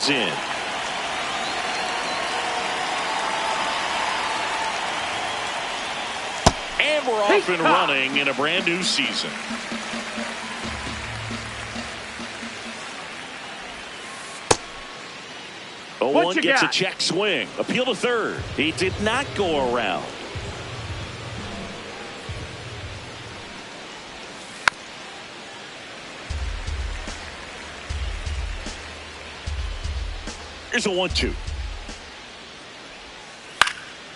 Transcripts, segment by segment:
stands in. And we're off and running in a brand new season. The one gets a check swing. Appeal to third. He did not go around. Here's a 1-2.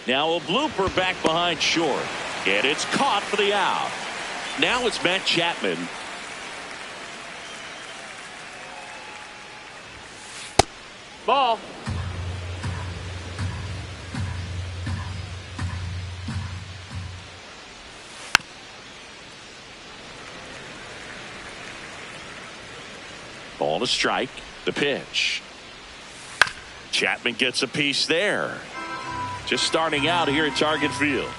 Now a blooper back behind short. And it's caught for the out. Now it's Matt Chapman. Ball. Ball to strike. The pitch. Chapman gets a piece there. Just starting out here at Target Field.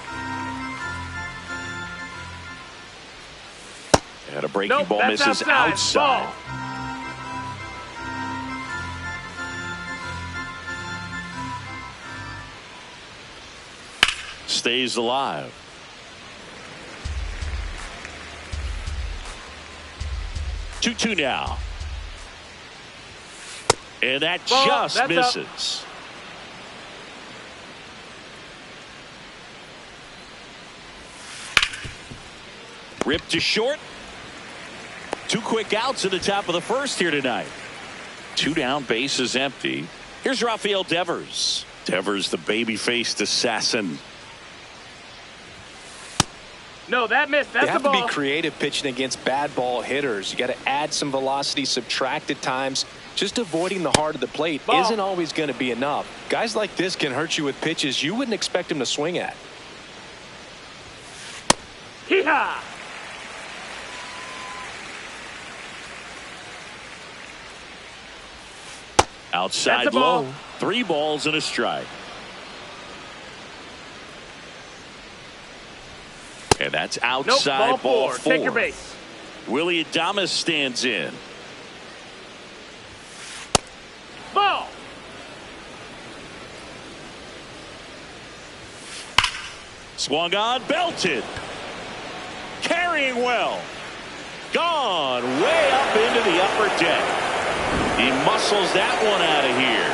And a breaking ball misses outside. Stays alive. Two now. And that just misses. Ripped to short. 2 quick outs at the top of the first here tonight. 2 down, bases empty. Here's Rafael Devers. Devers, the baby-faced assassin. No, that missed. That's you have the ball. to be creative pitching against bad ball hitters. You got to add some velocity, subtract at times. Just avoiding the heart of the plate isn't always going to be enough. Guys like this can hurt you with pitches you wouldn't expect him to swing at. Hee-haw! Outside low. 3 balls and a strike. And that's outside nope, ball 4. Take your base. Willie Adames stands in. Ball. Swung on, belted. Carrying well. Gone way up into the upper deck. He muscles that one out of here.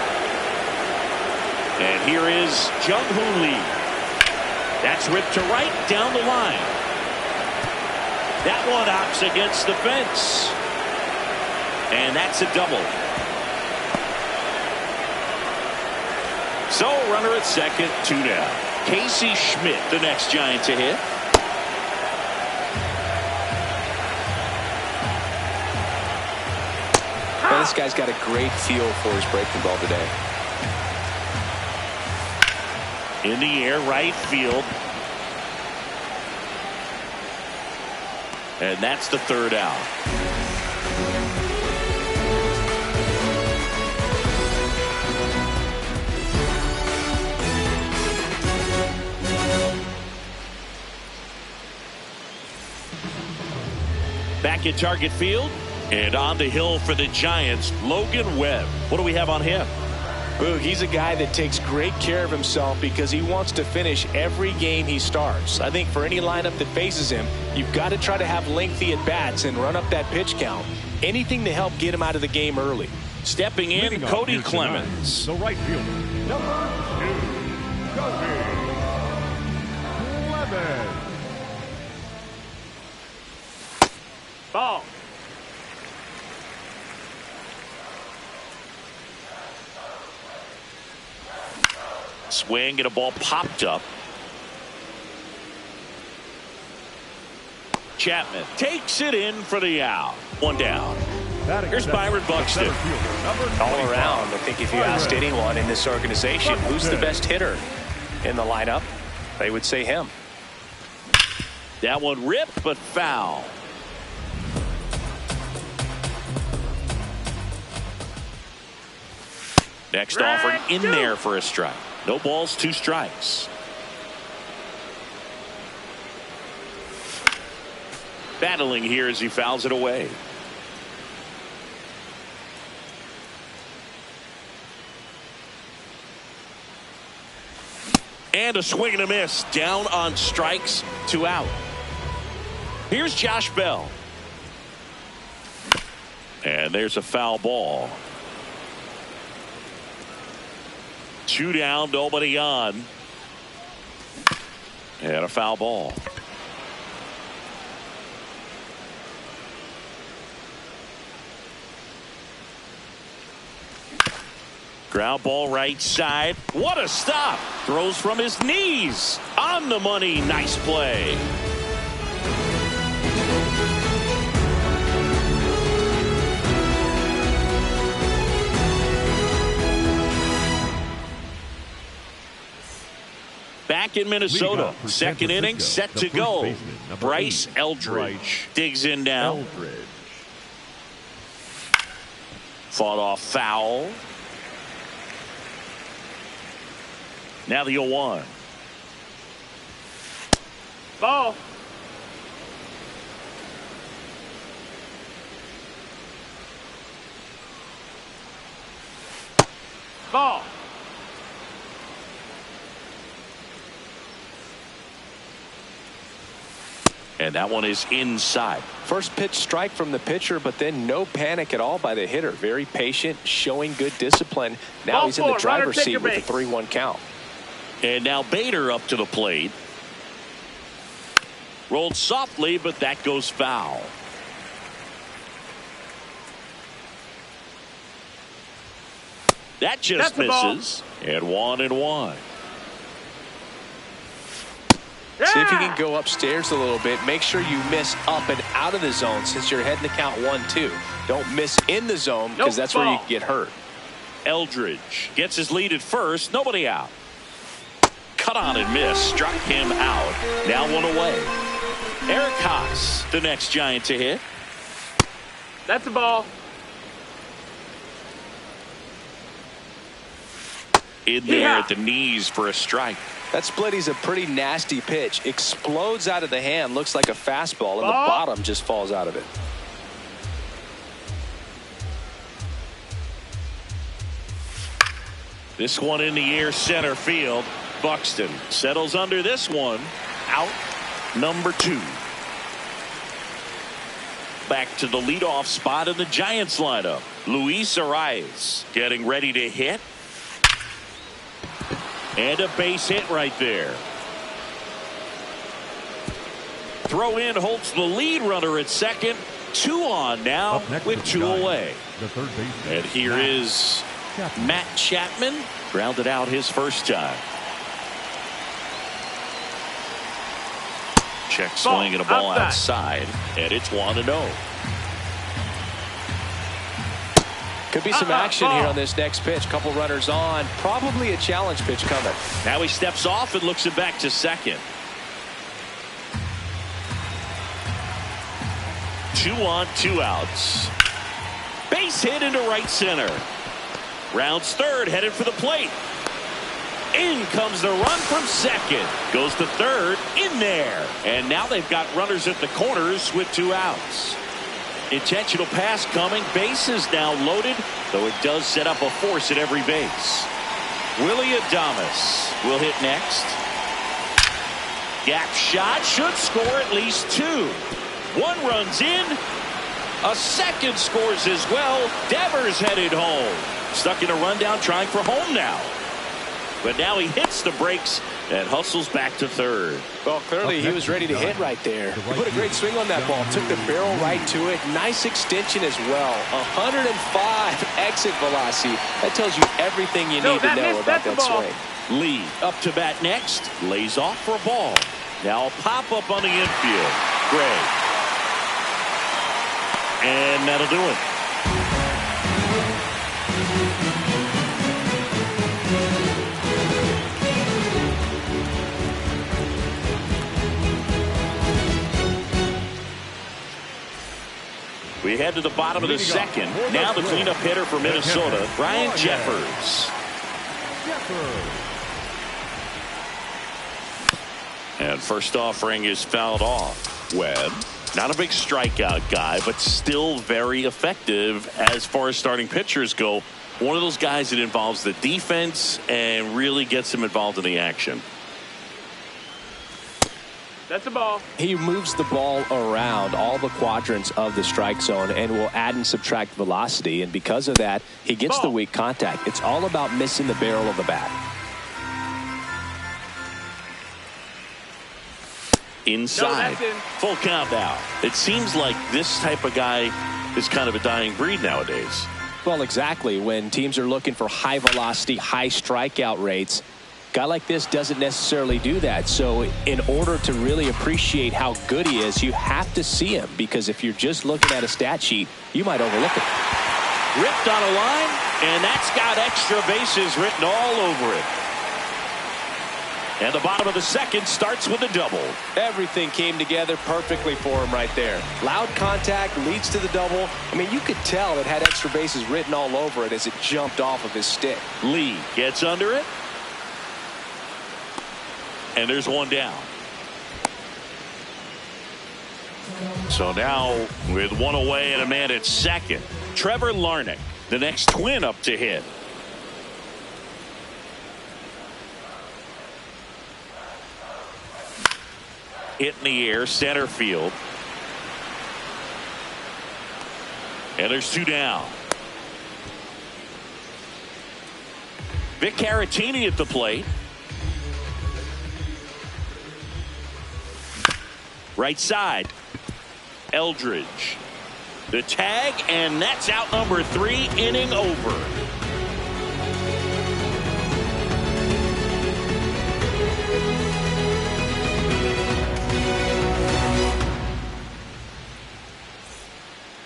And here is Jung-Hoo Lee. That's ripped to right down the line. That one hops against the fence. And that's a double. So runner at second, 2 down. Casey Schmidt, the next Giant to hit. Well, this guy's got a great feel for his breaking ball today. In the air, right field. And that's the 3rd out. Back at Target Field. And on the hill for the Giants, Logan Webb. What do we have on him? Boog, he's a guy that takes great care of himself because he wants to finish every game he starts. I think for any lineup that faces him, you've got to try to have lengthy at-bats and run up that pitch count. Anything to help get him out of the game early. Stepping in, Cody Clemens. The right fielder, number 2, Cody Clemens. Ball. Swing and a ball popped up. Chapman takes it in for the out. 1 down. Here's Byron Buxton. All around, I think if you asked anyone in this organization who's the best hitter in the lineup, they would say him. That one ripped but foul. Next offering in there for a strike. No balls, 2 strikes. Battling here as he fouls it away. And a swing and a miss. Down on strikes, 2 out. Here's Josh Bell. And there's a foul ball. 2 down, nobody on. And a foul ball. Ground ball right side. What a stop. Throws from his knees. On the money. Nice play. Back in Minnesota. Second inning set to go. Bryce Eldridge digs in now. Fought off foul. Now the 0-1. Ball. Ball. And that one is inside. First pitch strike from the pitcher, but then no panic at all by the hitter. Very patient, showing good discipline. Now Ball he's in the 4, driver's runner, take seat your with a base. 3-1 count. And now Bader up to the plate. Rolled softly, but that goes foul. That just misses. And 1-1. See if you can go upstairs a little bit. Make sure you miss up and out of the zone since you're heading to count 1-2. Don't miss in the zone because that's where you get hurt. Eldridge gets his lead at first. Nobody out. Cut on and miss. Struck him out. Now 1 away. Eric Haas, the next Giant to hit. That's a ball. In there at the knees for a strike. That split is a pretty nasty pitch. Explodes out of the hand. Looks like a fastball, and the bottom just falls out of it. This one in the air, center field. Buxton settles under this one. Out number 2. Back to the leadoff spot in the Giants lineup. Luis Arias getting ready to hit. And a base hit right there. Throw in holds the lead runner at second. 2 on now with 2 away. The third baseman. And here is Matt Chapman. Grounded out his first time. Check swing and a ball outside. And it's 1-0. Could be some action here on this next pitch. Couple runners on. Probably a challenge pitch coming. Now he steps off and looks it back to second. 2 on, 2 outs. Base hit into right center. Rounds third, headed for the plate. In comes the run from second. Goes to third, in there. And now they've got runners at the corners with 2 outs. Intentional pass coming. Bases now loaded, though it does set up a force at every base. Willie Adames will hit next. Gap shot should score at least 2. 1 runs in. A second scores as well. Devers headed home. Stuck in a rundown trying for home now. But now he hits the brakes and hustles back to third. Well, clearly he was ready to hit right there. He put a great swing on that ball. Took the barrel right to it. Nice extension as well. 105 exit velocity. That tells you everything you need to know about that swing. Lee up to bat next. Lays off for a ball. Now a pop up on the infield. Gray. And that'll do it. We head to the bottom of the second. Now the cleanup hitter for Minnesota, Ryan Jeffers. And first offering is fouled off. Webb, not a big strikeout guy, but still very effective as far as starting pitchers go. One of those guys that involves the defense and really gets them involved in the action. That's a ball. He moves the ball around all the quadrants of the strike zone and will add and subtract velocity. And because of that, he gets the weak contact. It's all about missing the barrel of the bat. Inside. No, that's in. Full count now. It seems like this type of guy is kind of a dying breed nowadays. Well, exactly. When teams are looking for high velocity, high strikeout rates, a guy like this doesn't necessarily do that. So in order to really appreciate how good he is, you have to see him, because if you're just looking at a stat sheet, you might overlook it. Ripped on a line, and that's got extra bases written all over it. And the bottom of the second starts with a double. Everything came together perfectly for him right there. Loud contact leads to the double. I mean, you could tell it had extra bases written all over it as it jumped off of his stick. Lee gets under it. And there's one down. So now with one away and a man at second, Trevor Larnach, the next twin up to hit. Hit in the air, center field. And there's two down. Vic Caratini at the plate. Right side. Eldridge. The tag, and that's out number 3, inning over.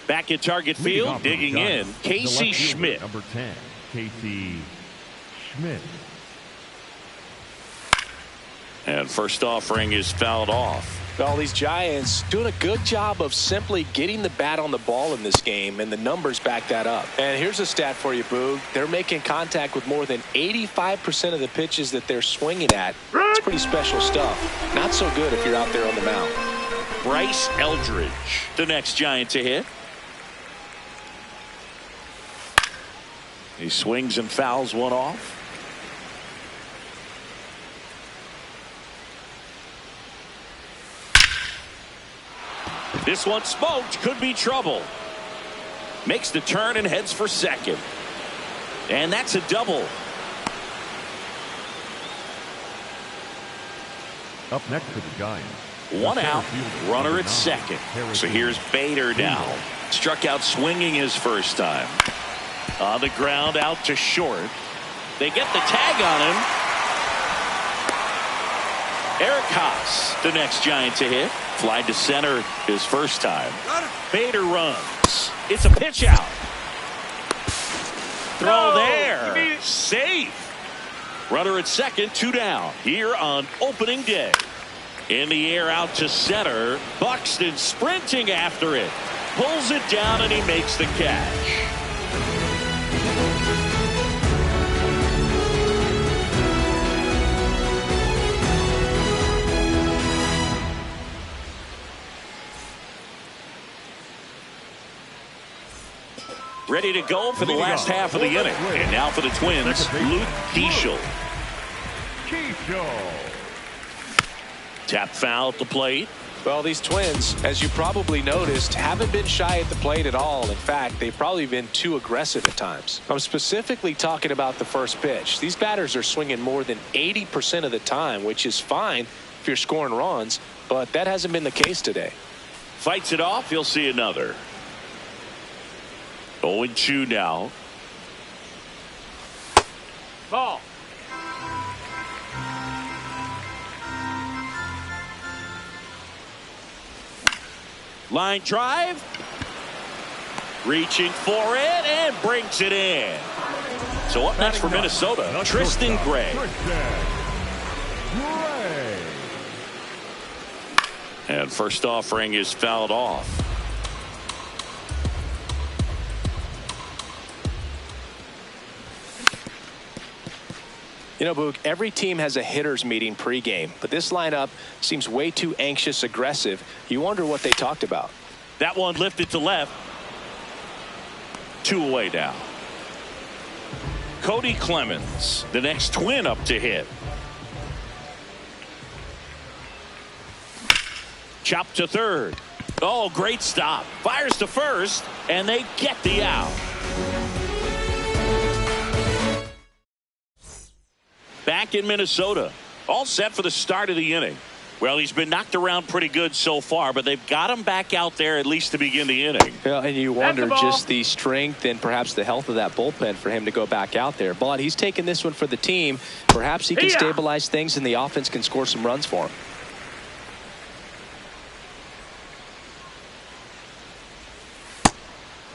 Back at target field, digging in, Casey Schmidt. Number 10, Casey Schmidt. And first offering is fouled off. Well, these Giants doing a good job of simply getting the bat on the ball in this game, and the numbers back that up. And here's a stat for you, Boog. They're making contact with more than 85% of the pitches that they're swinging at. It's pretty special stuff. Not so good if you're out there on the mound. Bryce Eldridge, the next Giant to hit. He swings and fouls one off. This one smoked, could be trouble. Makes the turn and heads for second. And that's a double. Up next for the Giants. One out, runner at second. So here's Bader now. Struck out swinging his first time. On the ground, out to short. They get the tag on him. Eric Haas, the next Giant to hit. Fly to center his first time. Bader runs. It's a pitch out. Throw there. Safe. Runner at second, 2 down. Here on opening day. In the air, out to center. Buxton sprinting after it. Pulls it down, and he makes the catch. Ready to go for the last half of the inning. And now for the Twins, Luke Keeschel. Tap foul at the plate. Well, these Twins, as you probably noticed, haven't been shy at the plate at all. In fact, they've probably been too aggressive at times. I'm specifically talking about the first pitch. These batters are swinging more than 80% of the time, which is fine if you're scoring runs, but that hasn't been the case today. Fights it off. You'll see another. 0-2 now. Ball. Line drive. Reaching for it and brings it in. So up next for Minnesota, Tristan Gray. And first offering is fouled off. You know, Boog, every team has a hitters meeting pregame, but this lineup seems way too anxious, aggressive. You wonder what they talked about. That one lifted to left. 2 away now. Cody Clemens, the next Twin up to hit. Chop to third. Oh, great stop. Fires to first, and they get the out. Back in Minnesota. All set for the start of the inning. Well, he's been knocked around pretty good so far, but they've got him back out there at least to begin the inning. Yeah, and you wonder just the strength and perhaps the health of that bullpen for him to go back out there. But he's taking this one for the team. Perhaps he can stabilize things and the offense can score some runs for him.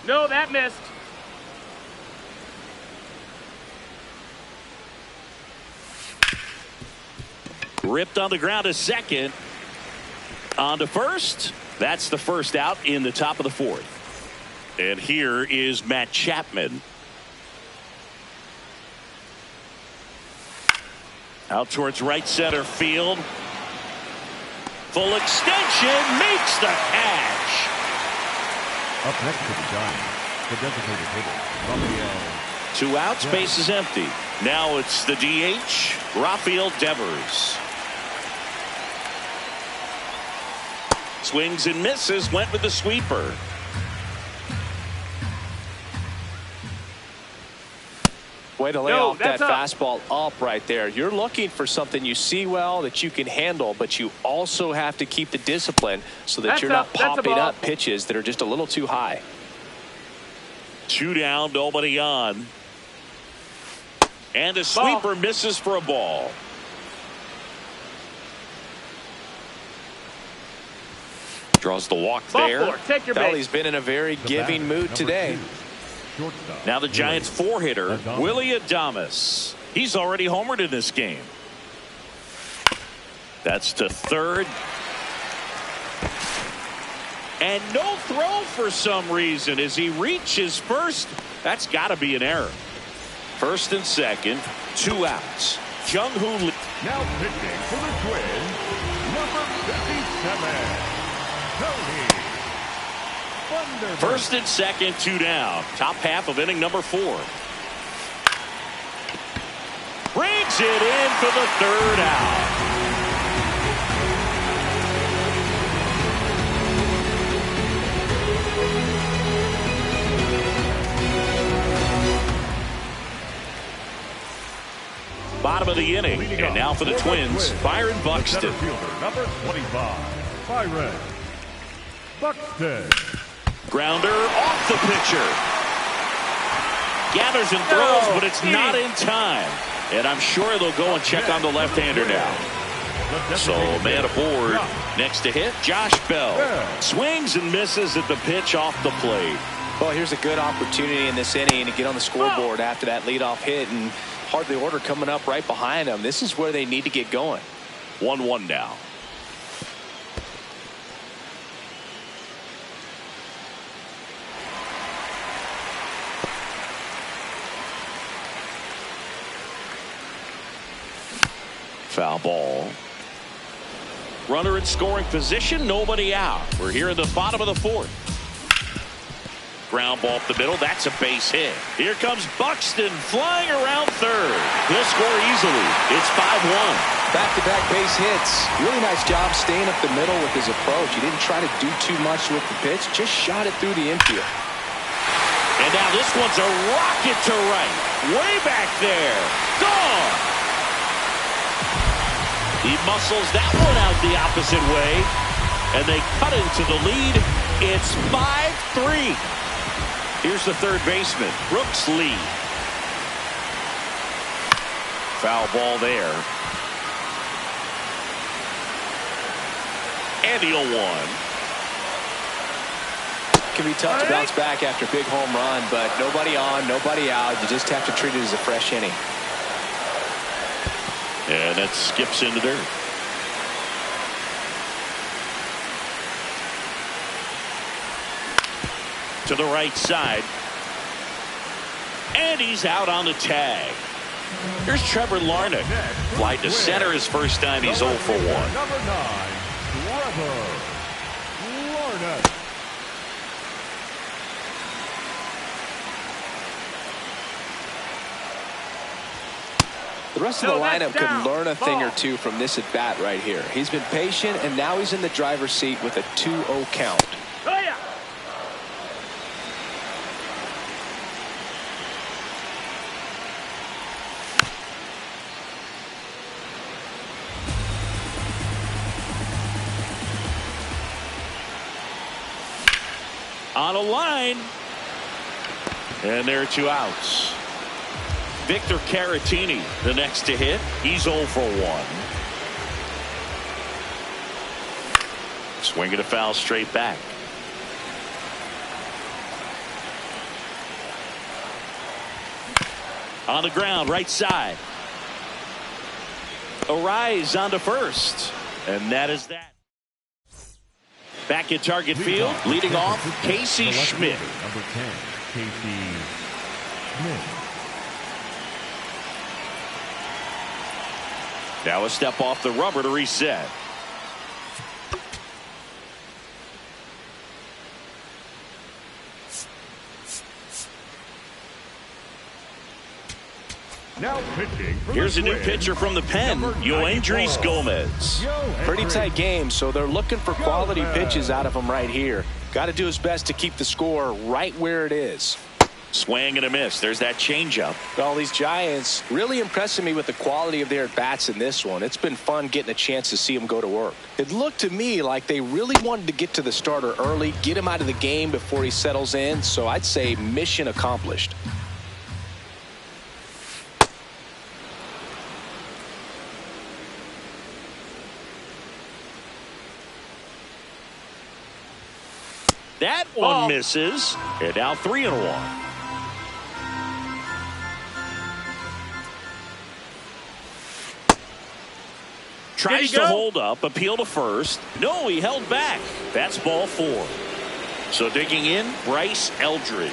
No, that missed. Ripped on the ground to second. On to first. That's the first out in the top of the fourth. And here is Matt Chapman. Out towards right center field. Full extension. Makes the catch. Up next to the Giants, the designated hitter, Rafael. 2 outs, base is empty. Now it's the DH, Rafael Devers. Swings and misses, went with the sweeper. Way to lay off that fastball up right there. You're looking for something you see well that you can handle, but you also have to keep the discipline so that you're not popping up pitches that are just a little too high. 2 down, nobody on. And the sweeper misses for a ball. Draws the walk there. Take your base. He's been in a very giving mood today. Now the Giants' 4-hitter, Willie Adames. He's already homered in this game. That's to third. And no throw for some reason as he reaches first. That's got to be an error. First and second, 2 outs. Jung-Hoo Lee. Now pitching for the Twins, number 57, Tony. First and second, 2 down. Top half of inning number 4. Brings it in for the 3rd out. Bottom of the inning, and now for the Twins, Byron Buxton. Number 25, Byron Buxton. Grounder off the pitcher. Gathers and throws, but it's not in time. And I'm sure they'll go and check on the left-hander now. So man aboard. Next to hit, Josh Bell. Swings and misses at the pitch off the plate. Well, here's a good opportunity in this inning to get on the scoreboard after that leadoff hit, and hardly order coming up right behind them. This is where they need to get going. 1-1 now. Foul ball. Runner in scoring position, nobody out. We're here in the bottom of the 4th. Ground ball up the middle. That's a base hit. Here comes Buxton flying around third. He'll score easily. It's 5-1. Back-to-back base hits. Really nice job staying up the middle with his approach. He didn't try to do too much with the pitch. Just shot it through the infield. And now this one's a rocket to right. Way back there. Gone. He muscles that one out the opposite way. And they cut into the lead. It's 5-3. Here's the third baseman, Brooks Lee. Foul ball there. And the 0-1. Can be tough to bounce back after a big home run, but nobody on, nobody out. You just have to treat it as a fresh inning. And that skips into dirt. To the right side. And he's out on the tag. Here's Trevor Larnach. Fly to center his first time. He's 0 for 1. Number 9, Trevor Larnach. The rest of the No, lineup that's down. could learn a thing or Ball. two from this at bat right here. He's been patient, and now he's in the driver's seat with a 2-0 count. Oh, yeah. On a line. And there are 2 outs. Victor Caratini, the next to hit. He's 0 for 1. Swinging a foul straight back. On the ground, right side. A rise onto first. And that is that. Back at target field, leading off, Casey Schmidt. Number 10, Casey Schmidt. Now a step off the rubber to reset. Now pitching for Here's the a new Twins, pitcher from the pen, Yoendris Gomez. Pretty tight game, so they're looking for quality pitches out of him right here. Got to do his best to keep the score right where it is. Swing and a miss. There's that changeup. Well, these Giants really impressing me with the quality of their at-bats in this one. It's been fun getting a chance to see them go to work. It looked to me like they really wanted to get to the starter early, get him out of the game before he settles in, so I'd say mission accomplished. That one misses. And now 3-1. Tries to hold up, appeal to first. No, he held back. That's ball 4. So digging in, Bryce Eldridge.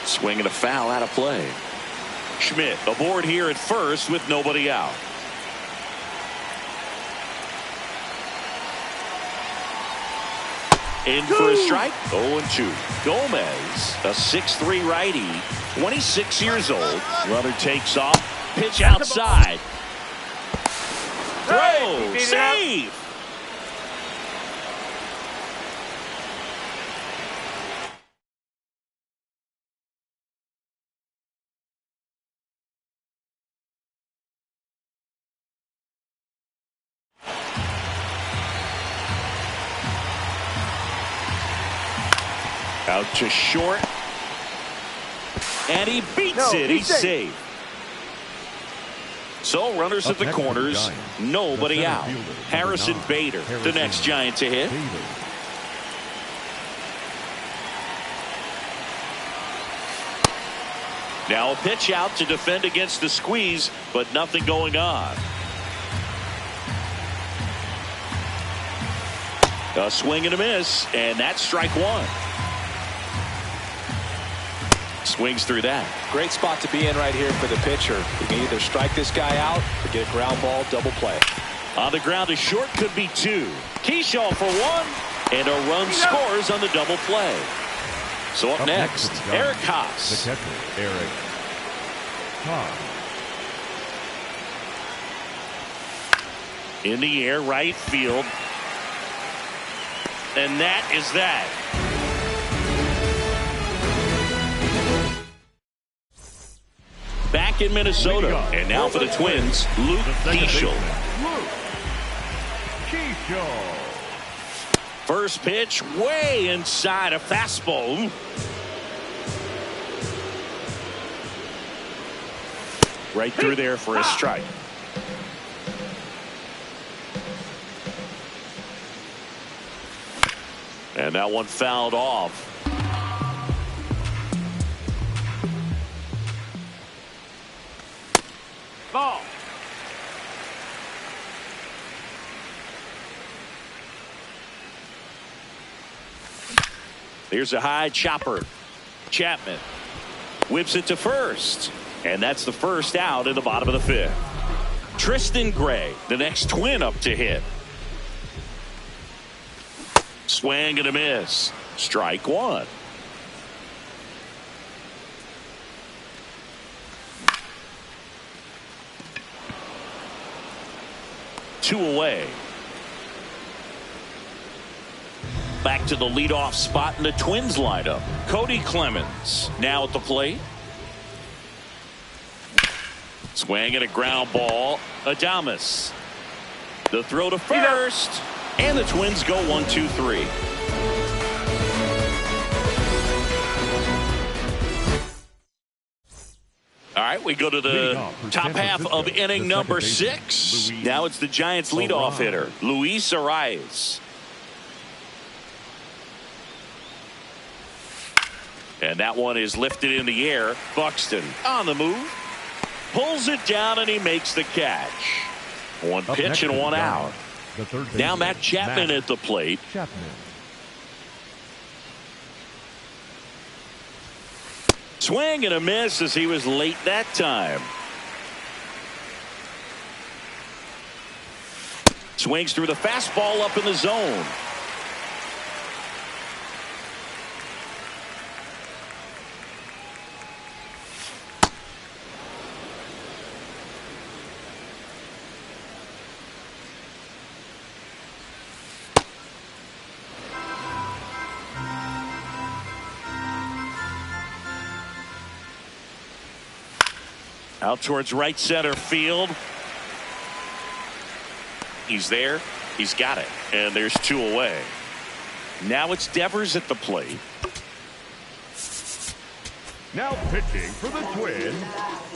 Swinging a foul out of play. Schmidt aboard here at first with nobody out. In for a strike. 0-2. Gomez, a 6'3" righty, 26 years old. Runner takes off. Pitch outside. Throw. Save. Out to short. And he beats it. He's safe. So runners at the corners. Nobody out. Harrison Bader, the next Giant to hit. Now a pitch out to defend against the squeeze, but nothing going on. A swing and a miss, and that's strike 1. Swings through that. Great spot to be in right here for the pitcher. You can either strike this guy out or get a ground ball double play. On the ground to short, could be 2. Keyshaw for 1, and a run scores on the double play. So up next, Eric Haas. The catcher, Eric Haas. In the air, right field. And that is that. Back in Minnesota, and now for the Twins, Luke Keeschel. First pitch way inside, a fastball. Right through there for a strike. And that one fouled off. Ball. Here's a high chopper. Chapman whips it to first. And that's the first out in the bottom of the 5th. Tristan Gray, the next Twin up to hit. Swing and a miss. Strike 1. 2 away. Back to the leadoff spot in the Twins lineup. Cody Clemens now at the plate. Swing and a ground ball. Adames. The throw to first. And the Twins go 1-2-3. All right, we go to the top half of inning number 6. Now it's the Giants leadoff hitter, Luis Arias. And that one is lifted in the air. Buxton on the move. Pulls it down and he makes the catch. One pitch and 1 out. Now Matt Chapman at the plate. Swing and a miss as he was late that time. Swings through the fastball up in the zone. Out towards right center field. He's there. He's got it. And there's 2 away. Now it's Devers at the plate. Now pitching for the Twins,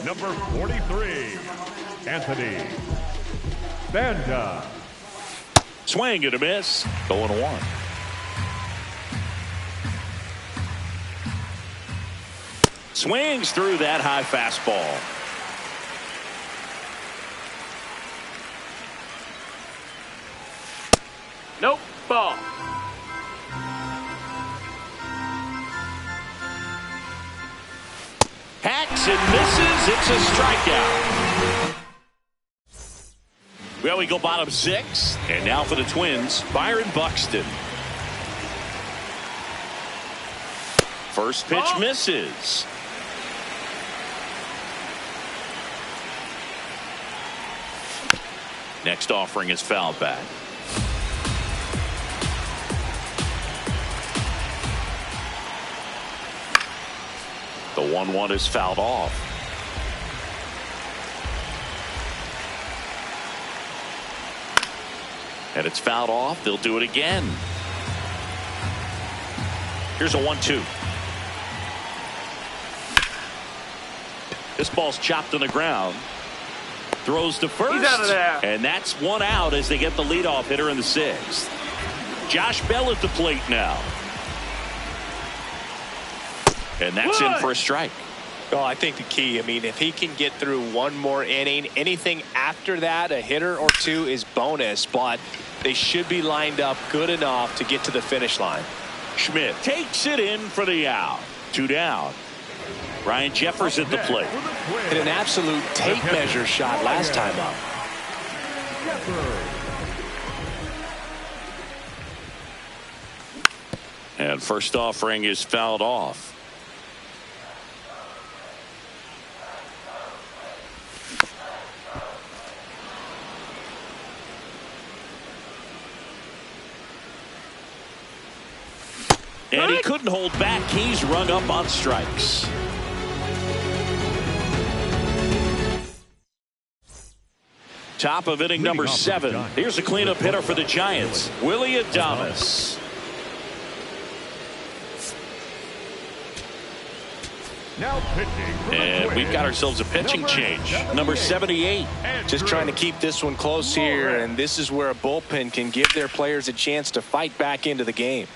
number 43, Anthony Banda. Swing and a miss. 0-1. Swings through that high fastball. Nope. Ball. Hacks and misses. It's a strikeout. Well, we go bottom 6. And now for the Twins, Byron Buxton. First pitch misses. Next offering is fouled back. The 1-1 is fouled off. And it's fouled off. They'll do it again. Here's a 1-2. This ball's chopped on the ground. Throws to first. He's out of there. And that's 1 out as they get the leadoff hitter in the 6th. Josh Bell at the plate now. And that's in for a strike. Well, I think the key, I mean, if he can get through 1 more inning, anything after that, a hitter or 2 is bonus, but they should be lined up good enough to get to the finish line. Schmidt takes it in for the out. 2 down. Ryan Jeffers at the plate. Hit an absolute tape measure shot last time up. And first offering is fouled off. And he couldn't hold back. He's rung up on strikes. Top of inning number 7. Here's a cleanup hitter for the Giants, Willie Adames. Now pitching for the And Twins, we've got ourselves a pitching change. Number 78. Just trying to keep this one close here, and this is where a bullpen can give their players a chance to fight back into the game.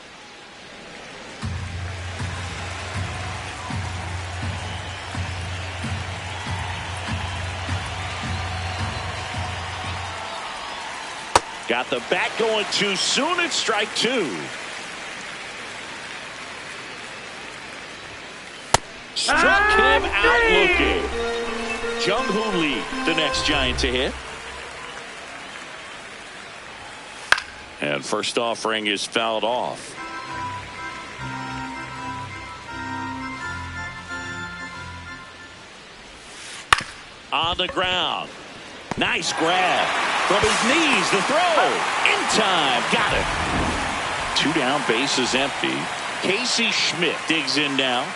Got the bat going too soon. It's strike 2. Struck him out looking. Jung-Hoo Lee, the next Giant to hit. And first offering is fouled off. On the ground. Nice grab. From his knees, the throw. In time. Got it. 2 down, bases empty. Casey Schmidt digs in now.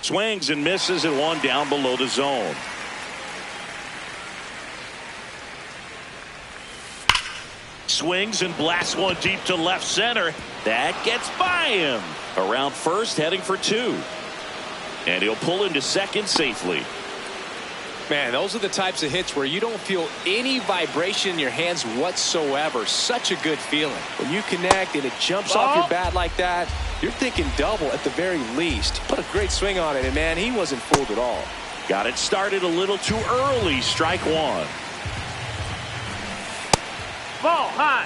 Swings and misses at 1 down below the zone. Swings and blasts one deep to left center. That gets by him. Around first, heading for 2. And he'll pull into second safely. Man, those are the types of hits where you don't feel any vibration in your hands whatsoever. Such a good feeling. When you connect and it jumps off your bat like that, you're thinking double at the very least. Put a great swing on it, and man, he wasn't fooled at all. Got it started a little too early. Strike 1. Ball high.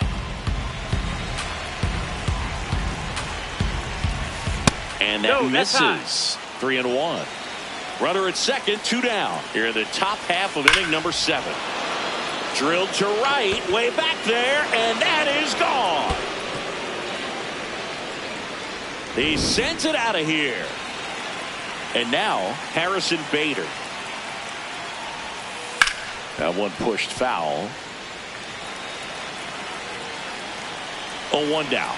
And that misses. 3-1. Runner at second, 2 down. Here in the top half of inning number 7. Drilled to right, way back there, and that is gone. He sends it out of here. And now Harrison Bader. That one pushed foul. 0-1 down.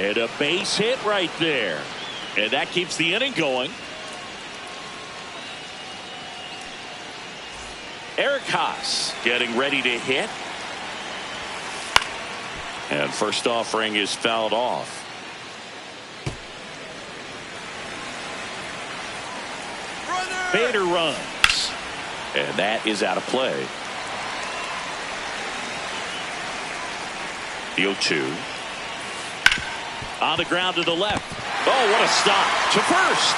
And a base hit right there. And that keeps the inning going. Eric Haas getting ready to hit. And first offering is fouled off. Bader runs. And that is out of play. The 0-2. On the ground to the left. Oh, what a stop. To first.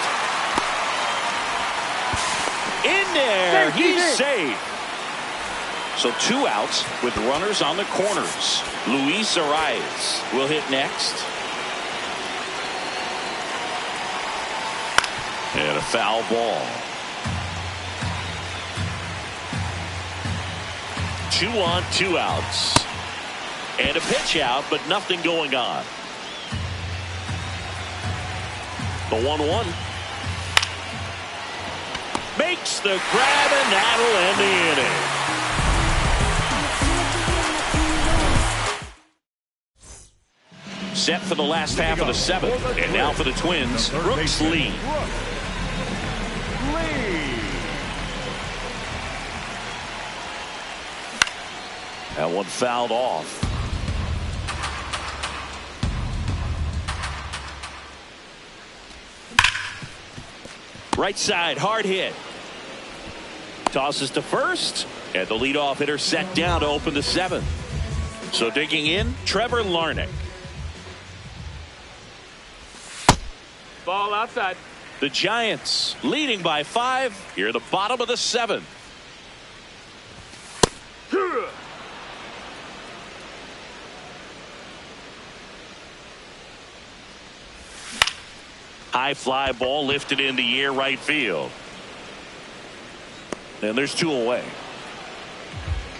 In there. He's safe. So 2 outs with runners on the corners. Luis Arias will hit next. And a foul ball. 2 on, 2 outs. And a pitch out, but nothing going on. The 1-1. Makes the grab, and that'll end the inning. Set for the last half of the 7th. And now for the Twins, Brooks Lee. That one fouled off. Right side, hard hit. Tosses to first, and the leadoff hitter set down to open the 7th. So digging in, Trevor Larnach. Ball outside. The Giants leading by 5 here at the bottom of the 7th. High fly ball lifted in the air, right field. And there's 2 away.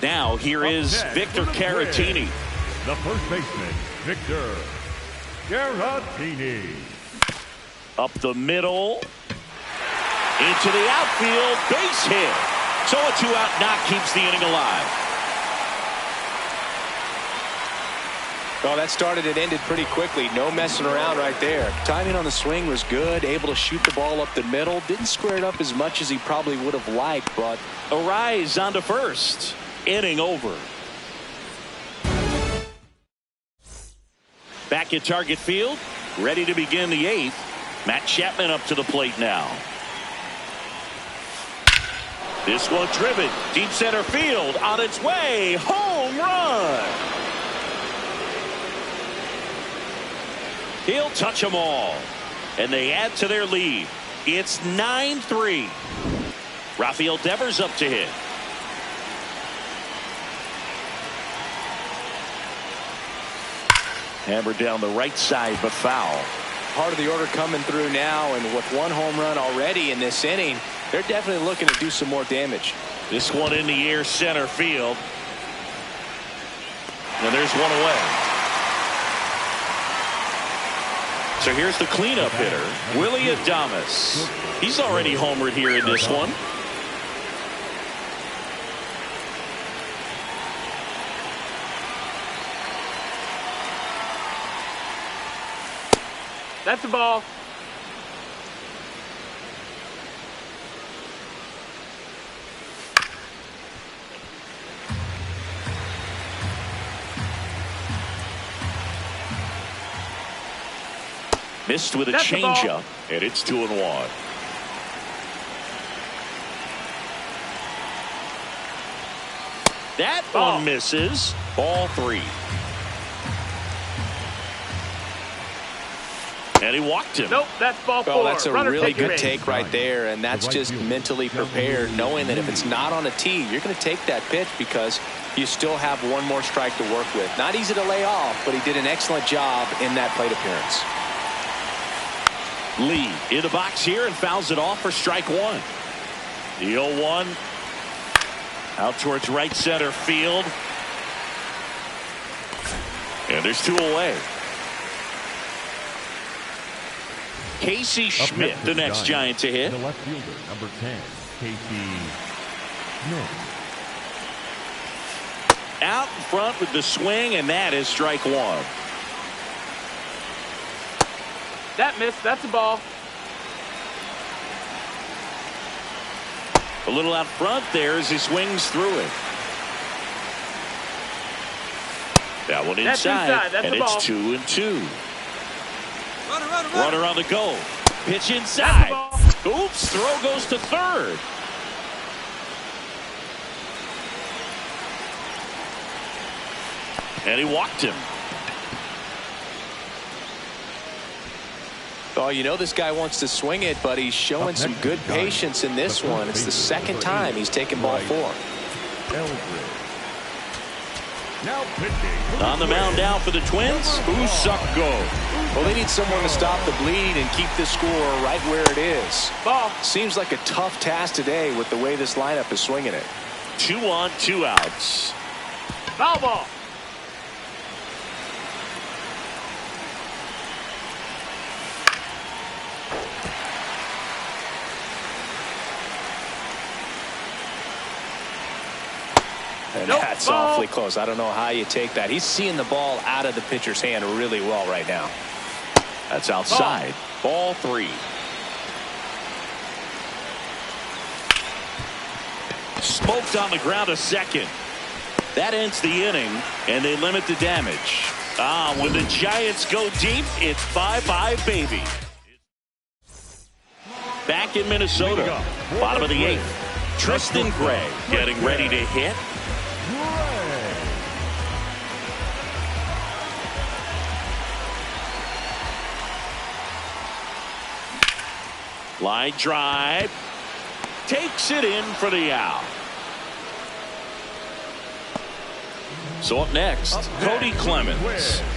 Now here is Victor Caratini. The first baseman, Victor Caratini. Up the middle. Into the outfield. Base hit. So a 2-out knock keeps the inning alive. Well, that started and ended pretty quickly. No messing around right there. Timing on the swing was good. Able to shoot the ball up the middle. Didn't square it up as much as he probably would have liked, but Arise on to first. Inning over. Back at Target Field. Ready to begin the 8th. Matt Chapman up to the plate now. This one driven. Deep center field. On its way. Home run. He'll touch them all. And they add to their lead. It's 9-3. Rafael Devers up to hit. Hammered down the right side, but foul. part of the order coming through now, and with one home run already in this inning, they're definitely looking to do some more damage. This one in the air center field. And there's one away. So here's the cleanup hitter, Willie Adames. He's already homered here in this one. That's the ball. Missed with a changeup, and it's 2-1. That one misses. Ball 3. And he walked him. Nope, that's ball 4. Oh, that's a Runner really good base. take right there, and that's just mentally prepared, knowing that if it's not on a tee, you're going to take that pitch because you still have one more strike to work with. Not easy to lay off, but he did an excellent job in that plate appearance. Lee in the box here and fouls it off for strike 1. The 0-1 out towards right center field. And there's 2 away. Casey Schmidt, the next Giant to hit. The left fielder, number 10, Casey Schmidt. Out in front with the swing, and that is strike 1. That missed. That's the ball. A little out front there as he swings through it. That one inside, That's and the ball. it's 2-2. Runner. Runner on the go. Pitch That's the inside. ball. Oops, throw goes to third. And he walked him. Oh, you know this guy wants to swing it, but he's showing some good patience in this one. It's the second time he's taken ball 4. Now pitching. On the mound now for the Twins, Usako. Well, they need someone to stop the bleed and keep the score right where it is. Ball. Seems like a tough task today with the way this lineup is swinging it. 2 on, 2 outs. Foul ball. And Nope, that's ball. awfully close. I don't know how you take that. He's seeing the ball out of the pitcher's hand really well right now. That's outside. Ball 3. Smoked on the ground a second. That ends the inning, and they limit the damage. When the Giants go deep, it's bye-bye, baby. Back in Minnesota, bottom of the 8th. Tristan Gray getting ready to hit. Line drive. Takes it in for the out. So up next, Cody Clemens.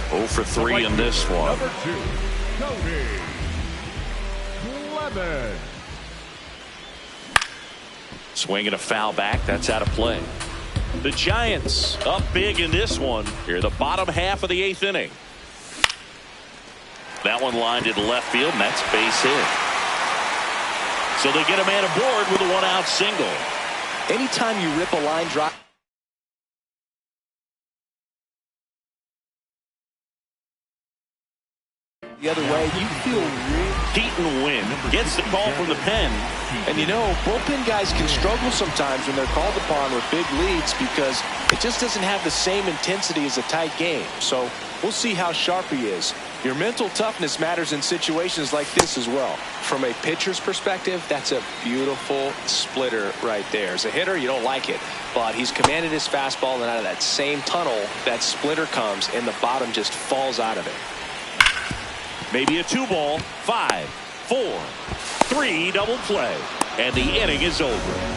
0 for 3 in this one. Number 2, Cody Clemens. Swinging a foul back. That's out of play. The Giants up big in this one. Here, the bottom half of the 8th inning. That one lined to the left field, and that's base hit. So they get a man aboard with a 1-out single. Anytime you rip a line drive the other way, you feel really. Keaton Wynn gets the call from the pen. And you know, bullpen guys can struggle sometimes when they're called upon with big leads because it just doesn't have the same intensity as a tight game. So we'll see how sharp he is. Your mental toughness matters in situations like this as well. From a pitcher's perspective, that's a beautiful splitter right there. As a hitter, you don't like it, but he's commanded his fastball, and out of that same tunnel, that splitter comes, and the bottom just falls out of it. Maybe a 2-ball, 5, 4, 3 double play, and the inning is over.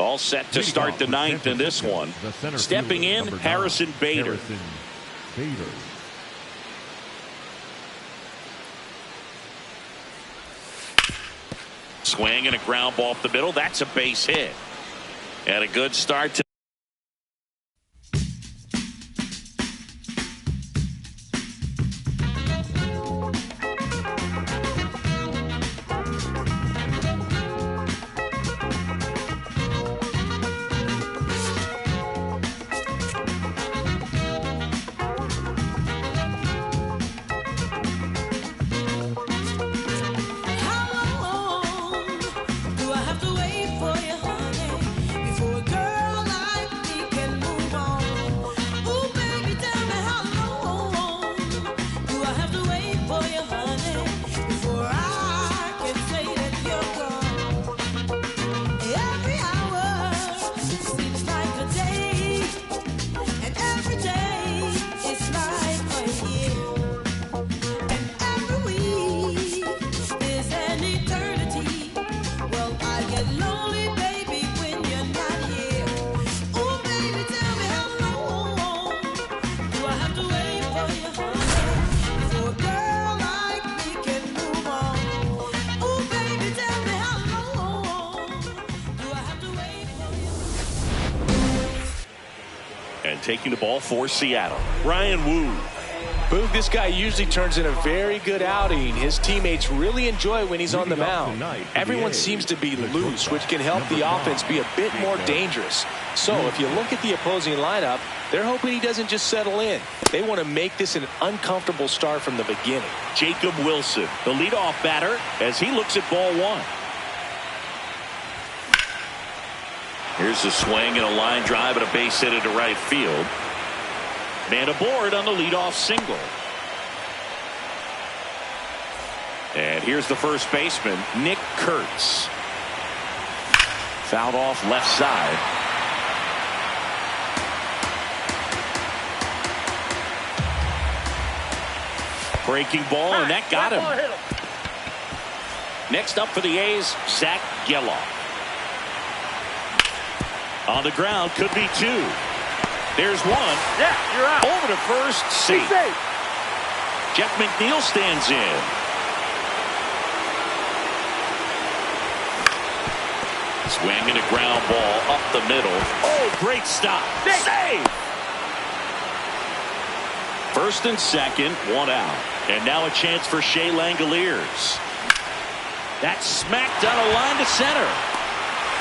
All set to start the ninth in this one. Stepping in, Harrison Bader. Swing and a ground ball up the middle. That's a base hit. And a good start to taking the ball for Seattle. Ryan Wu. Boog, this guy usually turns in a very good outing. His teammates really enjoy when he's on the mound. Everyone seems to be loose, which can help the offense be a bit more dangerous. So if you look at the opposing lineup, they're hoping he doesn't just settle in. They want to make this an uncomfortable start from the beginning. Jacob Wilson, the leadoff batter, as he looks at ball one. Here's a swing and a line drive and a base hit into right field. Man aboard on the leadoff single. And here's the first baseman, Nick Kurtz. Fouled off left side. Breaking ball, and that got him. Next up for the A's, Zach Geloff. On the ground, could be two. There's one. Yeah, you're out. Over to first, safe. Jeff McNeil stands in. Swing and a ground ball up the middle. Oh, great stop. Save. First and second, one out. And now a chance for Shea Langoliers. That's smacked down a line to center.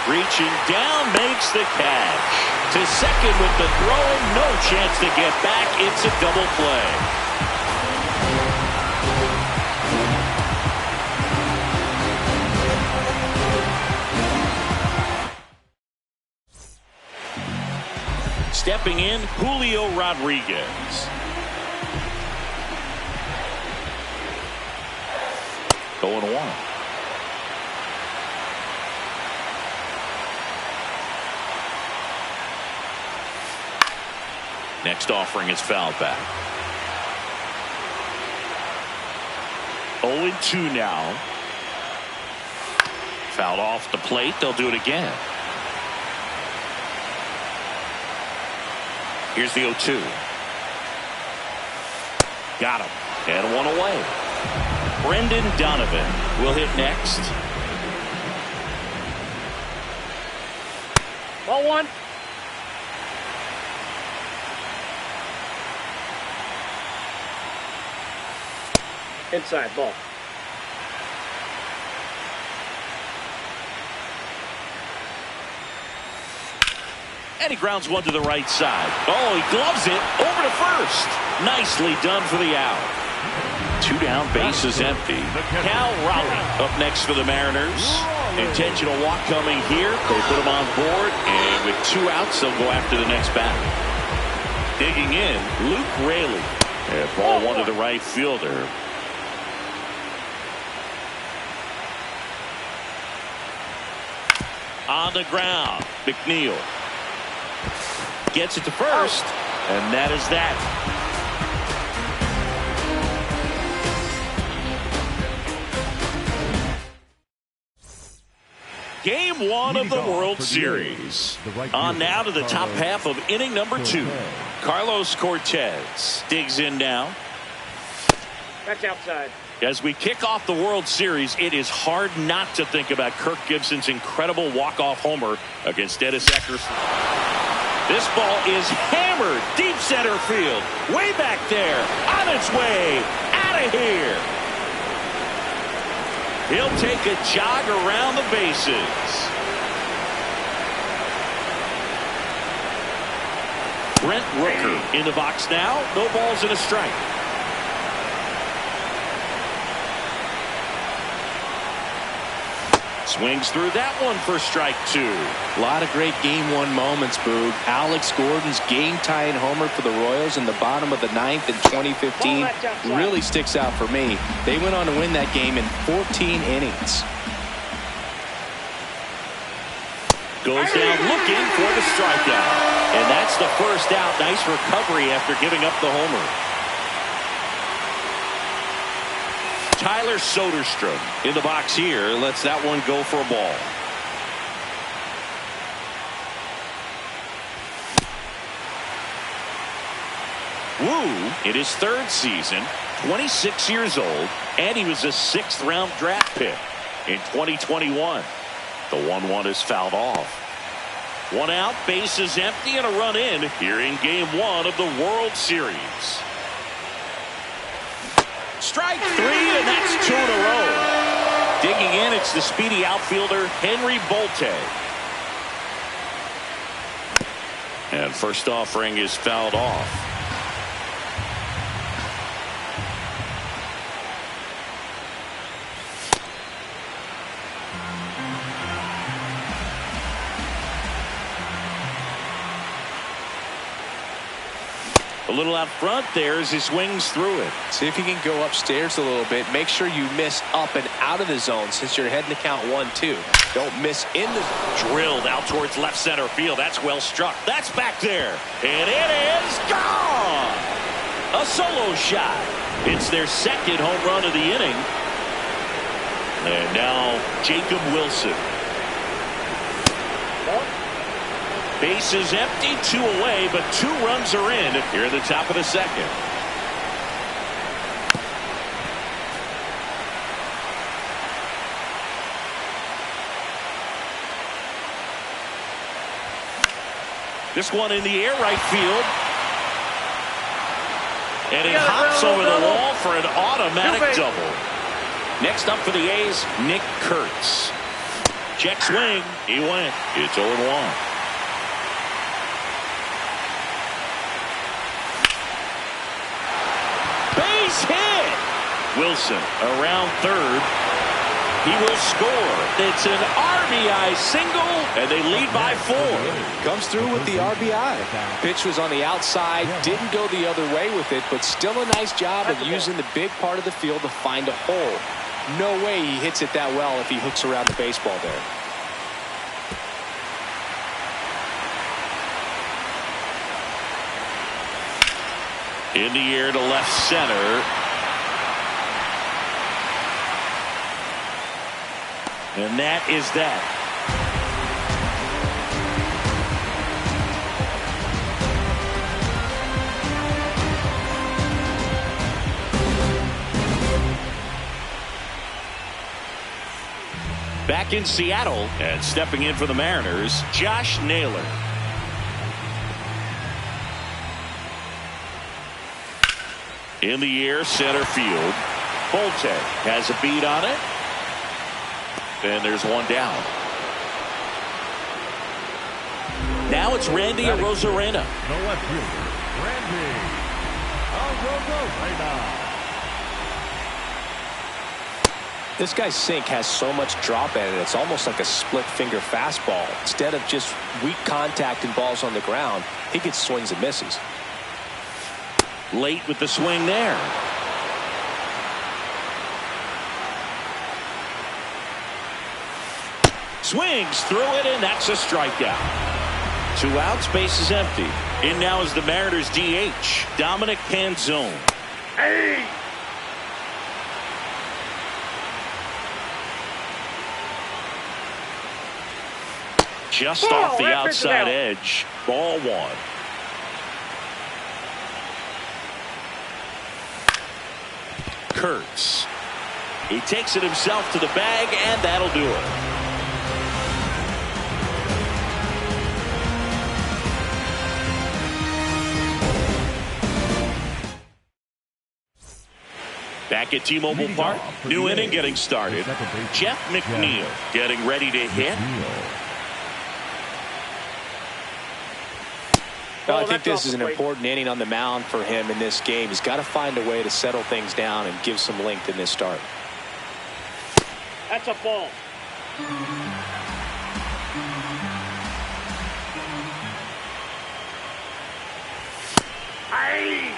Reaching down, makes the catch. To second with the throw, no chance to get back. It's a double play. Stepping in, Julio Rodriguez. 0-1. Next offering is fouled back. 0-2 now. Fouled off the plate. They'll do it again. Here's the 0-2. Got him. And one away. Brendan Donovan will hit next. Ball one. Inside ball. And he grounds one to the right side. Oh, he gloves it over to first. Nicely done for the out. Two down, bases empty. Cal Raleigh up next for the Mariners. Intentional walk coming here. They put him on board, and with two outs, they'll go after the next batter. Digging in, Luke Raley. And ball one to the right fielder. On the ground, McNeil gets it to first, and that is that. Game one of the World Series. On now to the top half of inning number 2. Carlos Cortez digs in now. That's outside. As we kick off the World Series, it is hard not to think about Kirk Gibson's incredible walk-off homer against Dennis Eckersley. This ball is hammered deep center field. Way back there. On its way. Out of here. He'll take a jog around the bases. Brent Rooker in the box now. No balls and a strike. Swings through that one for strike 2. A lot of great game 1 moments, Boog. Alex Gordon's game-tying homer for the Royals in the bottom of the 9th in 2015 really sticks out for me. They went on to win that game in 14 innings. Goes down looking for the strikeout. And that's the first out. Nice recovery after giving up the homer. Tyler Soderstrom in the box here. Lets that one go for a ball. Wu in his 3rd season, 26 years old, and he was a 6th-round draft pick in 2021. The 1-1 is fouled off. 1 out, bases empty, and a run in here in Game 1 of the World Series. Strike 3, and that's 2 in a row. Digging in, it's the speedy outfielder, Henry Bolte. And first offering is fouled off. A little out front there as he swings through it. See if you can go upstairs a little bit. Make sure you miss up and out of the zone since you're heading to count 1-2. Don't miss in the drilled out towards left center field. That's well struck. That's back there. And it is gone. A solo shot. It's their 2nd home run of the inning. And now Jacob Wilson. Bases empty, 2 away, but 2 runs are in here at the top of the 2nd. This one in the air, right field. And he hops over the wall for an automatic double. Next up for the A's, Nick Kurtz. Check swing. He went. It's 0-1. Hit. Wilson around 3rd. He will score. It's an RBI single, and they lead by 4. Comes through with the RBI. Pitch was on the outside, didn't go the other way with it, but still a nice job of using the big part of the field to find a hole. No way he hits it that well if he hooks around the baseball there. In the air to left center. And that is that. Back in Seattle and stepping in for the Mariners, Josh Naylor. In the air, center field. Bolte has a beat on it. And there's one down. Now it's Randy Arozarena. The left fielder, Randy Arozarena. This guy's sink has so much drop at it. It's almost like a split finger fastball. Instead of just weak contact and balls on the ground, he gets swings and misses. Late with the swing there. Swings through it, and that's a strikeout. 2 outs, base is empty. In now is the Mariners DH, Dominic Canzone. Hey! just off the outside edge. Ball one. Kurtz. He takes it himself to the bag, and that'll do it. Back at T-Mobile Park, new inning getting started. Jeff McNeil getting ready to hit. Well, I think this is an important inning on the mound for him in this game. He's got to find a way to settle things down and give some length in this start. That's a ball. Aye.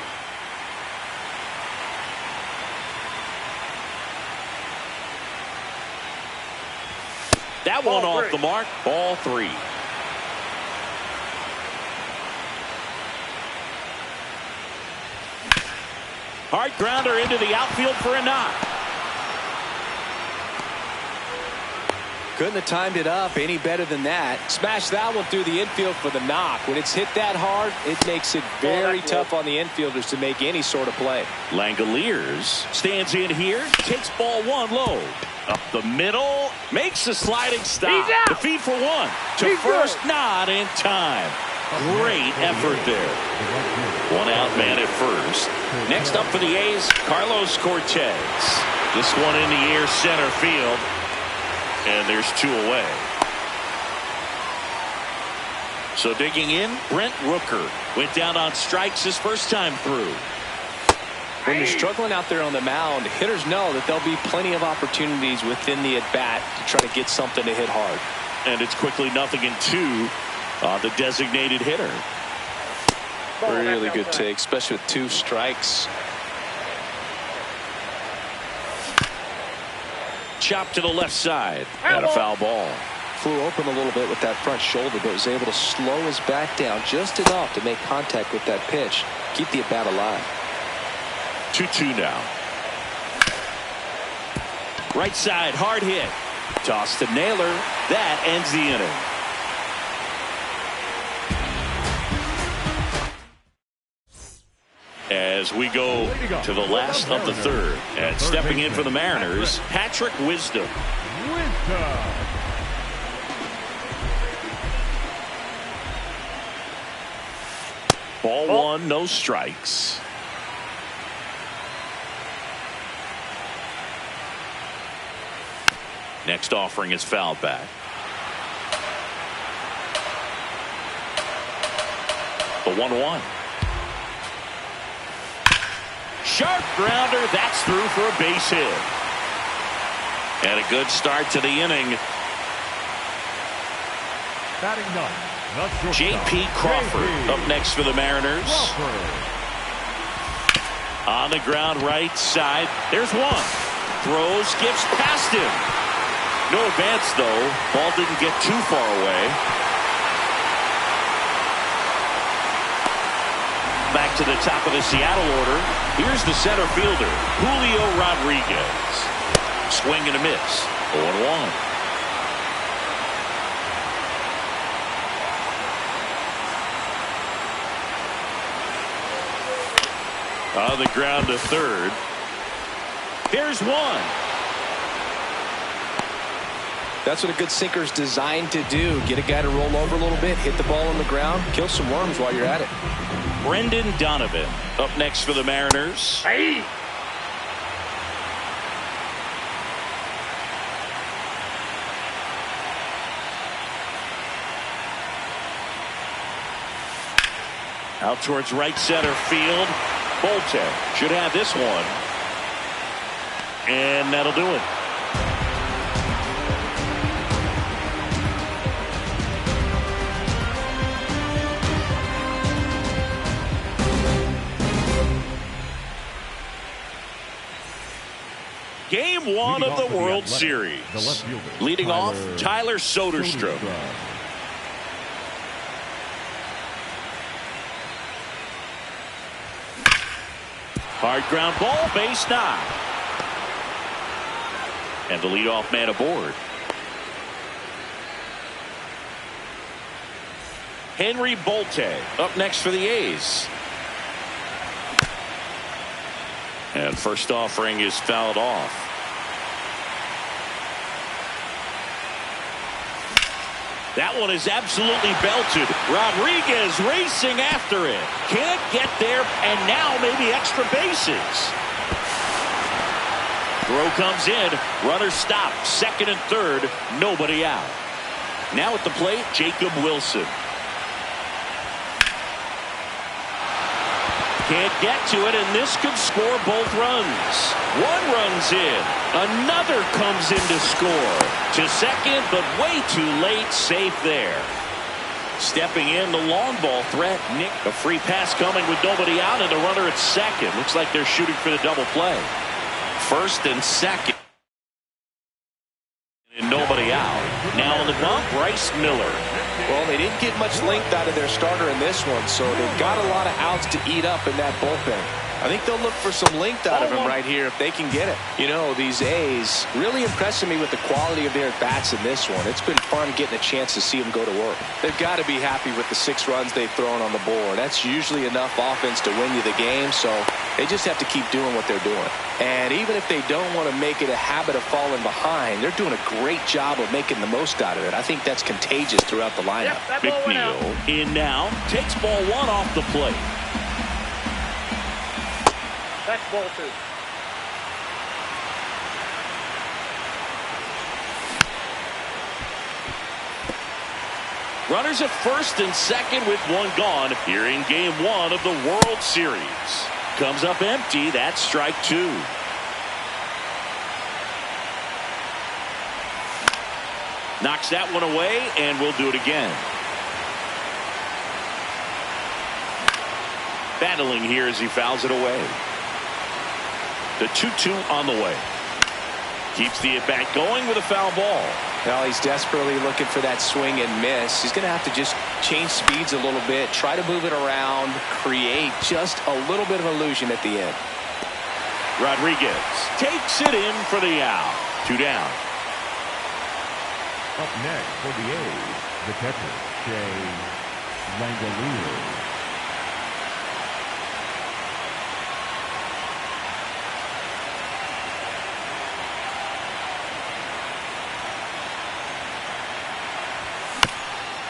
That one off the mark. Ball three. Hard grounder into the outfield for a knock. Couldn't have timed it up any better than that. Smash that one through the infield for the knock. When it's hit that hard, it makes it very tough on the infielders to make any sort of play. Langoliers stands in here, takes ball one low. Up the middle, makes a sliding stop. The feed for one. To first, not in time. Great effort there. One out man at first. Next up for the A's, Carlos Cortez. This one in the air center field. And there's two away. So digging in, Brent Rooker went down on strikes his first time through. When you're struggling out there on the mound, hitters know that there'll be plenty of opportunities within the at-bat to try to get something to hit hard. And it's quickly 0-2 on the designated hitter. Really good take, especially with two strikes. Chop to the left side. And a foul ball. Flew open a little bit with that front shoulder, but was able to slow his back down just enough to make contact with that pitch. Keep the at-bat alive. 2-2 now. Right side, hard hit. Toss to Naylor. That ends the inning. As we go to the last of the third, and stepping in for the Mariners, Patrick Wisdom. Ball one, no strikes. Next offering is fouled back. The 1-1. Sharp grounder. That's through for a base hit. And a good start to the inning. J.P. Crawford up next for the Mariners. On the ground right side. There's one. Throws, skips past him. No advance though. Ball didn't get too far away. Back to the top of the Seattle order. Here's the center fielder, Julio Rodriguez. Swing and a miss. 0-1. On the ground to third. Here's one. That's what a good sinker is designed to do. Get a guy to roll over a little bit, hit the ball on the ground, kill some worms while you're at it. Brendan Donovan up next for the Mariners. Hey. Out towards right center field. Bolte should have this one. And that'll do it. Game one of the World Series. Leading off, Tyler Soderstrom. Hard ground ball, base knock. And the leadoff man aboard. Henry Bolte up next for the A's. And first offering is fouled off. That one is absolutely belted. Rodriguez racing after it. Can't get there, and now maybe extra bases. Throw comes in. Runner stopped. Second and third. Nobody out. Now at the plate, Jacob Wilson. Can't get to it, and this could score both runs. One runs in. Another comes in to score. To second, but way too late. Safe there. Stepping in, the long ball threat. Nick, a free pass coming with nobody out, and a runner at second. Looks like they're shooting for the double play. First and second. And nobody out. Now on the bump, Bryce Miller. Well, they didn't get much length out of their starter in this one, so they've got a lot of outs to eat up in that bullpen. I think they'll look for some length out of him right here if they can get it. You know, these A's really impressing me with the quality of their at-bats in this one. It's been fun getting a chance to see them go to work. They've got to be happy with the 6 runs they've thrown on the board. That's usually enough offense to win you the game, so they just have to keep doing what they're doing. And even if they don't want to make it a habit of falling behind, they're doing a great job of making the most out of it. I think that's contagious throughout the lineup. McNeil in now, takes ball 1 off the plate. That's ball 2. Runners at first and second with 1 gone here in game 1 of the World Series. Comes up empty. That's strike 2. Knocks that one away, and we'll do it again. Battling here as he fouls it away. The 2-2 on the way. Keeps the at-bat going with a foul ball. Now he's desperately looking for that swing and miss. He's going to have to just change speeds a little bit, try to move it around, create just a little bit of illusion at the end. Rodriguez takes it in for the out. 2 down. Up next for the A's, the catcher, Shea Langoliers.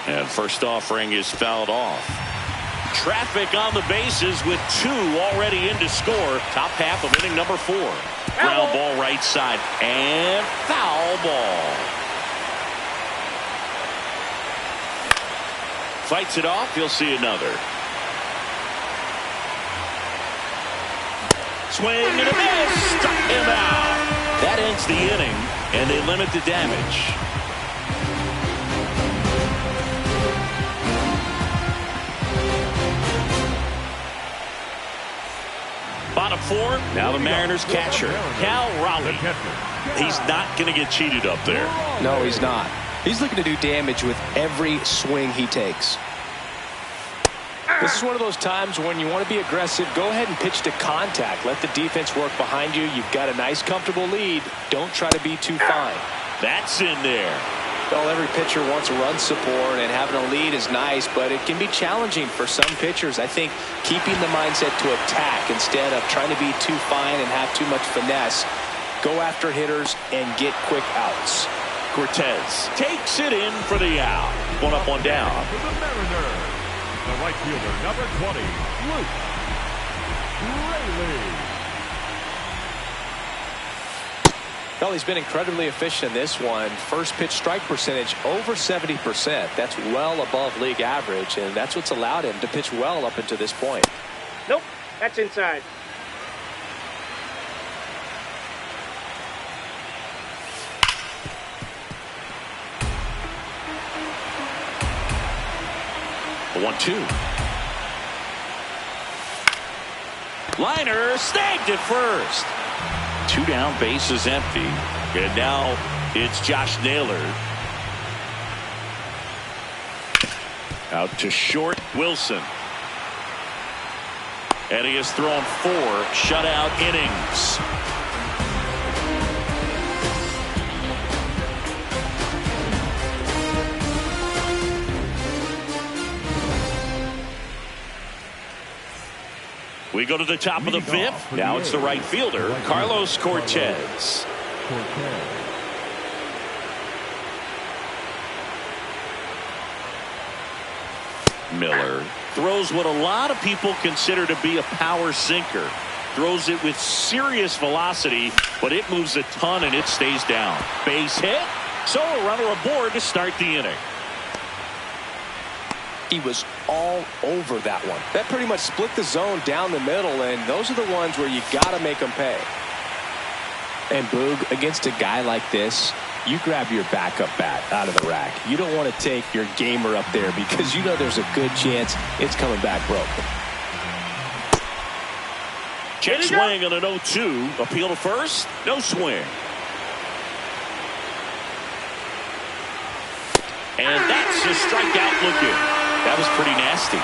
And first offering is fouled off. Traffic on the bases with 2 already in to score. Top half of inning number 4. Ground ball right side and foul ball. Fights it off. He'll see another. Swing and a miss. Struck him out. That ends the inning, and they limit the damage. Bottom 4, now the Mariners catcher, Cal Raleigh. He's not going to get cheated up there. No, he's not. He's looking to do damage with every swing he takes. This is one of those times when you want to be aggressive. Go ahead and pitch to contact. Let the defense work behind you. You've got a nice, comfortable lead. Don't try to be too fine. That's in there. Well, every pitcher wants run support, and having a lead is nice, but it can be challenging for some pitchers. I think keeping the mindset to attack instead of trying to be too fine and have too much finesse. Go after hitters and get quick outs. Cortez takes it in for the out. 1 up, 1 down. For the Mariners, the right fielder, number 20, Luke Raley. Well, he's been incredibly efficient in this one. First pitch strike percentage over 70%. That's well above league average, and that's what's allowed him to pitch well up until this point. Nope, that's inside. The 1-2. Liner snagged at first. 2 down, base is empty. And now it's Josh Naylor. Out to short, Wilson. And he has thrown 4 shutout innings. We go to the top of the fifth. Now it's the right fielder, Carlos Cortez. Miller throws what a lot of people consider to be a power sinker. Throws it with serious velocity, but it moves a ton and it stays down. Base hit. So a runner aboard to start the inning. He was all over that one. That pretty much split the zone down the middle, and those are the ones where you got to make them pay. And Boog, against a guy like this, you grab your backup bat out of the rack. You don't want to take your gamer up there because you know there's a good chance it's coming back broken. Check swing on an 0-2. Appeal to first. No swing. And that's a strikeout looking. That was pretty nasty.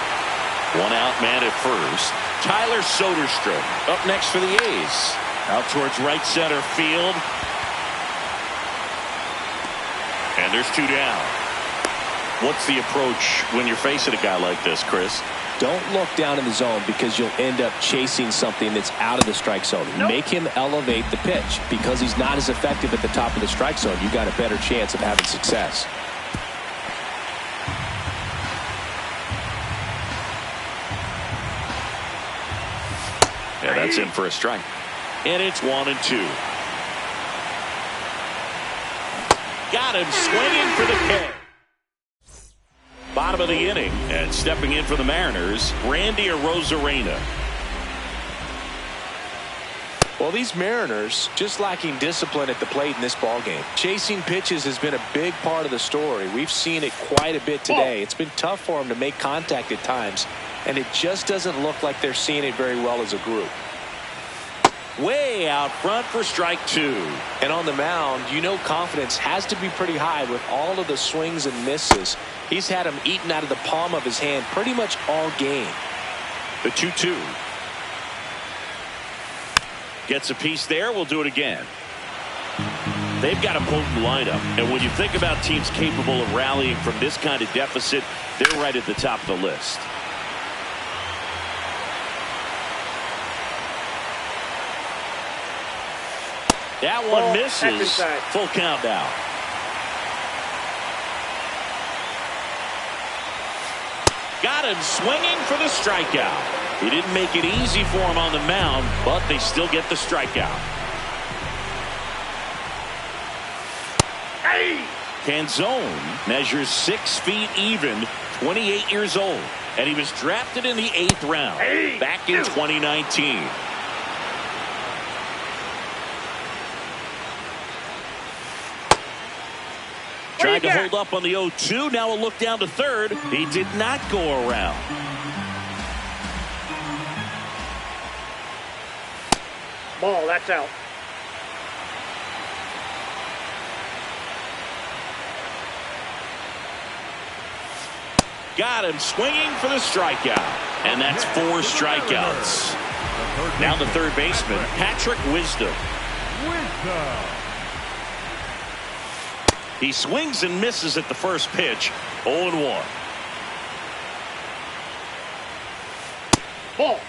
One out man at first. Tyler Soderstrom up next for the A's. Out towards right center field. And there's 2 down. What's the approach when you're facing a guy like this, Chris? Don't look down in the zone because you'll end up chasing something that's out of the strike zone. Make him elevate the pitch. Because he's not as effective at the top of the strike zone, you got a better chance of having success. Yeah, that's in for a strike. And it's 1-2. Got him swinging for the K. Bottom of the inning, and stepping in for the Mariners, Randy Arozarena. Well, these Mariners just lacking discipline at the plate in this ballgame. Chasing pitches has been a big part of the story. We've seen it quite a bit today. It's been tough for them to make contact at times, and it just doesn't look like they're seeing it very well as a group. Way out front for strike 2. And on the mound, you know confidence has to be pretty high with all of the swings and misses. He's had them eaten out of the palm of his hand pretty much all game. The 2-2. Gets a piece there. We'll do it again. They've got a potent lineup. And when you think about teams capable of rallying from this kind of deficit, they're right at the top of the list. That one misses. Full count now. Got him swinging for the strikeout. He didn't make it easy for him on the mound, but they still get the strikeout. Canzone measures 6 feet even, 28 years old, and he was drafted in the 8th round back in 2019. Tried to hold up on the 0-2. Now a look down to third. He did not go around. Ball, that's out. Got him swinging for the strikeout. And that's 4 strikeouts. Now the third baseman, Patrick Wisdom. He swings and misses at the first pitch. 0-1. Ball.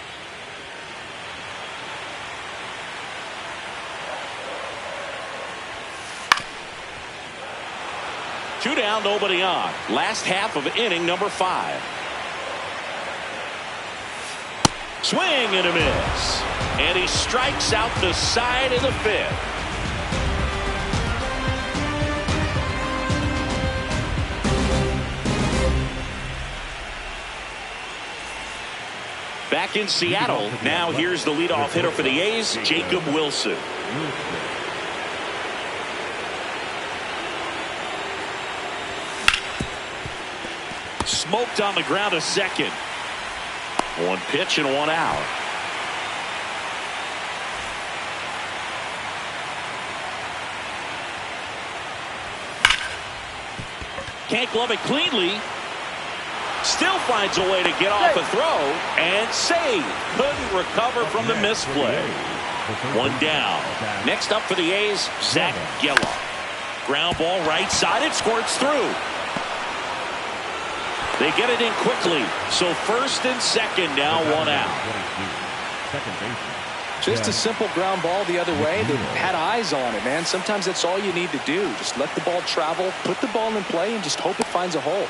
Two down, nobody on. Last half of inning number 5. Swing and a miss. And he strikes out the side of the 5th. Back in Seattle, now here's the leadoff hitter for the A's, Jacob Wilson. Smoked on the ground a second. 1 pitch and 1 out. Can't glove it cleanly. Still finds a way to get off a throw and save. Couldn't recover from the misplay. 1 down. Next up for the A's, Zach Geloff. Ground ball right side. It squirts through. They get it in quickly. So first and second now, 1 out. second baseman. Just a simple ground ball the other way. They had eyes on it, man. Sometimes that's all you need to do. Just let the ball travel, put the ball in play, and just hope it finds a hole.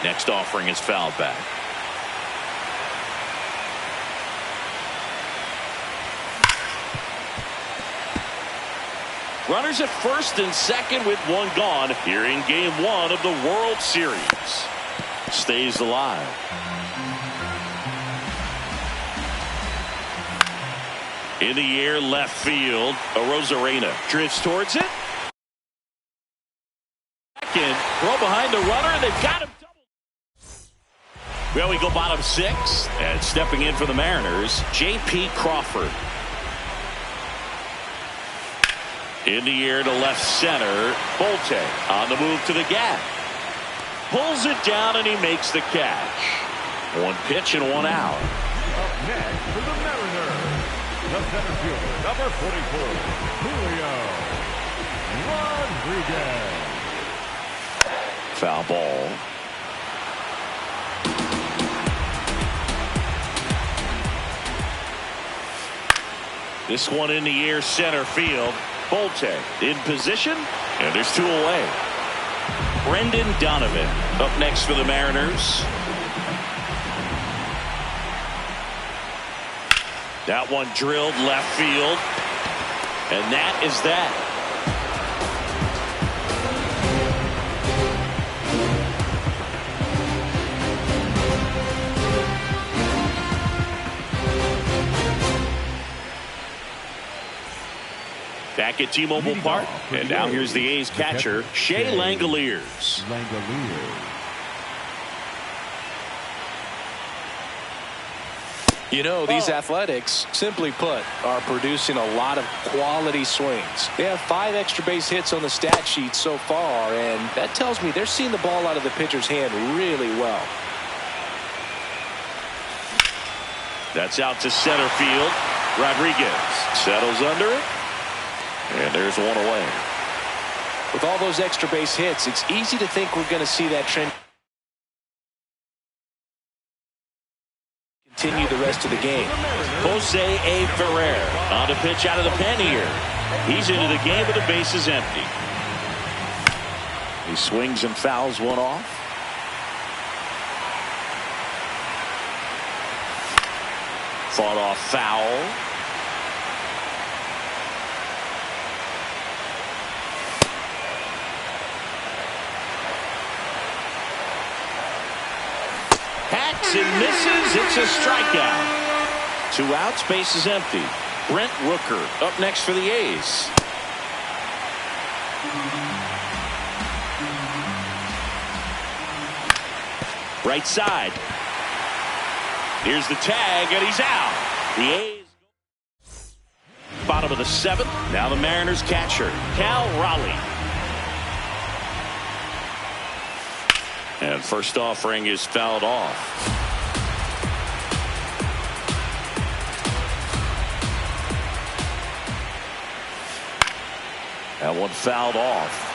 Next offering is fouled back. Runners at first and second with one gone here in game one of the World Series. Stays alive. In the air, left field. Arozarena drifts towards it. Second, throw behind the runner, and they've got him. Well, we go bottom six, and stepping in for the Mariners, J.P. Crawford. In the air to left center, Bolte on the move to the gap. Pulls it down, and he makes the catch. One pitch and one out. Up next for the Mariners, the center fielder, number 44, Julio Rodriguez. Foul ball. This one in the air, center field. Bolte in position, and there's two away. Brendan Donovan up next for the Mariners. That one drilled left field, and that is that. Back at T-Mobile Park, and now here's the A's catcher, Shea Langoliers. You know, these Athletics, simply put, are producing a lot of quality swings. They have 5 extra base hits on the stat sheet so far, and that tells me they're seeing the ball out of the pitcher's hand really well. That's out to center field. Rodriguez settles under it. And there's one away. With all those extra base hits, it's easy to think we're going to see that trend continue the rest of the game. Jose A. Ferrer on the pitch out of the pen here. He's into the game with the bases empty. He swings and fouls one off. Fought off foul. And misses. It's a strikeout. 2 outs, bases empty. Brent Rooker up next for the A's. Right side. Here's the tag, and he's out. The A's. Bottom of the 7th. Now the Mariners catcher, Cal Raleigh. And first offering is fouled off. That one fouled off.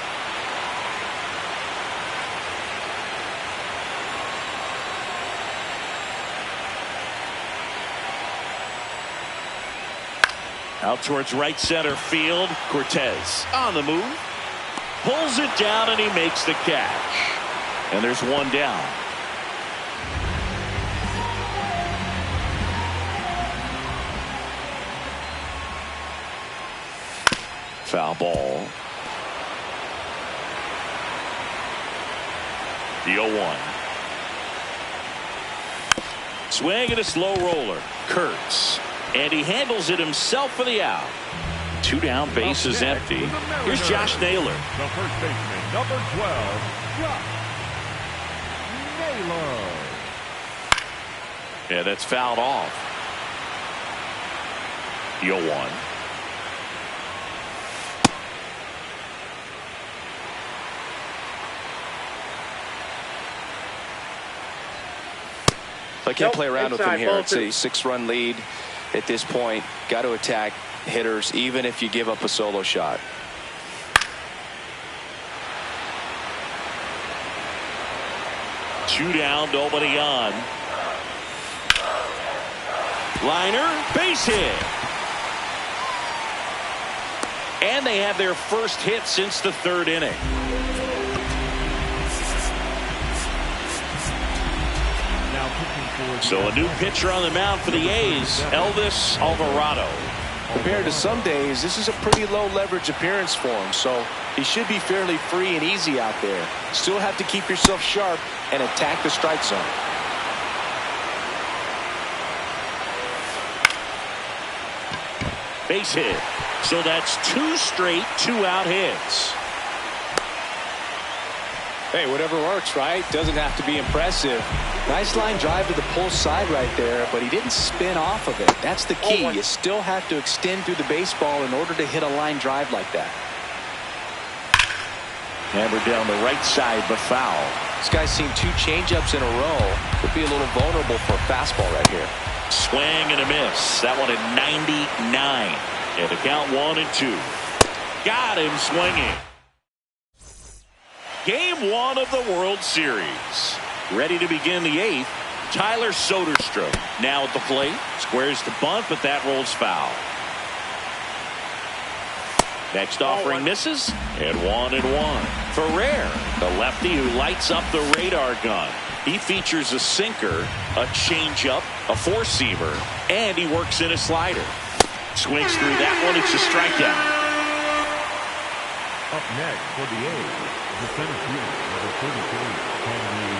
Out towards right center field. Cortez on the move. Pulls it down, and he makes the catch. And there's one down. Foul ball. The 0-1. Swing and a slow roller. Kurtz. And he handles it himself for the out. 2 down, bases empty. Here's Josh Naylor. The first baseman, number 12, Josh Naylor. Yeah, that's fouled off. The 0-1. I can't play around with him here. It's a 6-run lead at this point. Got to attack hitters even if you give up a solo shot. 2 down, nobody on. Liner, base hit. And they have their first hit since the 3rd inning. So a new pitcher on the mound for the A's, Elvis Alvarado. Compared to some days, this is a pretty low leverage appearance for him, so he should be fairly free and easy out there. Still have to keep yourself sharp and attack the strike zone. Base hit. So that's 2 straight 2-out hits. Hey, whatever works, right? Doesn't have to be impressive. Nice line drive to the pull side right there, but he didn't spin off of it. That's the key. You still have to extend through the baseball in order to hit a line drive like that. Hammered down the right side, but foul. This guy's seen 2 changeups in a row. Could be a little vulnerable for a fastball right here. Swing and a miss. That one at 99. And the count 1-2. Got him swinging. Game 1 of the World Series. Ready to begin the 8th. Tyler Soderstrom now at the plate. Squares the bunt, but that rolls foul. Next offering misses, and 1-1. Ferrer, the lefty who lights up the radar gun. He features a sinker, a changeup, a four-seamer, and he works in a slider. Swings through that one. It's a strikeout. Up next for the A's, the center fielder, number 32, Henry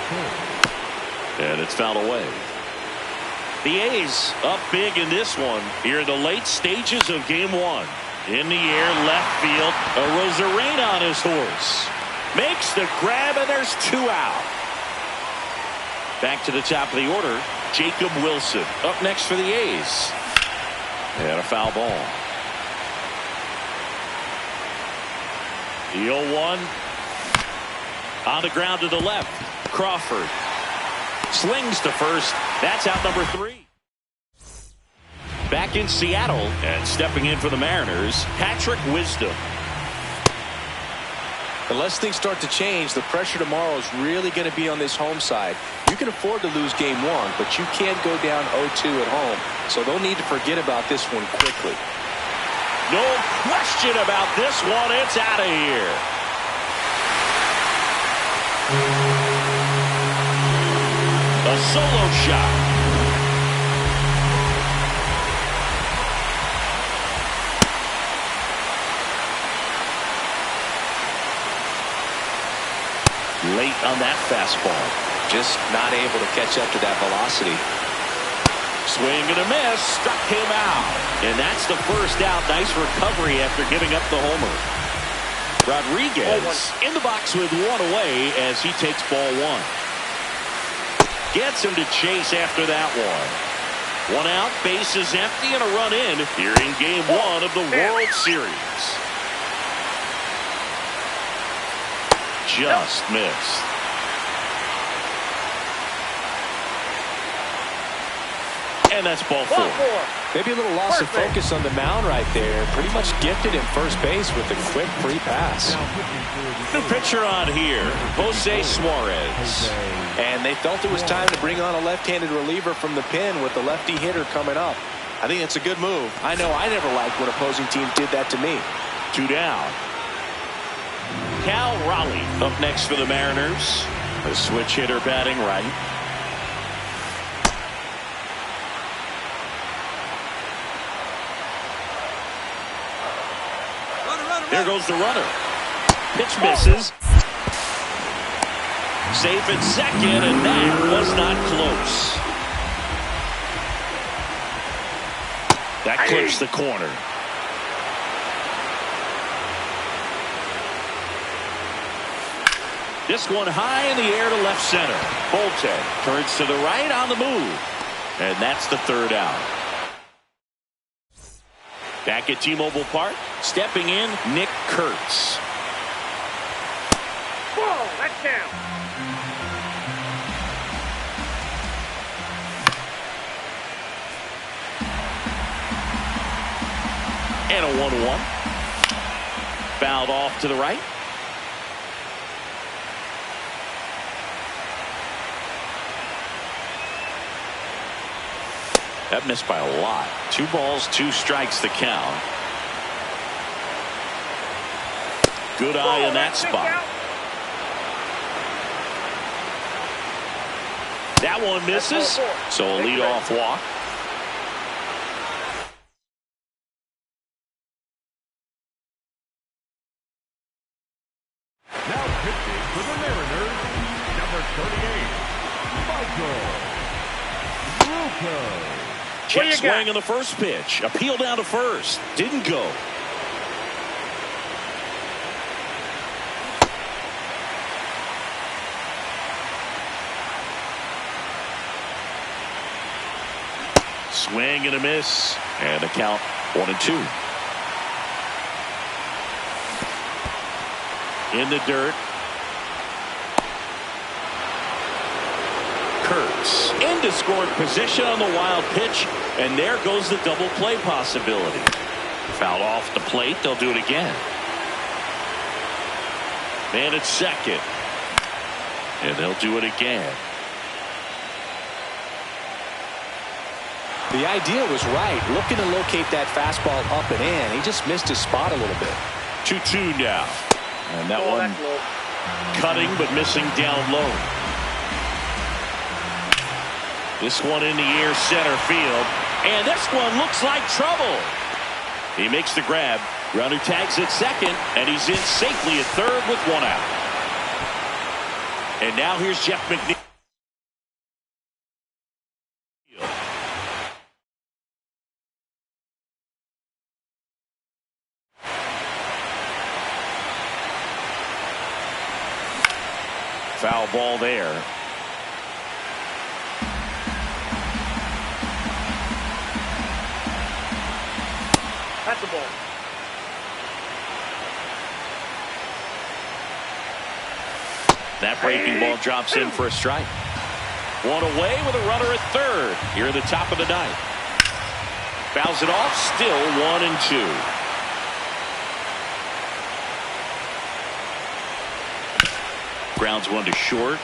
Ford. And it's fouled away. The A's up big in this one here in the late stages of game 1. In the air, left field. A Rosarena on his horse. Makes the grab, and there's 2 out. Back to the top of the order, Jacob Wilson up next for the A's. And a foul ball. The 0-1 on the ground to the left. Crawford slings to first. That's out number 3. Back in Seattle and stepping in for the Mariners, Patrick Wisdom. Unless things start to change, the pressure tomorrow is really going to be on this home side. You can afford to lose game 1, but you can't go down 0-2 at home. So they'll need to forget about this one quickly. No question about this one. It's out of here. A solo shot. Late on that fastball. Just not able to catch up to that velocity. Swing and a miss. Struck him out. And that's the first out. Nice recovery after giving up the homer. Rodriguez in the box with 1 away as he takes ball 1. Gets him to chase after that one. 1 out, bases empty, and a run in here in game 1 of the World Series. Just missed. And that's ball 4. Maybe a little loss of focus on the mound right there. Pretty much gifted in first base with a quick free pass. The pitcher on here, Jose Suarez. And they felt it was time to bring on a left-handed reliever from the pen with the lefty hitter coming up. I think it's a good move. I know I never liked when opposing teams did that to me. 2 down. Cal Raleigh up next for the Mariners. A switch hitter batting right. There goes the runner. Pitch misses. Safe at second, and that was not close. That clips the corner. This one high in the air to left center. Bolte turns to the right on the move. And that's the 3rd out. Back at T-Mobile Park, stepping in, Nick Kurtz. Whoa, that's down. And a 1-1. Fouled off to the right. That missed by a lot. 2 balls, 2 strikes, the count. Good eye in that spot. That one misses, so a leadoff walk. Now pitching for the Mariners, number 38, Michael Rucco. Check swing on the first pitch. Appeal down to first. Didn't go. Swing and a miss. And the count 1-2. In the dirt. Kurtz into scoring position on the wild pitch. And there goes the double play possibility. Foul off the plate. They'll do it again. Man at second. And they'll do it again. The idea was right. Looking to locate that fastball up and in. He just missed his spot a little bit. 2-2 now. And that one cutting but missing down low. This one in the air center field. And this one looks like trouble. He makes the grab. Runner tags at second. And he's in safely at third with 1 out. And now here's Jeff McNeil. Foul ball there. That's a ball. That breaking ball drops in for a strike. One away with a runner at third here at the top of the ninth. Fouls it off. Still 1-2. Grounds one to short.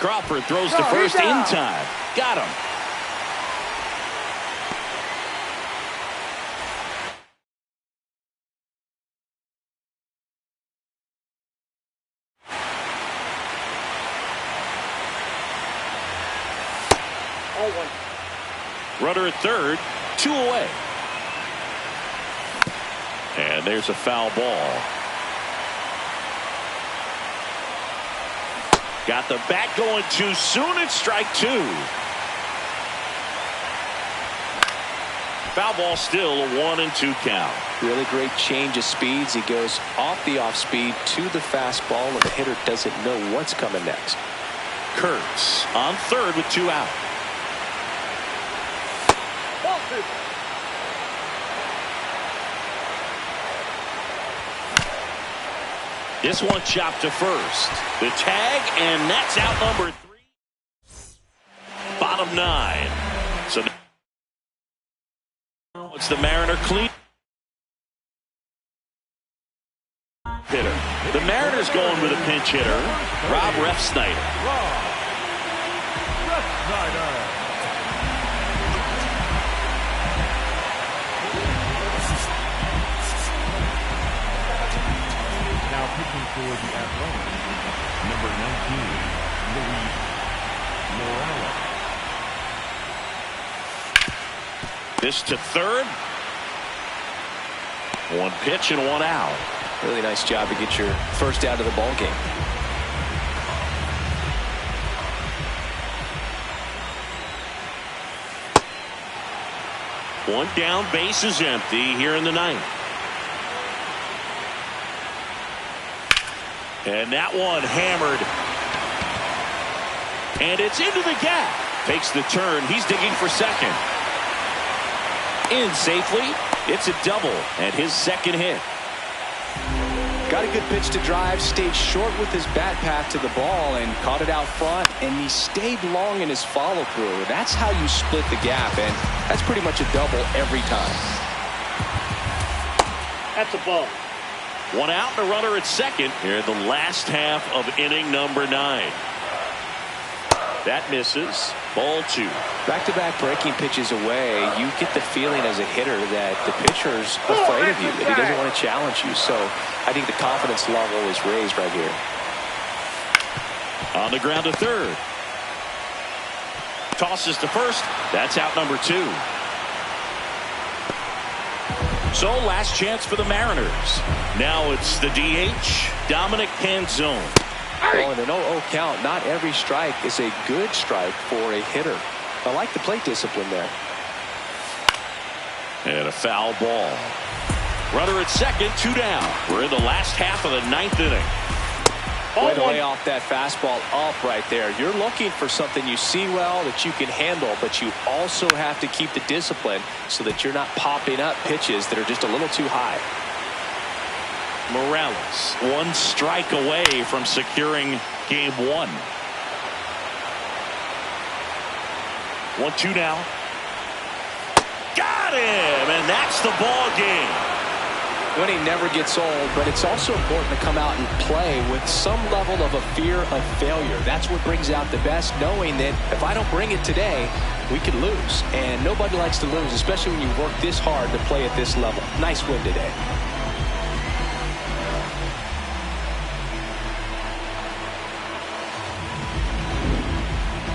Crawford throws to first in time. Got him. Runner at third. 2 away. And there's a foul ball. Got the bat going too soon. It's strike 2. Foul ball, still a 1-2 count. Really great change of speeds. He goes off the off speed to the fastball, and the hitter doesn't know what's coming next. Kurtz on third with 2 out. This one chopped to first. The tag, and that's out number 3. Bottom 9. So now it's the Mariner clean hitter. The Mariners going with a pinch hitter, Rob Refsnyder. Now pitching for the Athletics, number 19, Luis Morales. This to third. 1 pitch and 1 out. Really nice job to get your first out of the ball game. One down, base is empty here in the ninth. And that one hammered. And it's into the gap. Takes the turn. He's digging for second. In safely. It's a double and his second hit. Got a good pitch to drive, stayed short with his bat path to the ball and caught it out front, and he stayed long in his follow through. That's how you split the gap, and that's pretty much a double every time. That's a ball. 1 out and a runner at second here in the last half of inning number 9. That misses. Ball 2. Back-to-back breaking pitches away, you get the feeling as a hitter that the pitcher's afraid of you, that he doesn't want to challenge you. So I think the confidence level is raised right here. On the ground to third. Tosses to first. That's out number 2. So last chance for the Mariners. Now it's the DH, Dominic Canzone. Well, in an 0-0 count, not every strike is a good strike for a hitter. I like the plate discipline there. And a foul ball. Runner at second, 2 down. We're in the last half of the 9th inning. Way to lay off that fastball up right there. You're looking for something you see well that you can handle, but you also have to keep the discipline so that you're not popping up pitches that are just a little too high. Morales, 1 strike away from securing game 1. 1-2 now. Got him, and that's the ball game. Winning never gets old, but it's also important to come out and play with some level of a fear of failure. That's what brings out the best, knowing that if I don't bring it today, we could lose. And nobody likes to lose, especially when you work this hard to play at this level. Nice win today.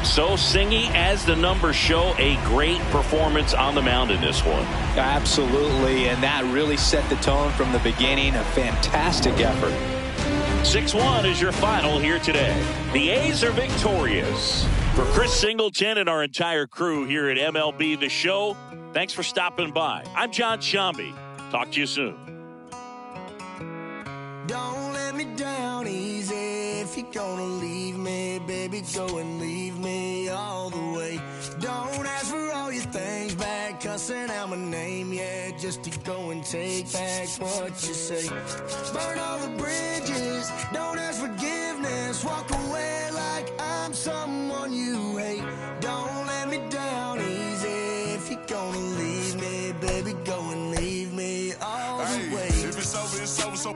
So Singy, as the numbers show, a great performance on the mound in this one. Absolutely, and that really set the tone from the beginning. A fantastic effort. 6-1 is your final here today. The A's are victorious. For Chris Singleton and our entire crew here at MLB The Show, thanks for stopping by. I'm John Shambi. Talk to you soon. Don't let me down easy. If you're gonna leave me, baby, go and leave me all the way. Don't ask for all your things back, cussing out my name, yeah, just to go and take back what you say. Burn all the bridges, don't ask forgiveness, walk away like I'm someone you hate. Don't let me down easy. If you're gonna leave me, baby, go and leave me all the way. If it's over, it's over, so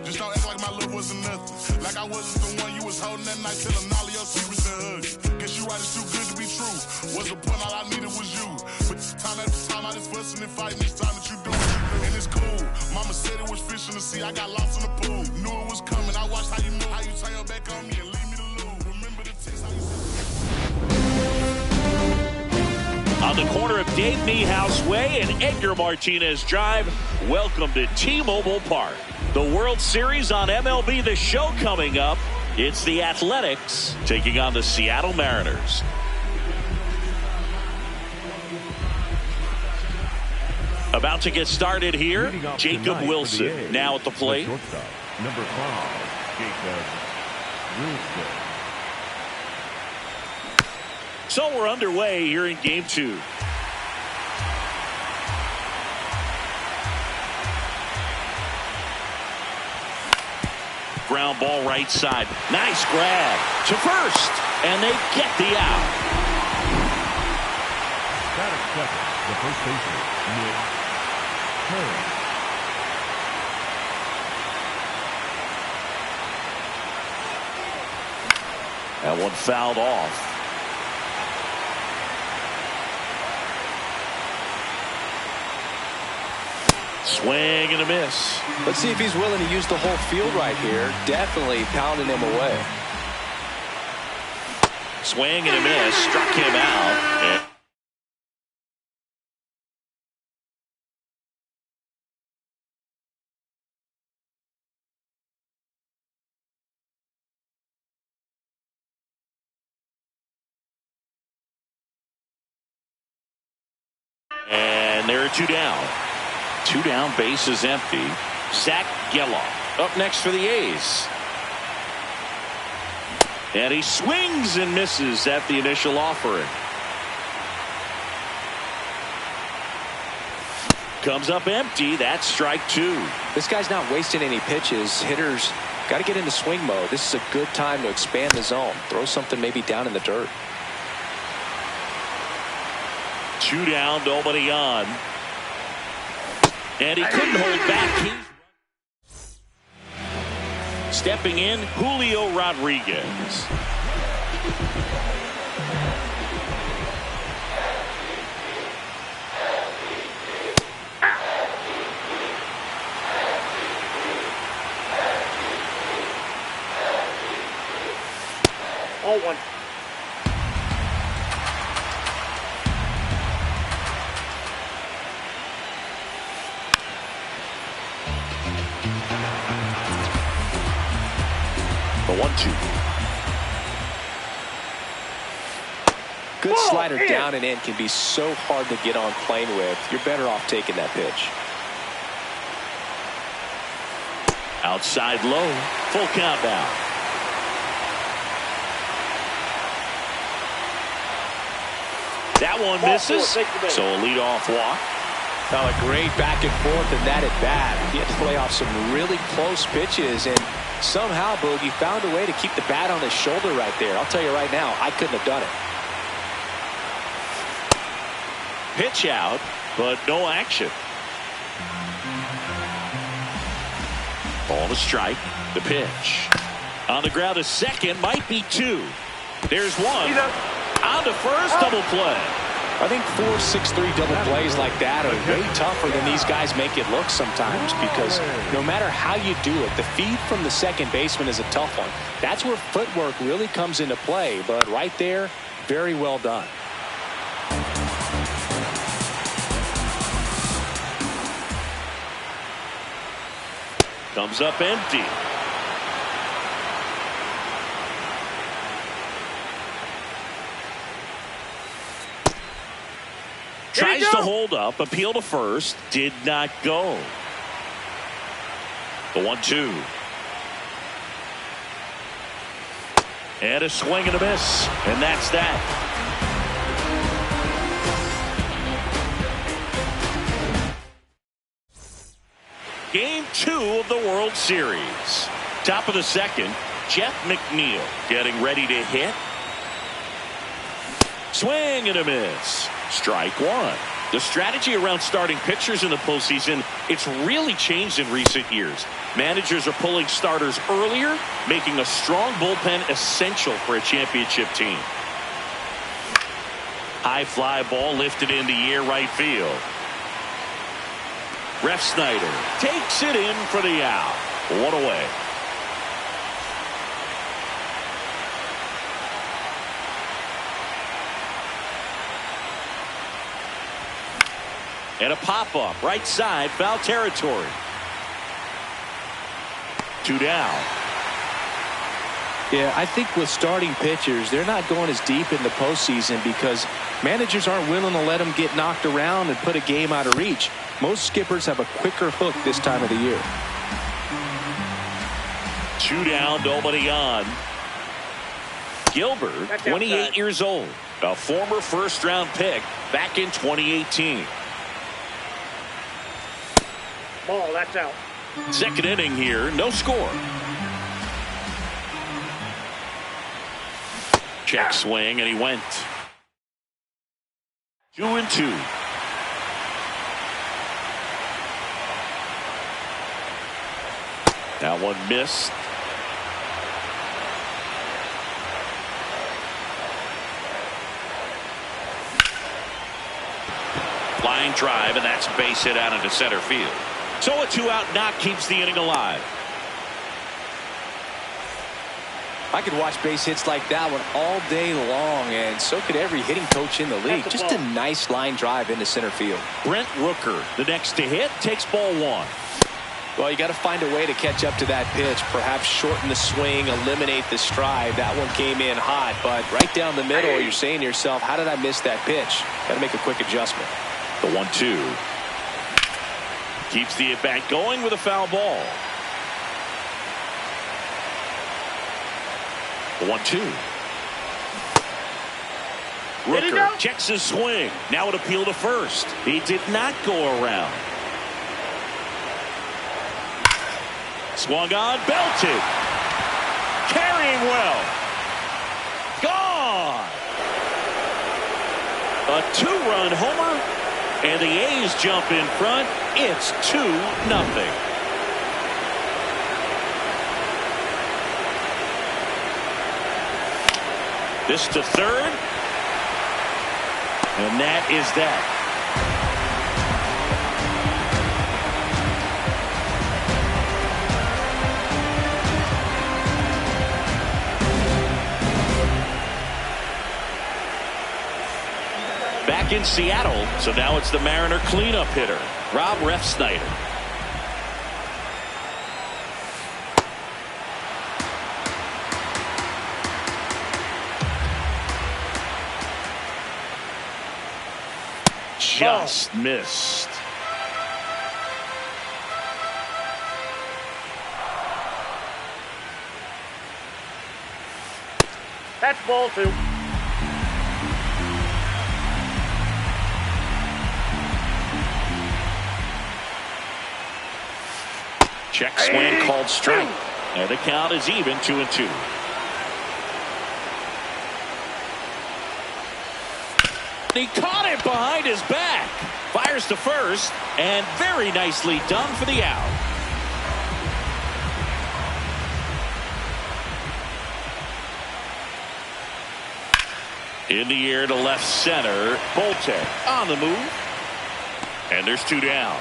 just don't act like my love wasn't nothing. Like I wasn't the one you was holding that night, telling all of your secrets to hug. Guess you right, it's too good to be true. Was the point, all I needed was you. But time after time, I just fussing and fighting. It's time that you do it. And it's cool. Mama said it was fish in the sea. I got lost in the pool. Knew it was coming. I watched how you move, how you turn your back on me and leave me to lose. Remember the text, how you On the corner of Dave Niehaus Way and Edgar Martinez Drive, welcome to T-Mobile Park. The World Series on MLB The Show coming up. It's the Athletics taking on the Seattle Mariners. About to get started here, Jacob Wilson now at the plate. Number 5, Jacob Wilson. So we're underway here in game 2. Ground ball right side. Nice grab to first. And they get the out. Batting second, the first baseman, Nick Hearn. That one fouled off. Swing and a miss. Let's see if he's willing to use the whole field right here. Definitely pounding him away. Swing and a miss. Struck him out. And there are 2 down. 2 down, base is empty. Zach Geloff up next for the A's. And he swings and misses at the initial offering. Comes up empty. That's strike 2. This guy's not wasting any pitches. Hitters got to get into swing mode. This is a good time to expand the zone. Throw something maybe down in the dirt. 2 down, nobody on. And he couldn't hold back. Stepping in, Julio Rodriguez. Ball one. The 1-2. Good slider down and in can be so hard to get on plane with. You're better off taking that pitch. Outside low. Full count now. That one misses. So a leadoff walk. Well, a great back and forth and that at bat. He had to play off some really close pitches, and somehow Boogie found a way to keep the bat on his shoulder right there. I'll tell you right now, I couldn't have done it. Pitch out, but no action. Ball to strike. The pitch. On the ground to second. Might be two. There's one. On to first. Double play. I think 4-6-3 double plays like that are way tougher than these guys make it look sometimes, because no matter how you do it, the feed from the second baseman is a tough one. That's where footwork really comes into play. But right there, very well done. Comes up empty. Tries to hold up. Appeal to first. Did not go. The 1-2. And a swing and a miss. And that's that. Game 2 of the World Series. Top of the second. Jeff McNeil getting ready to hit. Swing and a miss. Strike one. The strategy around starting pitchers in the postseason, it's really changed in recent years. Managers are pulling starters earlier, making a strong bullpen essential for a championship team. High fly ball lifted in the air right field. Ref Snyder takes it in for the out. One away. And a pop-up right side, foul territory. 2 down. Yeah, I think with starting pitchers, they're not going as deep in the postseason because managers aren't willing to let them get knocked around and put a game out of reach. Most skippers have a quicker hook this time of the year. 2 down, nobody on. Gilbert, 28 years old, a former first-round pick back in 2018. Ball, that's out. Second inning here, no score. Check swing, and he went. 2-2. That one missed. Line drive, and that's base hit out into center field. So a 2-out knock keeps the inning alive. I could watch base hits like that one all day long, and so could every hitting coach in the league. Just a nice line drive into center field. Brent Rooker, the next to hit, takes ball one. Well, you got to find a way to catch up to that pitch. Perhaps shorten the swing, eliminate the stride. That one came in hot, but right down the middle, you're saying to yourself, how did I miss that pitch? Got to make a quick adjustment. The 1-2. Keeps the at-bat going with a foul ball. The 1-2. Rooker checks his swing. Now an appeal to first. He did not go around. Swung on, belted. Carrying well. Gone. A 2-run homer, and the A's jump in front. It's 2-0. This to third. And that is that. back in Seattle. So now it's the Mariner cleanup hitter, Rob Refsnyder. Just missed. That's ball 2. Check swing called strike. And the count is even 2-2. He caught it behind his back. Fires to first, and very nicely done for the out. In the air to left center. Bolte on the move. And there's 2 down.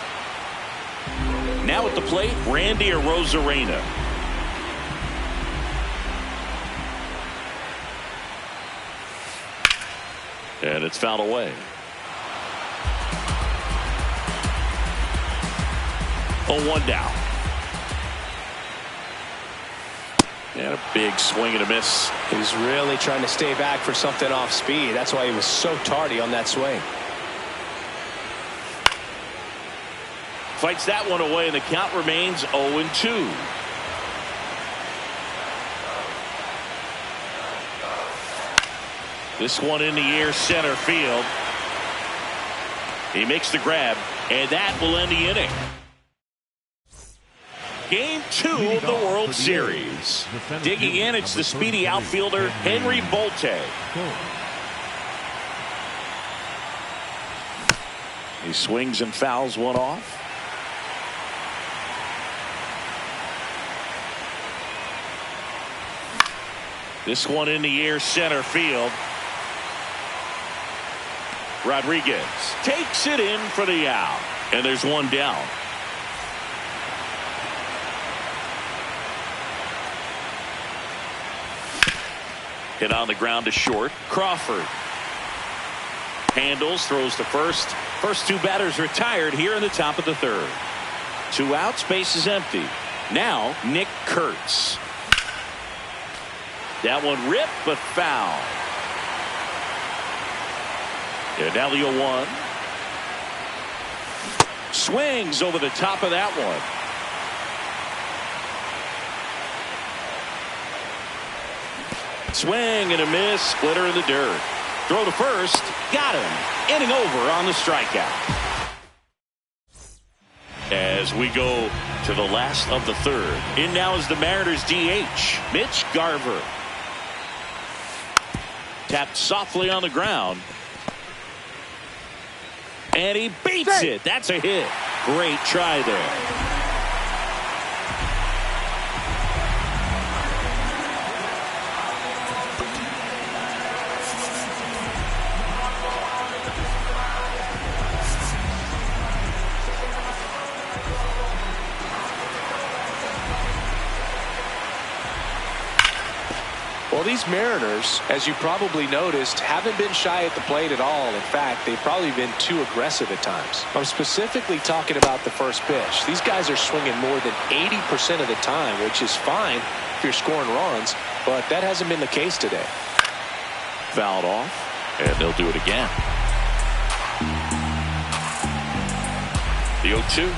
Now at the plate, Randy Arozarena. And it's fouled away. 0-1 down. And a big swing and a miss. He was really trying to stay back for something off speed. That's why he was so tardy on that swing. Fights that one away, and the count remains 0-2. This one in the air center field. He makes the grab, and that will end the inning. Game 2 of the World Series. Digging in, it's the speedy outfielder Henry Bolte. He swings and fouls one off. This one in the air center field. Rodriguez takes it in for the out. And there's 1 down. Hit on the ground to short. Crawford handles, throws to first. First 2 batters retired here in the top of the 3rd. 2 outs, base is empty. Now Nick Kurtz. That one ripped but foul. And now the 0-1. Swings over the top of that one. Swing and a miss. Splitter in the dirt. Throw to first. Got him. Inning over on the strikeout. As we go to the last of the 3rd. In now is the Mariners DH, Mitch Garver. Tapped softly on the ground. And he beats it. That's a hit. Great try there. Well, these Mariners, as you probably noticed, haven't been shy at the plate at all. In fact, they've probably been too aggressive at times. I'm specifically talking about the first pitch. These guys are swinging more than 80% of the time, which is fine if you're scoring runs, but that hasn't been the case today. Fouled off, and they'll do it again. The 0-2.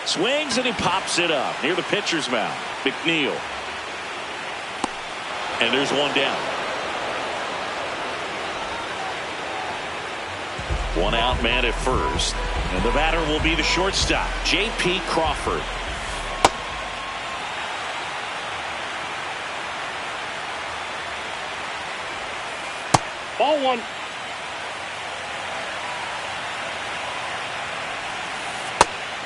Swings and he pops it up near the pitcher's mound. McNeil. And there's 1 down. 1 out, man at first. And the batter will be the shortstop, J.P. Crawford. Ball 1.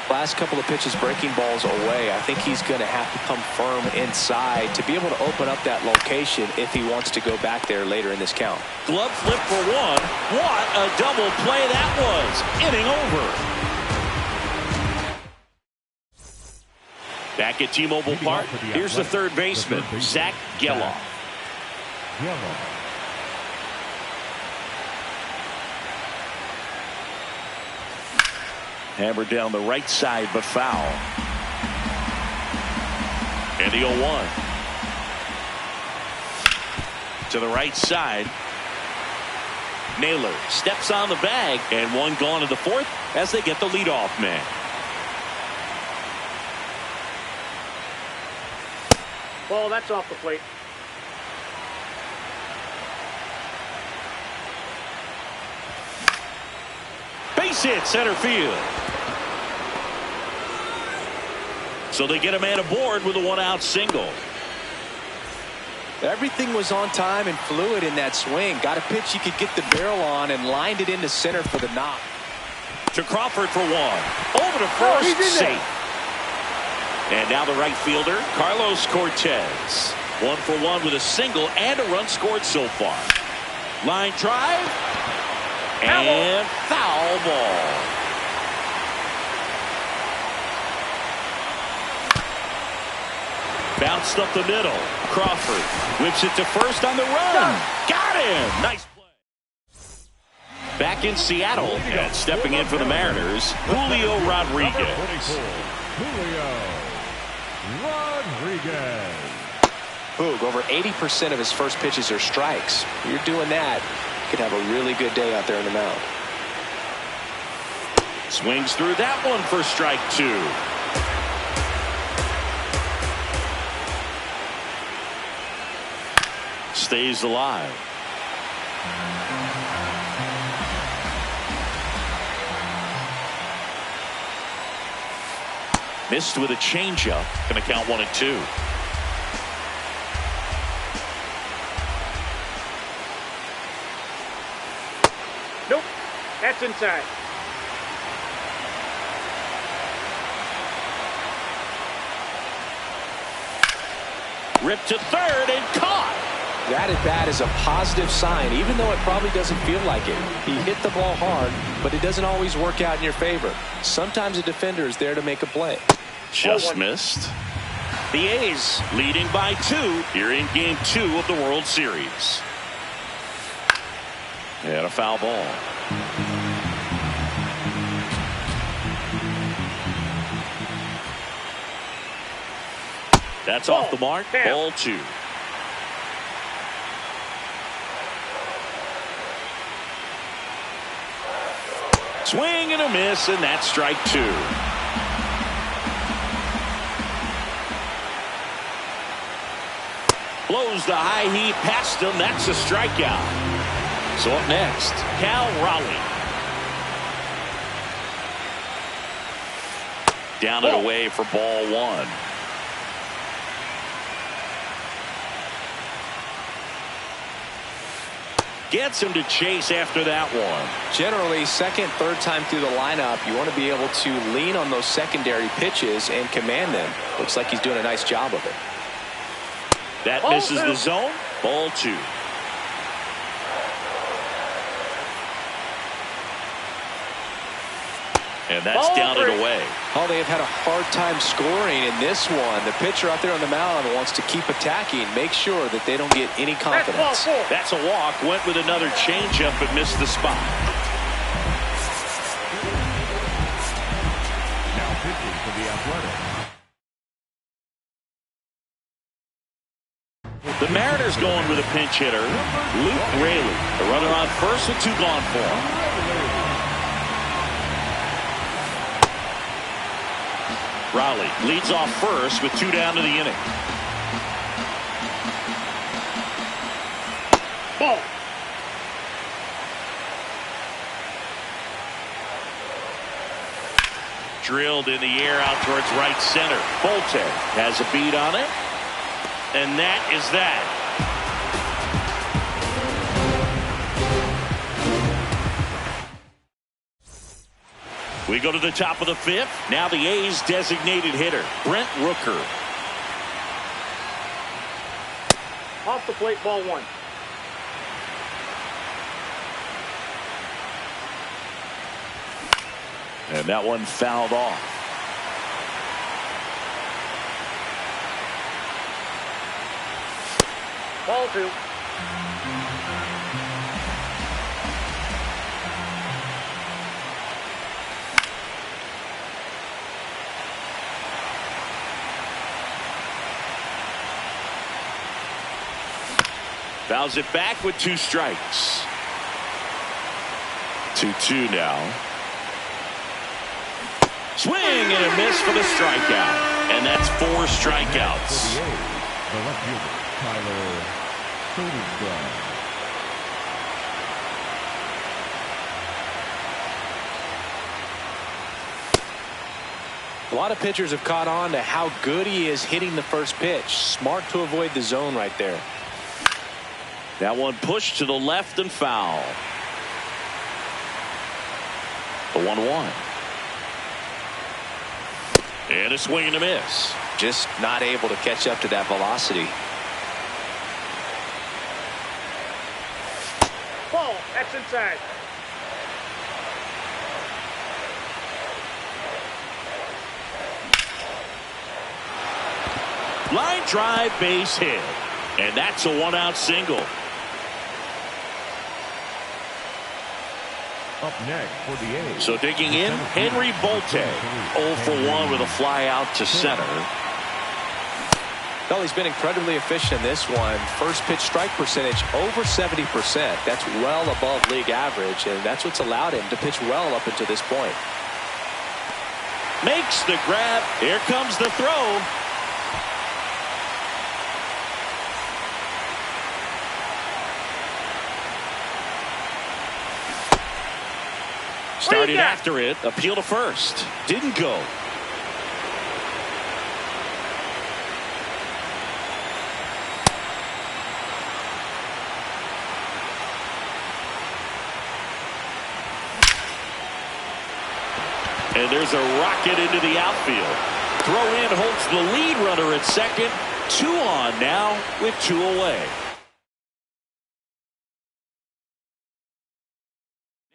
Last couple of pitches breaking balls away. I think he's going to have to come firm inside to be able to open up that location if he wants to go back there later in this count. Glove flip for 1. What a double play that was. Inning over. Back at T-Mobile Park, here's the 3rd baseman, Zach Geloff. Hammered down the right side, but foul. And the 0-1. To the right side. Naylor steps on the bag, and one gone to the fourth as they get the leadoff man. Ball, that's off the plate. Base hit center field. So they get a man aboard with a one-out single. Everything was on time and fluid in that swing. Got a pitch you could get the barrel on and lined it into center for the knock. To Crawford for one. Over to first, safe. And now the right fielder, Carlos Cortez. 1-for-1 with a single and a run scored so far. Line drive. And foul ball. Bounced up the middle. Crawford whips it to first on the run. Got him. Nice play. Back in Seattle and stepping in for the Mariners, Julio Rodriguez. Julio Rodriguez. Boog, over 80% of his first pitches are strikes. You're doing that, you could have a really good day out there on the mound. Swings through that one for strike two. Stays alive. Missed with a changeup. Going to count 1-2. Nope. That's inside. Ripped to third and caught. That at bat is a positive sign, even though it probably doesn't feel like it. He hit the ball hard, but it doesn't always work out in your favor. Sometimes a defender is there to make a play. Just missed. The A's leading by 2 here in Game 2 of the World Series. And a foul ball. That's off the mark. Ball 2. Swing and a miss, and that's strike 2. Blows the high heat past him. That's a strikeout. So up next, Cal Raleigh. Down and away for ball 1. Gets him to chase after that one. Generally, second, third time through the lineup, you want to be able to lean on those secondary pitches and command them. Looks like he's doing a nice job of it. That misses the zone. Ball 2. And that's down and away. Oh, they have had a hard time scoring in this one. The pitcher out there on the mound wants to keep attacking, make sure that they don't get any confidence. That's a walk. Went with another changeup but missed the spot. Now pitching for the Athletics. The Mariners going with a pinch hitter, Luke Raley. The runner on first with 2 gone for him. Raleigh leads off first with 2 down to the inning. Ball. Drilled in the air out towards right center. Bolte has a beat on it. And that is that. We go to the top of the 5th. Now the A's designated hitter, Brent Rooker. Off the plate, ball 1. And that one fouled off. Ball 2. Fouls it back with 2 strikes. 2-2 now. Swing and a miss for the strikeout. And that's 4 strikeouts. The left fielder, Tyler Soderstrom. A lot of pitchers have caught on to how good he is hitting the first pitch. Smart to avoid the zone right there. That one pushed to the left and foul. The 1-1. And a swing and a miss. Just not able to catch up to that velocity. Ball. That's inside. Line drive, base hit. And that's a 1-out single. Up next for the A's. So digging in, Henry Bolte. 0 for 1 with a fly out to center. Well, he's been incredibly efficient in this one. First pitch strike percentage over 70%. That's well above league average, and that's what's allowed him to pitch well up until this point. Makes the grab. Here comes the throw. Started after it. Appeal to first. Didn't go. And there's a rocket into the outfield. Throw in holds the lead runner at second. 2 on now with 2 away.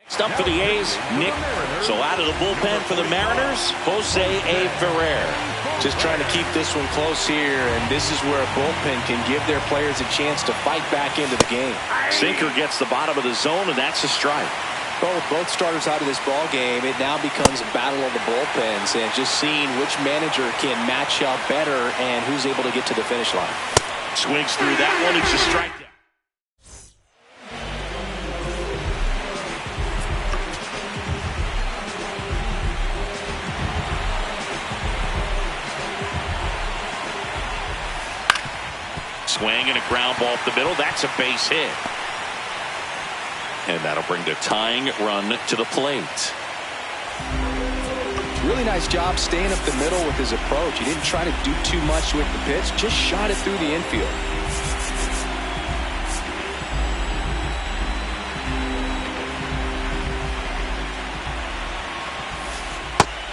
Next up for the A's, Nick. So out of the bullpen for the Mariners, Jose A. Ferrer. Just trying to keep this one close here, and this is where a bullpen can give their players a chance to fight back into the game. Sinker gets the bottom of the zone, and that's a strike. Well, with both starters out of this ball game, it now becomes a battle of the bullpens, and just seeing which manager can match up better and who's able to get to the finish line. Swings through that one. It's a strikeout. Swing and a ground ball up the middle. That's a base hit. And that'll bring the tying run to the plate. Really nice job staying up the middle with his approach. He didn't try to do too much with the pitch. Just shot it through the infield.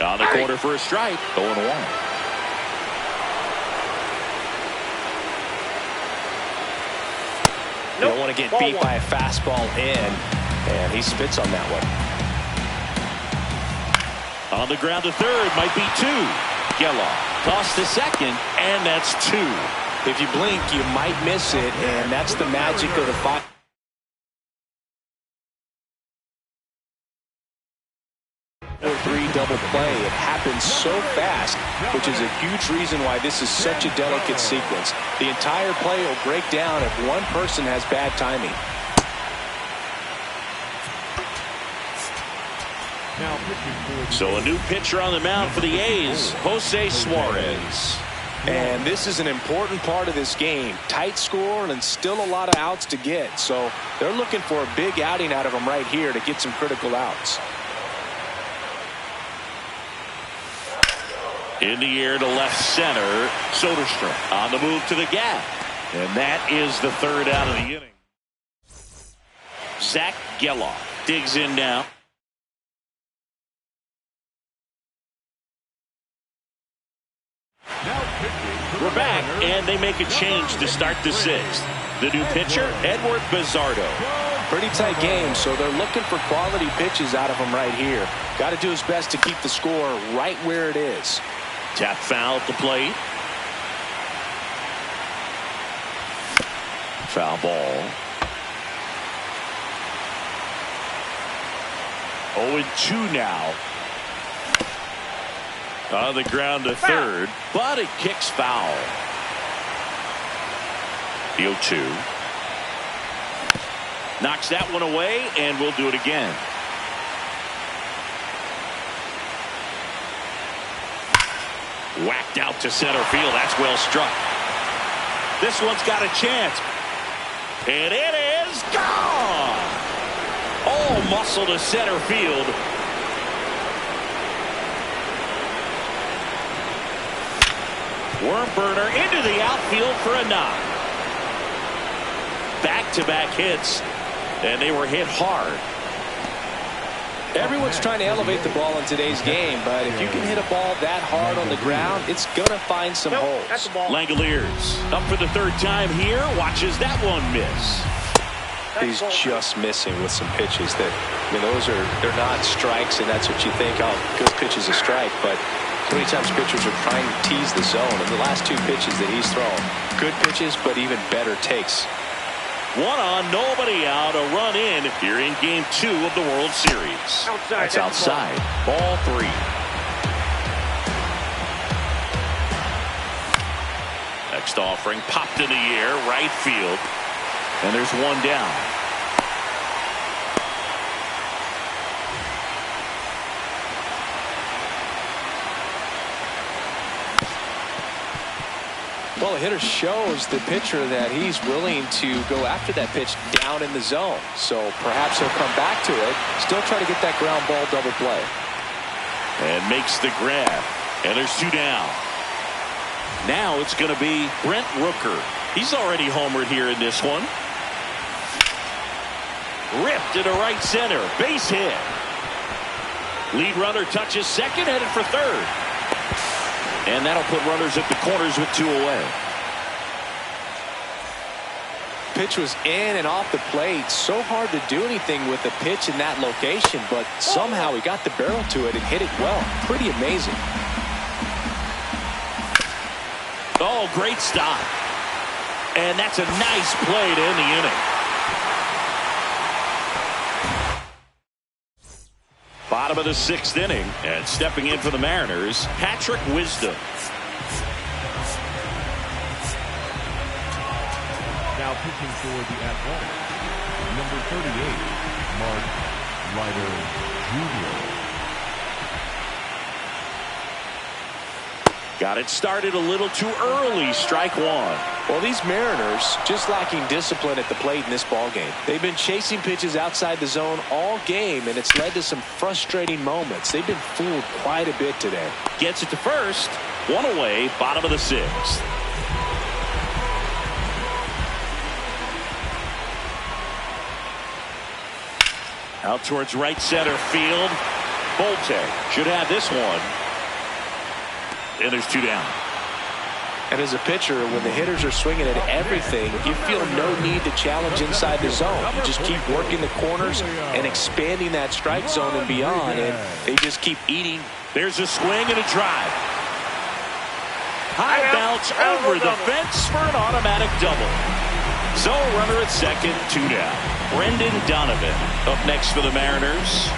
On the corner for a strike. 0-1. You don't want to get beat by a fastball in, and he spits on that one. On the ground to third, might be 2. Geloff tossed to second, and that's 2. If you blink, you might miss it, and that's the magic of the 5. 4-3 double play. It happens so fast, which is a huge reason why this is such a delicate sequence. The entire play will break down if one person has bad timing. So a new pitcher on the mound for the A's, Jose Suarez. And this is an important part of this game. Tight score and still a lot of outs to get. So they're looking for a big outing out of him right here to get some critical outs. In the air to left center, Soderstrom on the move to the gap. And that is the 3rd out of the inning. Zach Geloff digs in now. We're back, and they make a change to start the 6th. The new pitcher, Edward Bizardo. Pretty tight game, so they're looking for quality pitches out of him right here. Got to do his best to keep the score right where it is. Tap foul at the plate. Foul ball. 0-2 now. On the ground to third, but it kicks foul. The 0-2. Knocks that one away, and we'll do it again. Whacked out to center field. That's well struck. This one's got a chance. And it is gone. All muscle to center field. Worm burner into the outfield for a knock. Back-to-back hits, and they were hit hard. Everyone's trying to elevate the ball in today's game, but if you can hit a ball that hard on the ground, it's going to find some holes. That's the ball. Langoliers up for the third time here. Watches that one miss. He's just missing with some pitches that, I mean, they're not strikes, and that's what you think, oh, good pitch is a strike, but so many times pitchers are trying to tease the zone, and the last two pitches that he's thrown, good pitches, but even better takes. One on, nobody out, a run in here in game 2 of the World Series. Outside. That's outside. Ball 3. Next offering popped in the air, right field. And there's one down. Well, the hitter shows the pitcher that he's willing to go after that pitch down in the zone. So perhaps he'll come back to it, still try to get that ground ball double play. And makes the grab. And there's 2 down. Now it's going to be Brent Rooker. He's already homered here in this one. Ripped into right center. Base hit. Lead runner touches second, headed for third. And that'll put runners at the corners with 2 away. Pitch was in and off the plate. So hard to do anything with the pitch in that location, but somehow he got the barrel to it and hit it well. Pretty amazing. Oh, great stop. And that's a nice play to end the inning. Bottom of the 6th inning, and stepping in for the Mariners, Patrick Wisdom. Now pitching for the Athletics, number 38, Mark Leiter Jr. Got it started a little too early. Strike 1. Well, these Mariners just lacking discipline at the plate in this ball game. They've been chasing pitches outside the zone all game, and it's led to some frustrating moments. They've been fooled quite a bit today. Gets it to first. 1 away, bottom of the 6th. Out towards right center field. Bolte should have this one. And there's 2 down. And as a pitcher, when the hitters are swinging at everything, you feel no need to challenge inside the zone. You just keep working the corners and expanding that strike zone and beyond, and they just keep eating. There's a swing and a drive. High bounce over the fence for an automatic double. So a runner at second, 2 down. Brendan Donovan up next for the Mariners.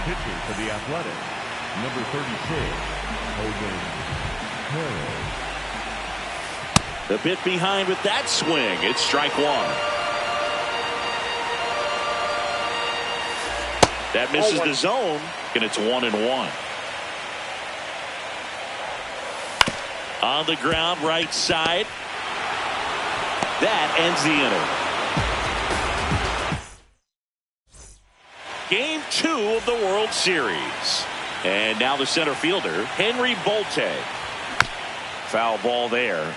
Pitcher for the Athletics, number 36, Hogan Harris. The bit behind with that swing. It's strike 1. That misses the zone, and it's 1-1. On the ground, right side. That ends the inning. Game 2 of the World Series. And now the center fielder, Henry Bolte. Foul ball there.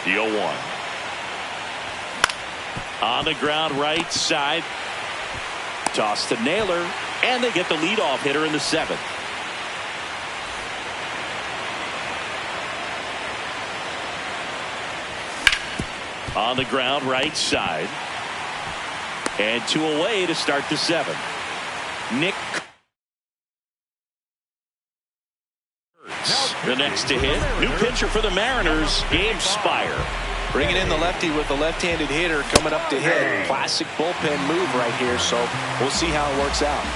The 0-1. On the ground, right side. Toss to Naylor. And they get the leadoff hitter in the 7th. On the ground, right side. And 2 away to start the 7th. Nick the next to hit. New pitcher for the Mariners, Gabe Spire. Bringing in the lefty with the left-handed hitter coming up to hit. Classic bullpen move right here, so we'll see how it works out.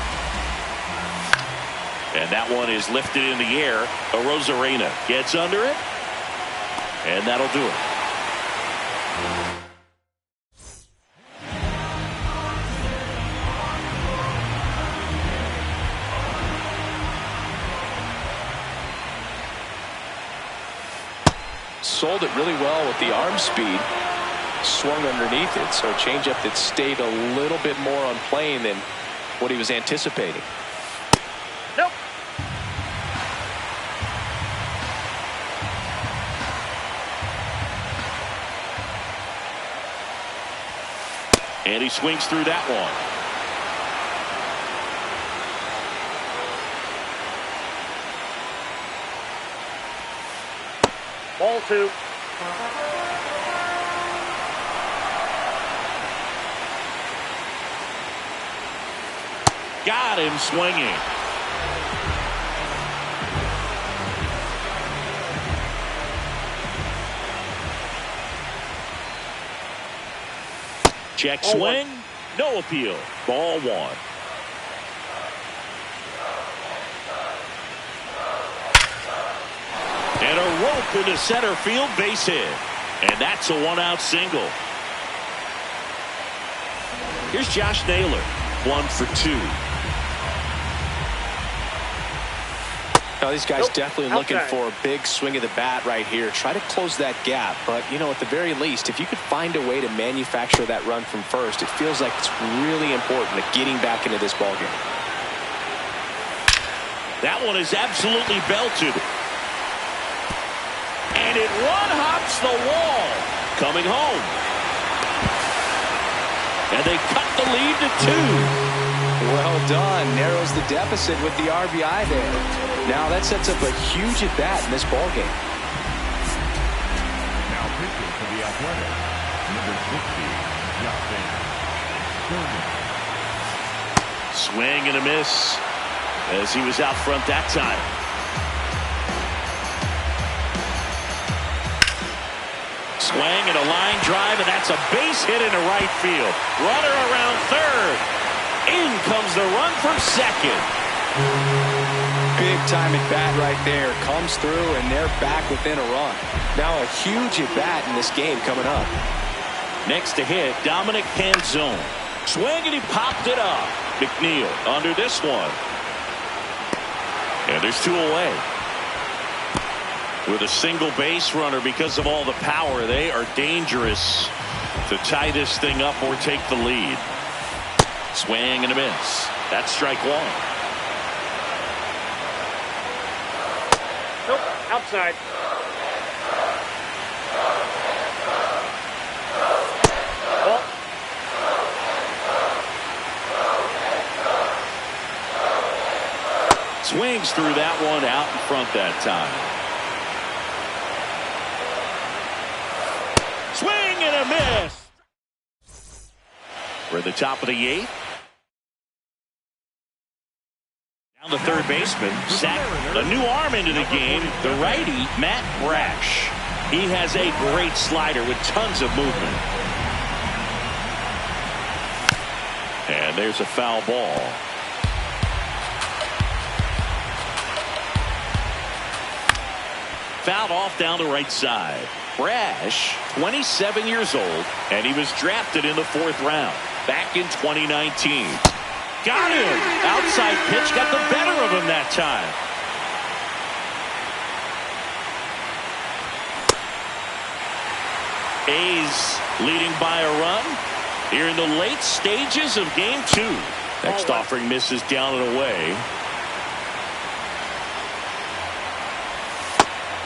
And that one is lifted in the air. Arozarena gets under it. And that'll do it. Sold it really well with the arm speed. Swung underneath it, so a changeup that stayed a little bit more on plane than what he was anticipating. Nope. And he swings through that one. Ball 2. Got him swinging. Check swing. No appeal. Ball 1. And a rope into center field, base hit. And that's a 1-out single. Here's Josh Naylor. 1 for 2. Now these guys definitely looking Outside. for a big swing of the bat right here. Try to close that gap. But, you know, at the very least, if you could find a way to manufacture that run from first, it feels like it's really important to getting back into this ballgame. That one is absolutely belted. And it one-hops the wall. Coming home. And they cut the lead to 2. Well done. Narrows the deficit with the RBI there. Now that sets up a huge at-bat in this ballgame. Now pitching for the Athletics, number 60, Justin Turner. Swing and a miss as he was out front that time. Swing and a line drive, and that's a base hit into right field. Runner around third. In comes the run from second. Big time at bat right there. Comes through, and they're back within a run. Now a huge at bat in this game coming up. Next to hit, Dominic Canzone. Swing, and he popped it up. McNeil under this one. And there's 2 away. With a single base runner, because of all the power, they are dangerous to tie this thing up or take the lead. Swing and a miss. That's strike 1. Nope. Outside. Ball. Swings through that one, out in front that time. Swing and a miss. We're at the top of the 8th. Down the third baseman. Sack a new arm into the game. The righty, Matt Brash. He has a great slider with tons of movement. And there's a foul ball. Fouled off down the right side. Brash, 27 years old, and he was drafted in the 4th round back in 2019. Got him! Outside pitch got the better of him that time. A's leading by a run here in the late stages of game 2. Next offering misses down and away.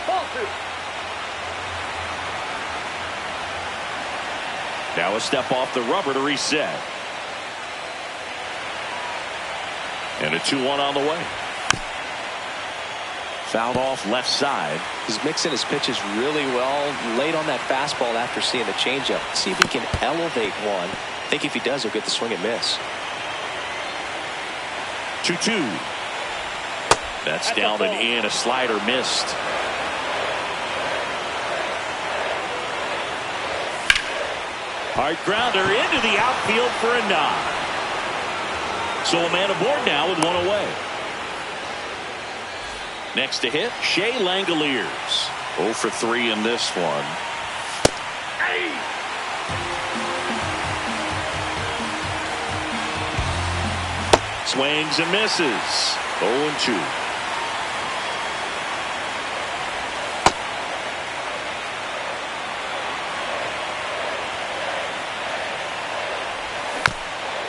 Ball 2. Now a step off the rubber to reset. And a 2-1 on the way. Fouled off left side. He's mixing his pitches really well. Late on that fastball after seeing the changeup. See if he can elevate one. I think if he does, he'll get the swing and miss. 2-2. That's down and in. A slider missed. Hard grounder into the outfield for a nod. So a man aboard now with 1 away. Next to hit, Shea Langoliers. 0 for 3 in this one. Swings and misses. 0-2.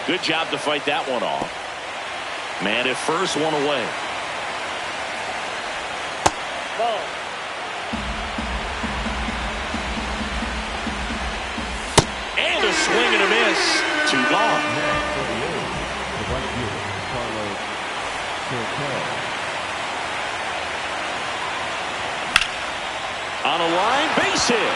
Good job to fight that one off. Man at first, one away. Ball. And a swing and a miss. 2 gone. On a line, base hit.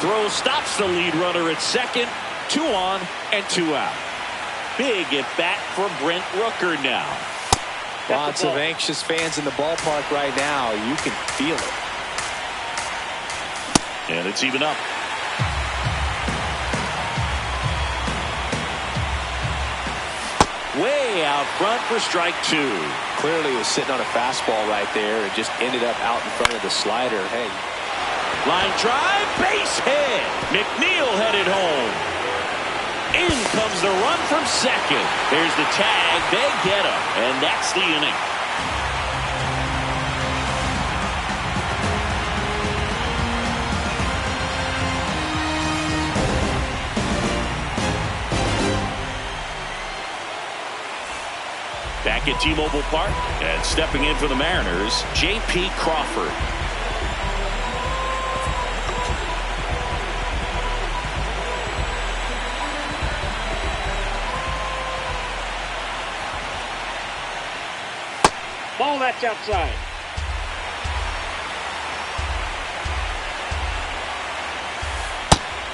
Throw stops the lead runner at second. 2 on and 2 out. Big at bat for Brent Rooker now. Lots of anxious fans in the ballpark right now. You can feel it. And it's even up. Way out front for strike 2. Clearly was sitting on a fastball right there. It just ended up out in front of the slider. Hey. Line drive, base hit. McNeil headed home. In comes the run from second. There's the tag. They get him. And that's the inning. Back at T-Mobile Park and stepping in for the Mariners, J.P. Crawford. Ball, that's outside.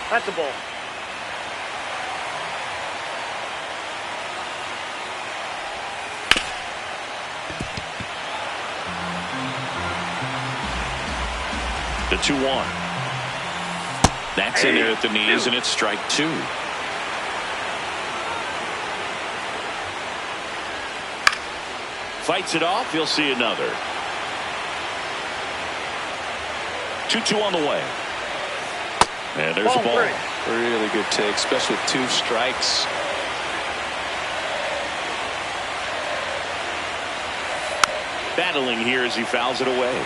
That's a ball. The 2-1. That's in there at the knees, and it's strike 2. Fights it off. You'll see another. 2-2 on the way. And there's a ball. Really good take, especially with 2 strikes. Battling here as he fouls it away.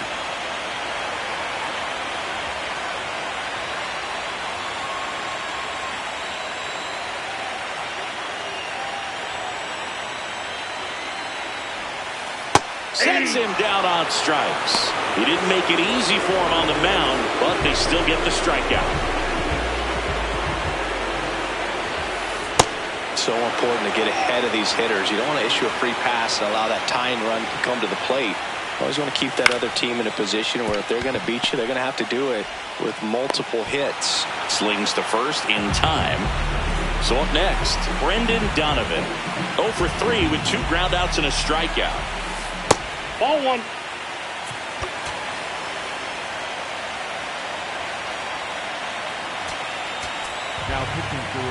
Sets him down on strikes. He didn't make it easy for him on the mound, but they still get the strikeout. So important to get ahead of these hitters. You don't want to issue a free pass and allow that tying run to come to the plate. You always want to keep that other team in a position where if they're going to beat you, they're going to have to do it with multiple hits. Slings to first in time. So up next, Brendan Donovan. 0 for 3 with 2 groundouts and a strikeout. Ball 1.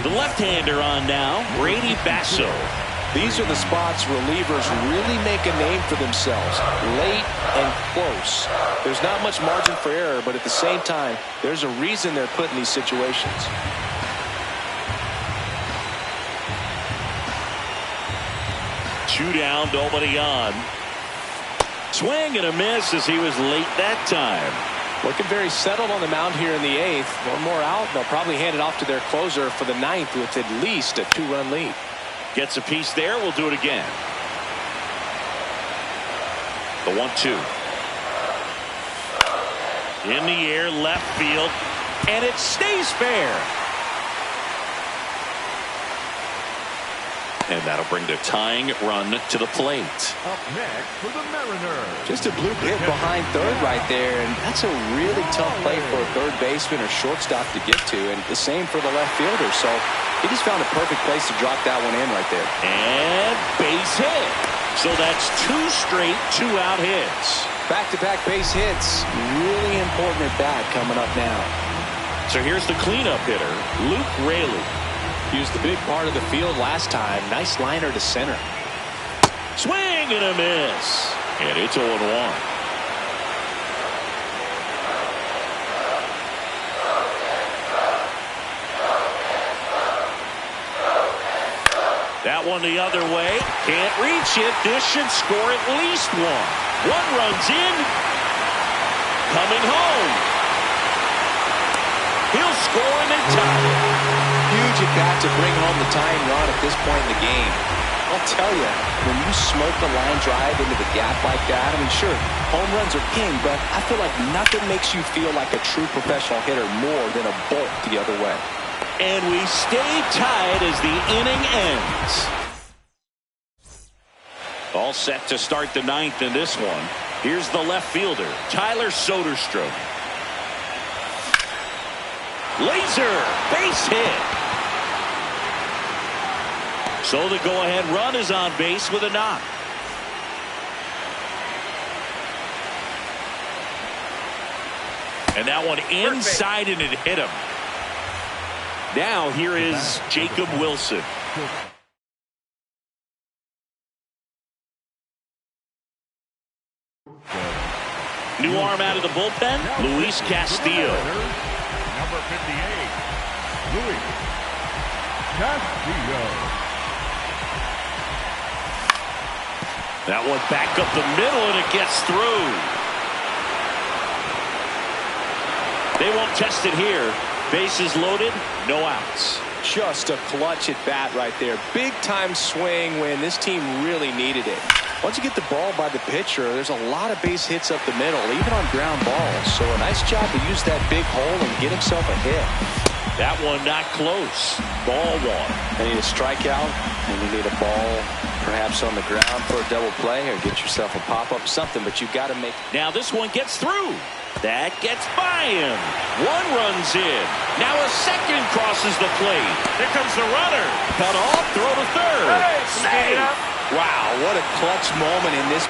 The left-hander on now, Brady Basso. These are the spots relievers really make a name for themselves. Late and close. There's not much margin for error, but at the same time, there's a reason they're put in these situations. Two down, nobody on. Swing and a miss as he was late that time. Looking very settled on the mound here in the 8th. One more out. They'll probably hand it off to their closer for the 9th with at least a 2-run lead. Gets a piece there. We'll do it again. The 1-2. In the air, left field, and it stays fair. And that'll bring the tying run to the plate. Up next for the Mariners. Just a blue hit behind third right there, and that's a really tough play for a third baseman or shortstop to get to, and the same for the left fielder. So he just found a perfect place to drop that one in right there. And base hit. So that's 2 straight 2-out hits. Back-to-back base hits. Really important at bat coming up now. So here's the cleanup hitter, Luke Raley. Used the big part of the field last time. Nice liner to center. Swing and a miss. And it's 0-1. That one the other way. Can't reach it. This should score at least one. One runs in. Coming home. He'll score and they tie it. Huge at bat to bring home the tying run at this point in the game. I'll tell you, when you smoke the line drive into the gap like that, I mean, sure, home runs are king, but I feel like nothing makes you feel like a true professional hitter more than a bolt the other way. And we stay tied as the inning ends. All set to start the ninth in this one. Here's the left fielder, Tyler Soderstrom. Laser, base hit. So the go-ahead run is on base with a knock. And that one inside and it hit him. Now here is Jacob Wilson. New arm out of the bullpen, Luis Castillo. Number 58, Luis Castillo. That one back up the middle and it gets through. They won't test it here. Bases loaded, no outs. Just a clutch at bat right there. Big time swing when this team really needed it. Once you get the ball by the pitcher, there's a lot of base hits up the middle, even on ground balls. So a nice job to use that big hole and get himself a hit. That one not close. Ball one. You need a strikeout, and you need a ball perhaps on the ground for a double play, or get yourself a pop-up, something, but you've got to make. Now this one gets through. That gets by him. One runs in. Now a second crosses the plate. Here comes the runner. Cut off, throw to third. Hey, wow, what a clutch moment in this.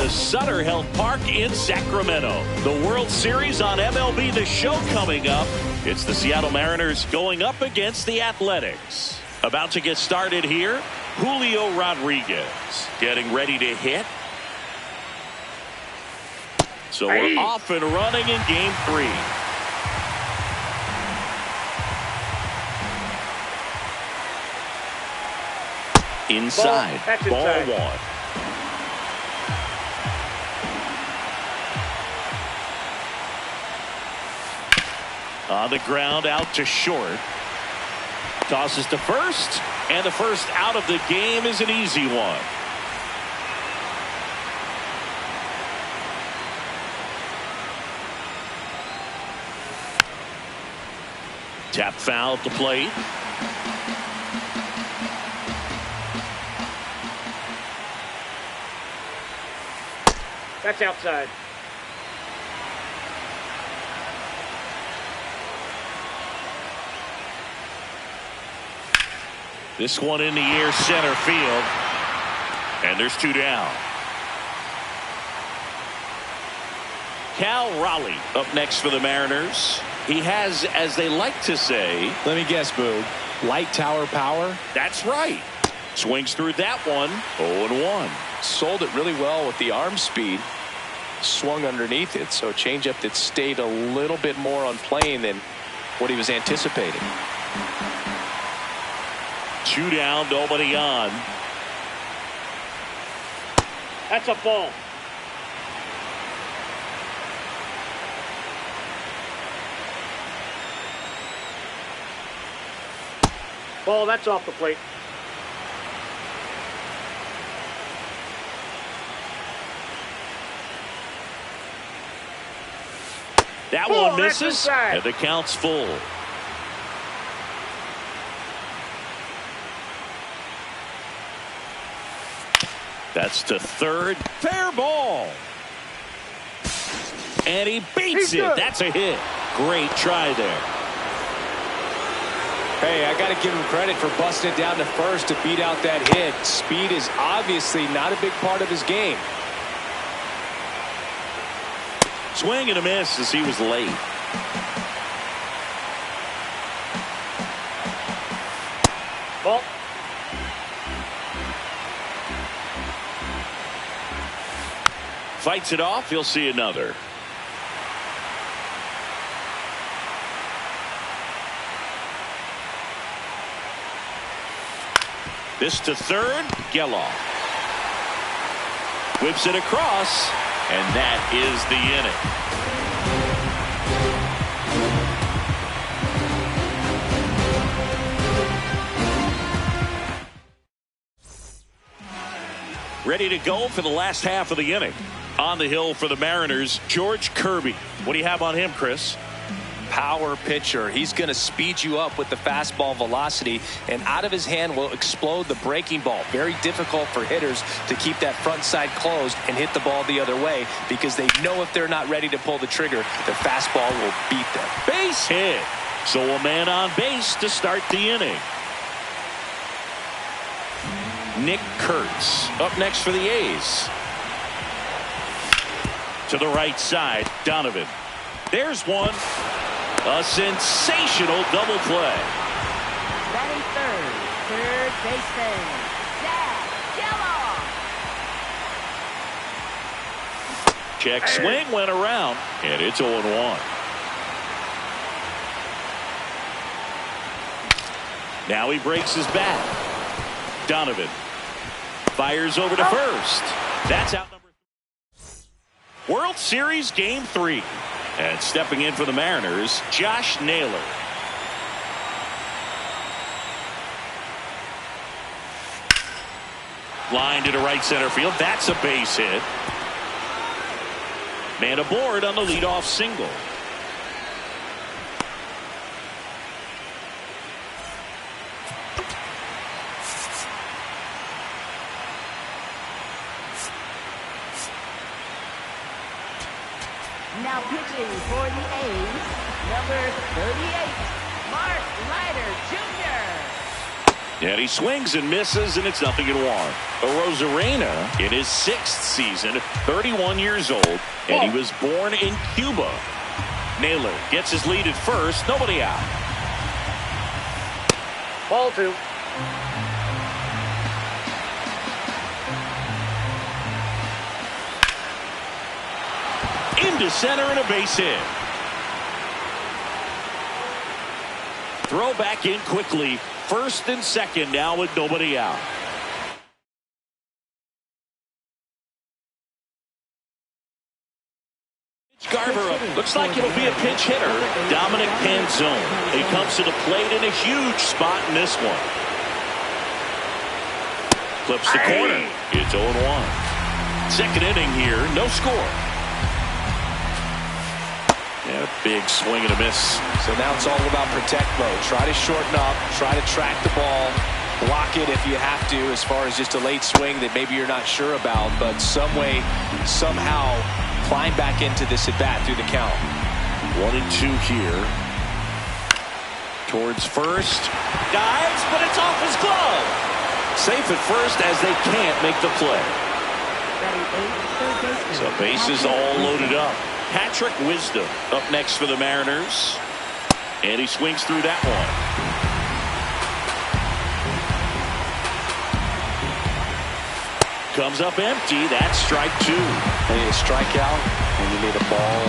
to Sutter Health Park in Sacramento. The World Series on MLB The Show coming up. It's the Seattle Mariners going up against the Athletics. About to get started here, Julio Rodriguez getting ready to hit. So we're off and running in game 3. Inside, ball 1. On the ground, out to short. Tosses to first, and the first out of the game is an easy one. Tap foul at the plate. That's outside. This one in the air, center field. And there's 2 down. Cal Raleigh up next for the Mariners. He has, as they like to say, let me guess, Boog, light tower power. That's right. Swings through that one. 0-1. Sold it really well with the arm speed. Swung underneath it, so a changeup that stayed a little bit more on plane than what he was anticipating. 2 down, nobody on. That's a ball. Ball, that's off the plate. That one misses, and the count's full. That's to third. Fair ball. And he beats it. That's a hit. Great try there. Hey, I got to give him credit for busting it down to first to beat out that hit. Speed is obviously not a big part of his game. Swing and a miss as he was late. Ball. Fights it off. He'll see another. This to third. Geloff whips it across, and that is the inning. Ready to go for the last half of the inning. On the hill for the Mariners, George Kirby. What do you have on him, Chris? Power pitcher. He's going to speed you up with the fastball velocity, and out of his hand will explode the breaking ball. Very difficult for hitters to keep that front side closed and hit the ball the other way, because they know if they're not ready to pull the trigger, the fastball will beat them. Base hit. So a man on base to start the inning. Nick Kurtz up next for the A's. To the right side, Donovan. There's one. A sensational double play. Batting third baseman, Jack Geloff. Check swing went around, and it's 0-1. Now he breaks his bat. Donovan fires over to first. That's out number 3. World Series Game 3. And stepping in for the Mariners, Josh Naylor. Line to the right center field. That's a base hit. Man aboard on the leadoff single. Now pitching for the A's, number 38, Mark Leiter Jr. And he swings and misses, and it's 0-1. Rosarena in his 6th season, 31 years old, and he was born in Cuba. Naylor gets his lead at first, nobody out. Ball 2. Into center and a base hit. Throw back in quickly. First and second now with nobody out. Garver up. Looks like it'll be a pinch hitter. Dominic Panzone. He comes to the plate in a huge spot in this one. Clips the corner. It's 0-1. Second inning here. No score. And a big swing and a miss. So now it's all about protect mode. Try to shorten up. Try to track the ball. Block it if you have to, as far as just a late swing that maybe you're not sure about. But some way, somehow, climb back into this at bat through the count. 1-2 here. Towards first. Dives, but it's off his glove. Safe at first as they can't make the play. So bases all loaded up. Patrick Wisdom up next for the Mariners. And he swings through that one. Comes up empty. That's strike 2. You need a strikeout, and you need a ball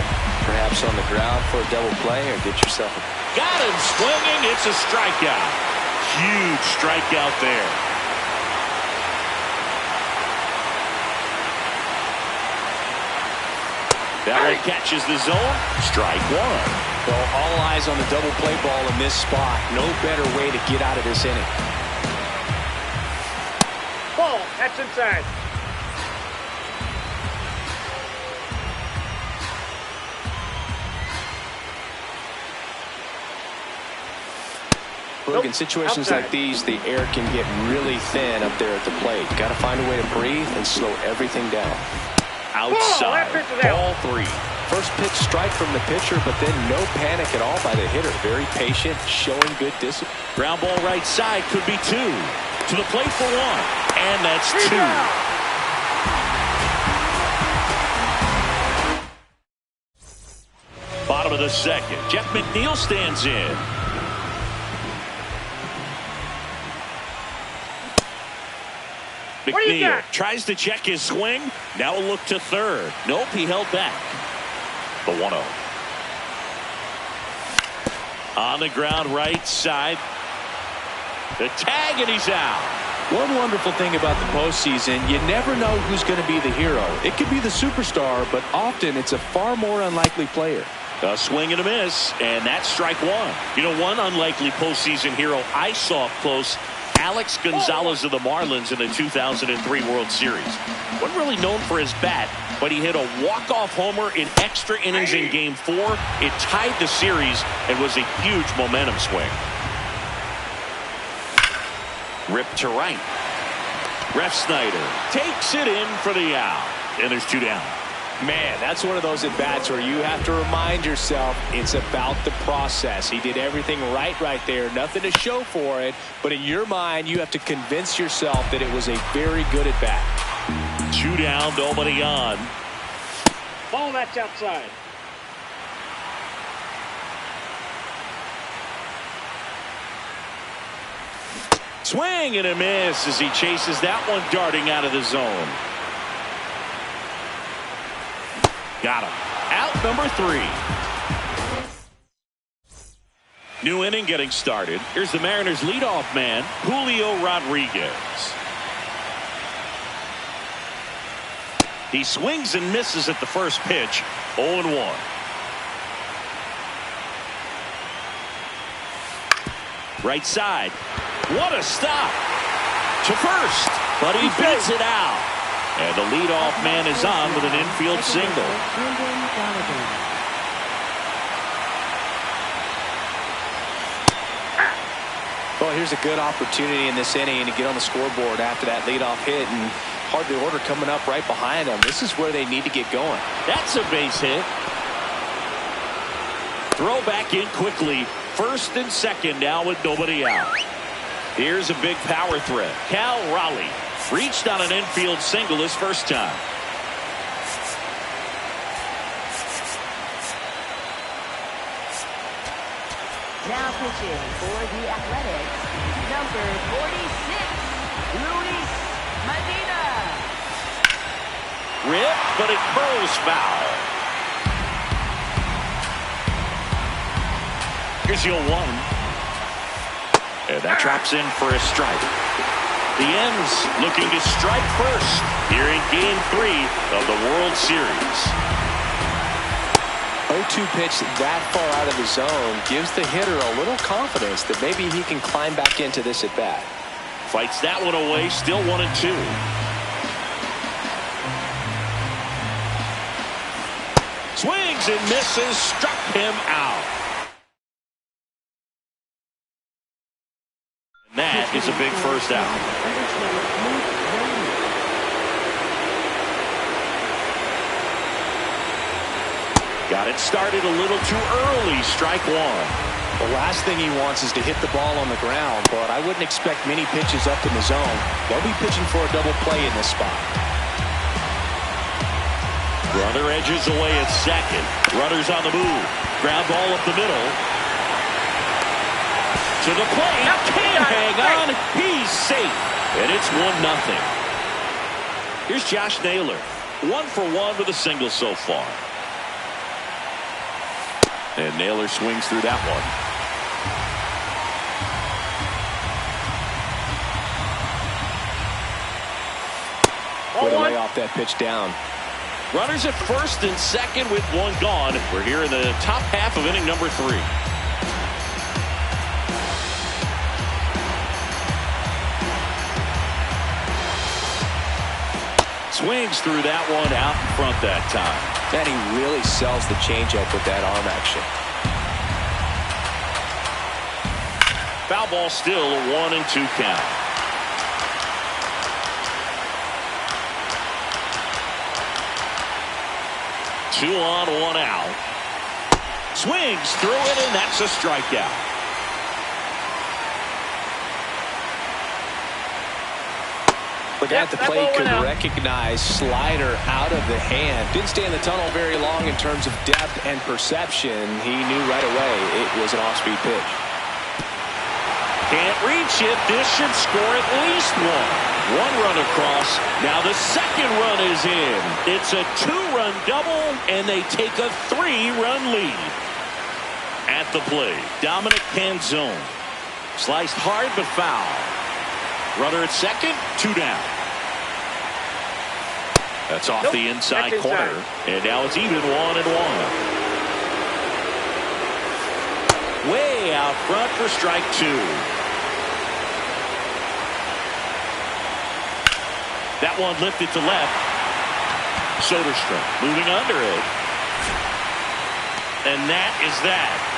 perhaps on the ground for a double play, or get yourself a... Got him swinging. It's a strikeout. Huge strikeout there. That one catches the zone. Strike 1. Well, all eyes on the double play ball in this spot. No better way to get out of this inning. Ball. That's inside. Look, in situations like these, the air can get really thin up there at the plate. Got to find a way to breathe and slow everything down. Outside. Ball 3. First pitch strike from the pitcher, but then no panic at all by the hitter. Very patient, showing good discipline. Ground ball right side could be 2. To the plate for 1. And that's 2. Bottom of the second. Jeff McNeil stands in. McNeil tries to check his swing. Now a look to third. Nope, he held back. The 1-0. On the ground right side. The tag, and he's out. One wonderful thing about the postseason, you never know who's going to be the hero. It could be the superstar, but often it's a far more unlikely player. A swing and a miss, and that's strike 1. You know, one unlikely postseason hero I saw up close, Alex Gonzalez of the Marlins in the 2003 World Series. Wasn't really known for his bat, but he hit a walk-off homer in extra innings in Game 4. It tied the series and was a huge momentum swing. Ripped to right. Refsnyder takes it in for the out. And there's 2 down. Man, that's one of those at-bats where you have to remind yourself it's about the process. He did everything right there. Nothing to show for it. But in your mind, you have to convince yourself that it was a very good at-bat. 2 down, nobody on. Ball. That's outside. Swing and a miss as he chases that one darting out of the zone. Got him. Out number 3. New inning getting started. Here's the Mariners leadoff man, Julio Rodriguez. He swings and misses at the first pitch. 0-1. Right side. What a stop. To first. But he beats it out. And the leadoff man is on with an infield single. Well, here's a good opportunity in this inning to get on the scoreboard after that leadoff hit, and hardly order coming up right behind them. This is where they need to get going. That's a base hit. Throw back in quickly. First and second now with nobody out. Here's a big power threat. Cal Raleigh reached on an infield single his first time. Now pitching for the Athletics, number 46, Luis Medina. Rip, but it curls foul. Here's your 1. And that drops in for a strike. The Ends looking to strike first here in Game 3 of the World Series. 0-2 pitch that far out of the zone gives the hitter a little confidence that maybe he can climb back into this at bat. Fights that one away, still 1-2. Swings and misses, struck him out. And that is a big first out. Got it started a little too early, strike 1. The last thing he wants is to hit the ball on the ground, but I wouldn't expect many pitches up in the zone. They'll be pitching for a double play in this spot. Runner edges away at second. Runners on the move. Ground ball up the middle. To the plate. Can't hang on. He's safe. And it's 1-0. Here's Josh Naylor. 1 for 1 with a single so far. And Naylor swings through that one. Way to lay off that pitch down. Runners at first and second with 1 gone. We're here in the top half of inning number 3. Swings through that one out in front that time. And he really sells the changeup with that arm action. Foul ball still a 1-2 count. Two on, 1 out. Swings through it, and that's a strikeout. The guy at the plate could recognize slider out of the hand. Didn't stay in the tunnel very long in terms of depth and perception. He knew right away it was an off-speed pitch. Can't reach it. This should score at least 1. 1 run across. Now the second run is in. It's a 2-run double, and they take a 3-run lead. At the plate, Dominic Canzone. Sliced hard but foul. Runner at second, 2 down. That's off the inside corner. And now it's even 1-1. Way out front for strike 2. That one lifted to left. Soderstrom moving under it. And that is that.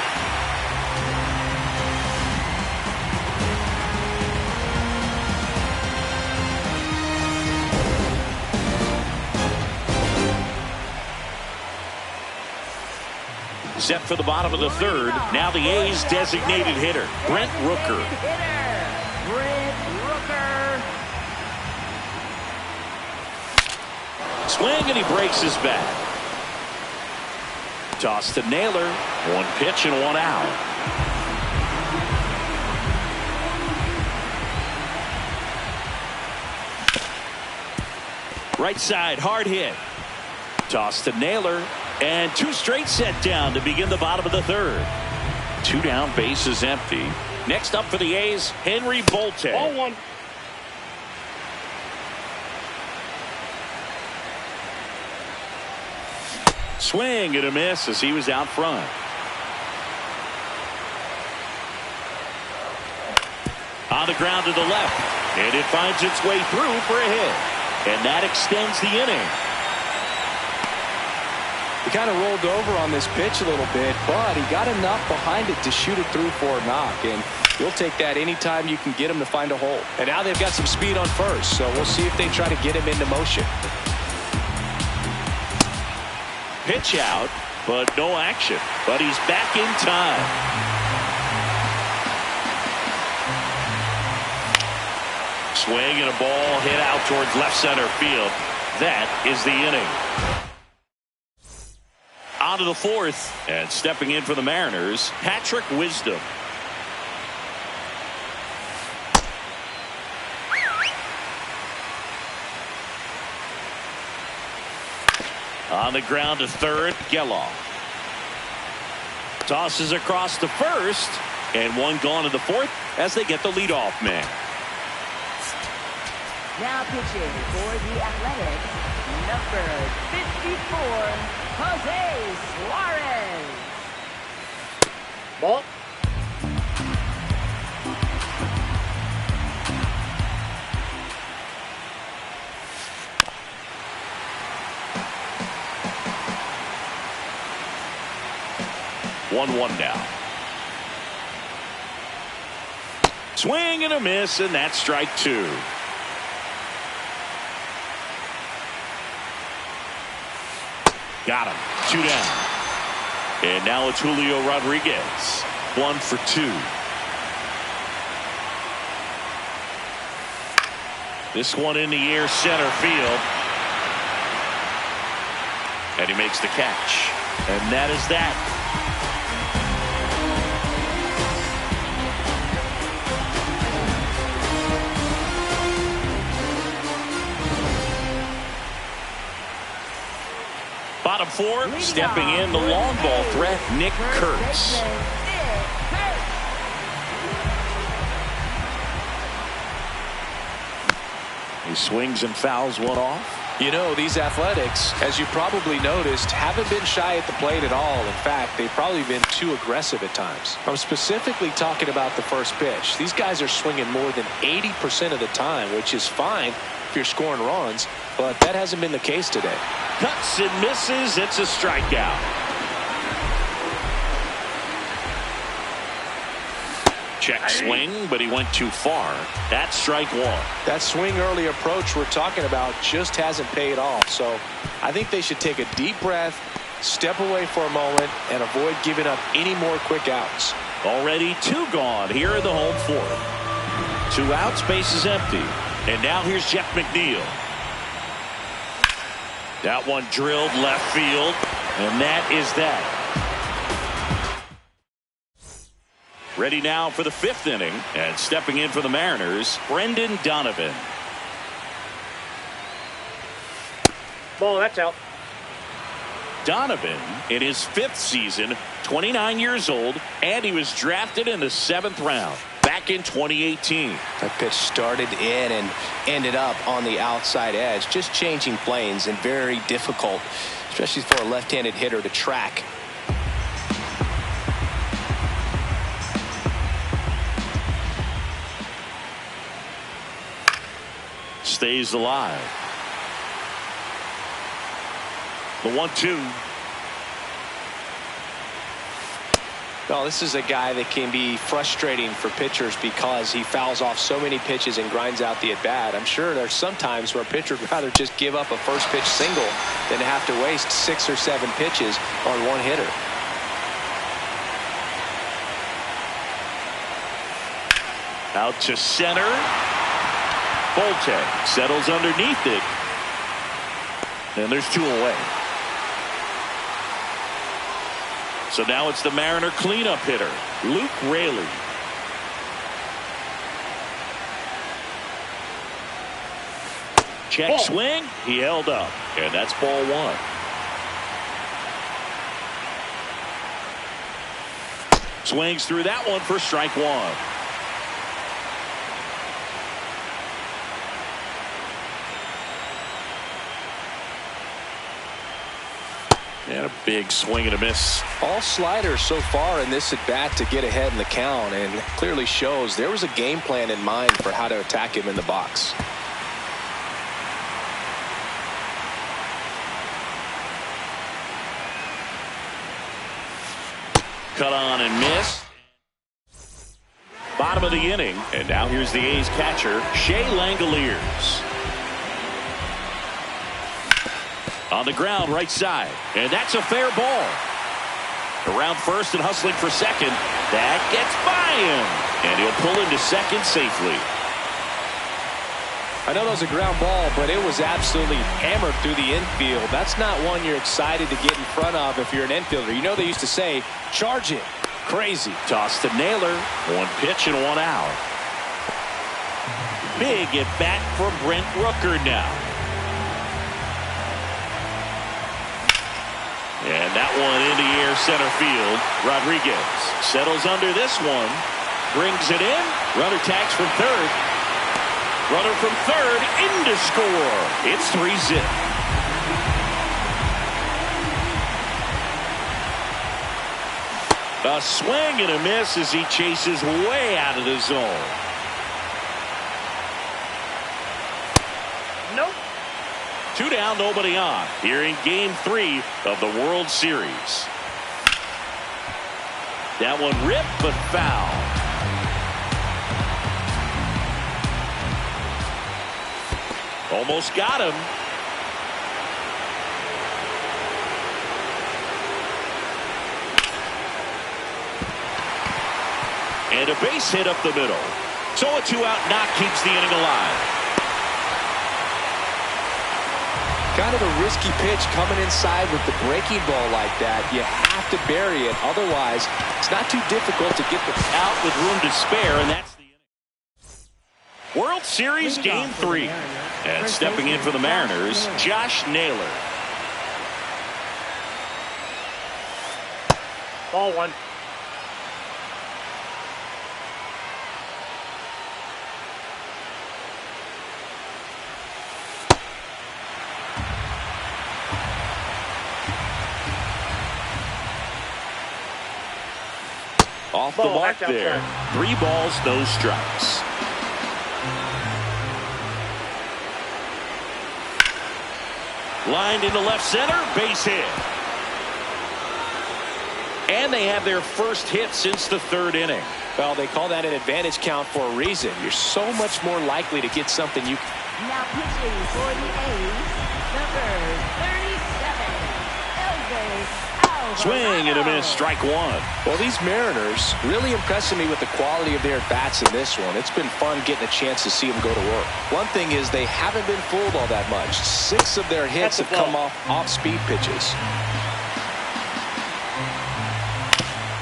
Set for the bottom of the 3rd. Now the A's designated hitter, Brent Rooker. Brent Rooker. Swing, and he breaks his bat. Toss to Naylor. 1 pitch and 1 out. Right side, hard hit. Toss to Naylor. And 2 straight set down to begin the bottom of the 3rd. 2 down, bases empty. Next up for the A's, Henry Volte. Ball 1. Swing and a miss as he was out front. On the ground to the left. And it finds its way through for a hit. And that extends the inning. He kind of rolled over on this pitch a little bit, but he got enough behind it to shoot it through for a knock. And you'll take that anytime you can get him to find a hole. And now they've got some speed on first, so we'll see if they try to get him into motion. Pitch out, but no action. But he's back in time. Swing and a ball hit out towards left center field. That is the inning. On to the fourth, and stepping in for the Mariners, Patrick Wisdom. On the ground to third, Geloff. Tosses across to first, and one gone in the fourth as they get the leadoff man. Now pitching for the Athletics, number 54, Jose Suarez. Ball. One now. Swing and a miss, and that's strike two. Got him. 2 down. And now it's Julio Rodriguez. 1 for 2. This one in the air, center field. And he makes the catch. And that is that. Bottom four, stepping in the long ball threat, Nick Kurtz. He swings and fouls one off. You know, these Athletics, as you probably noticed, haven't been shy at the plate at all. In fact, they've probably been too aggressive at times. I'm specifically talking about the first pitch. These guys are swinging more than 80% of the time, which is fine if you're scoring runs, but that hasn't been the case today. Cuts and misses. It's a strikeout. Check swing, but he went too far. That's strike one. That swing early approach we're talking about just hasn't paid off. So I think they should take a deep breath, step away for a moment, and avoid giving up any more quick outs. Already 2 gone here in the home fourth. 2 outs, base is empty. And now here's Jeff McNeil. That one drilled left field, and that is that. Ready now for the 5th inning, and stepping in for the Mariners, Brendan Donovan. Ball, that's out. Donovan, in his 5th season, 29 years old, and he was drafted in the 7th round back in 2018. That pitch started in and ended up on the outside edge, just changing planes, and very difficult, especially for a left-handed hitter to track. Stays alive. The 1-2. Well, this is a guy that can be frustrating for pitchers because he fouls off so many pitches and grinds out the at-bat. I'm sure there's some times where a pitcher would rather just give up a first pitch single than to have to waste 6 or 7 pitches on one hitter. Out to center. Bolte settles underneath it. And there's 2 away. So now it's the Mariner cleanup hitter, Luke Raley. Check ball. Swing. He held up. And that's ball 1. Swings through that one for strike 1. And a big swing and a miss. All sliders so far in this at-bat to get ahead in the count, and clearly shows there was a game plan in mind for how to attack him in the box. Cut on and miss. Bottom of the inning, and now here's the A's catcher, Shea Langoliers. On the ground, right side, and that's a fair ball. Around first and hustling for second. That gets by him, and he'll pull into second safely. I know that was a ground ball, but it was absolutely hammered through the infield. That's not one you're excited to get in front of if you're an infielder. You know they used to say, charge it. Crazy. Toss to Naylor. One pitch and one out. Big at bat for Brent Rooker now. And that one in the air center field. Rodriguez settles under this one. Brings it in. Runner tags from third. Runner from third in to score. It's 3-0. A swing and a miss as he chases way out of the zone. Nope. 2 down, nobody on. Here in Game 3 of the World Series. That one ripped but foul. Almost got him. And a base hit up the middle. So a 2-out knock keeps the inning alive. Kind of a risky pitch coming inside with the breaking ball like that. You have to bury it. Otherwise, it's not too difficult to get the out with room to spare, and that's the inning. World Series Game 3. And stepping in for the Mariners, Josh Naylor. Ball one. Off the mark there. 3 balls, no strikes. Lined into left center, base hit. And they have their first hit since the 3rd inning. Well, they call that an advantage count for a reason. You're so much more likely to get something you can. Now pitching for the A's, number 37, Elvis. Swing and a miss, strike 1. Well, these Mariners really impressing me with the quality of their bats in this one. It's been fun getting a chance to see them go to work. One thing is they haven't been fooled all that much. 6 of their hits have come off speed pitches.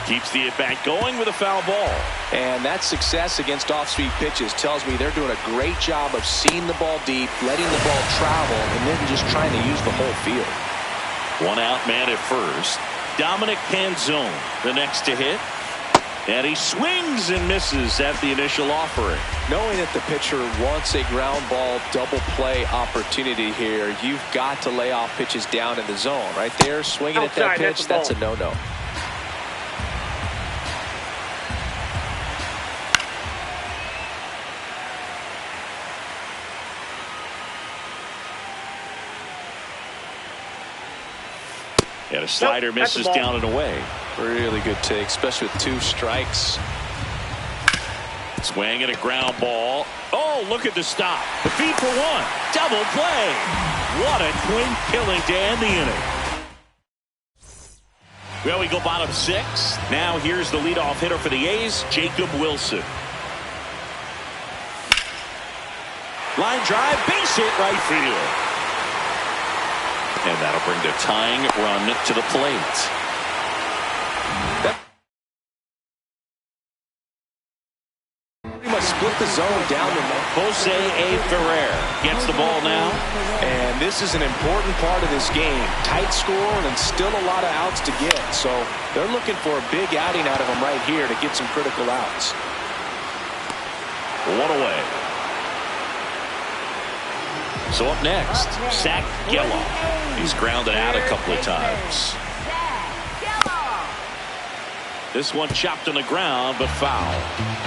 Keeps the at-bat going with a foul ball. And that success against off-speed pitches tells me they're doing a great job of seeing the ball deep, letting the ball travel, and then just trying to use the whole field. 1 out man at first. Dominic Panzone, the next to hit. And he swings and misses at the initial offering. Knowing that the pitcher wants a ground ball double play opportunity here, you've got to lay off pitches down in the zone. Right there, swinging outside, at that pitch, that's a no-no. And a slider misses down and away. Really good take, especially with 2 strikes. Swing and a ground ball. Oh, look at the stop. The feed for 1. Double play. What a twin killing to end the inning. Well, we go bottom 6. Now here's the leadoff hitter for the A's, Jacob Wilson. Line drive, base hit right field. And that'll bring the tying run to the plate. Pretty much split the zone down the middle. Jose A. Ferrer gets the ball now. And this is an important part of this game. Tight score and still a lot of outs to get. So they're looking for a big outing out of them right here to get some critical outs. 1 away. So up next, Zach Geloff. He's grounded out a couple of times. This one chopped on the ground, but foul.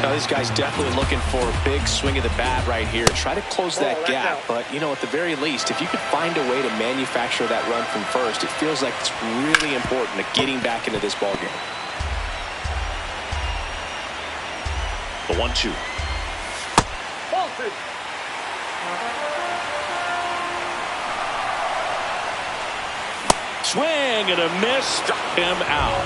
Now this guy's definitely looking for a big swing of the bat right here. Try to close that gap, but you know, at the very least, if you could find a way to manufacture that run from first, it feels like it's really important to getting back into this ballgame. The 1-2. Swing and a miss, struck him out.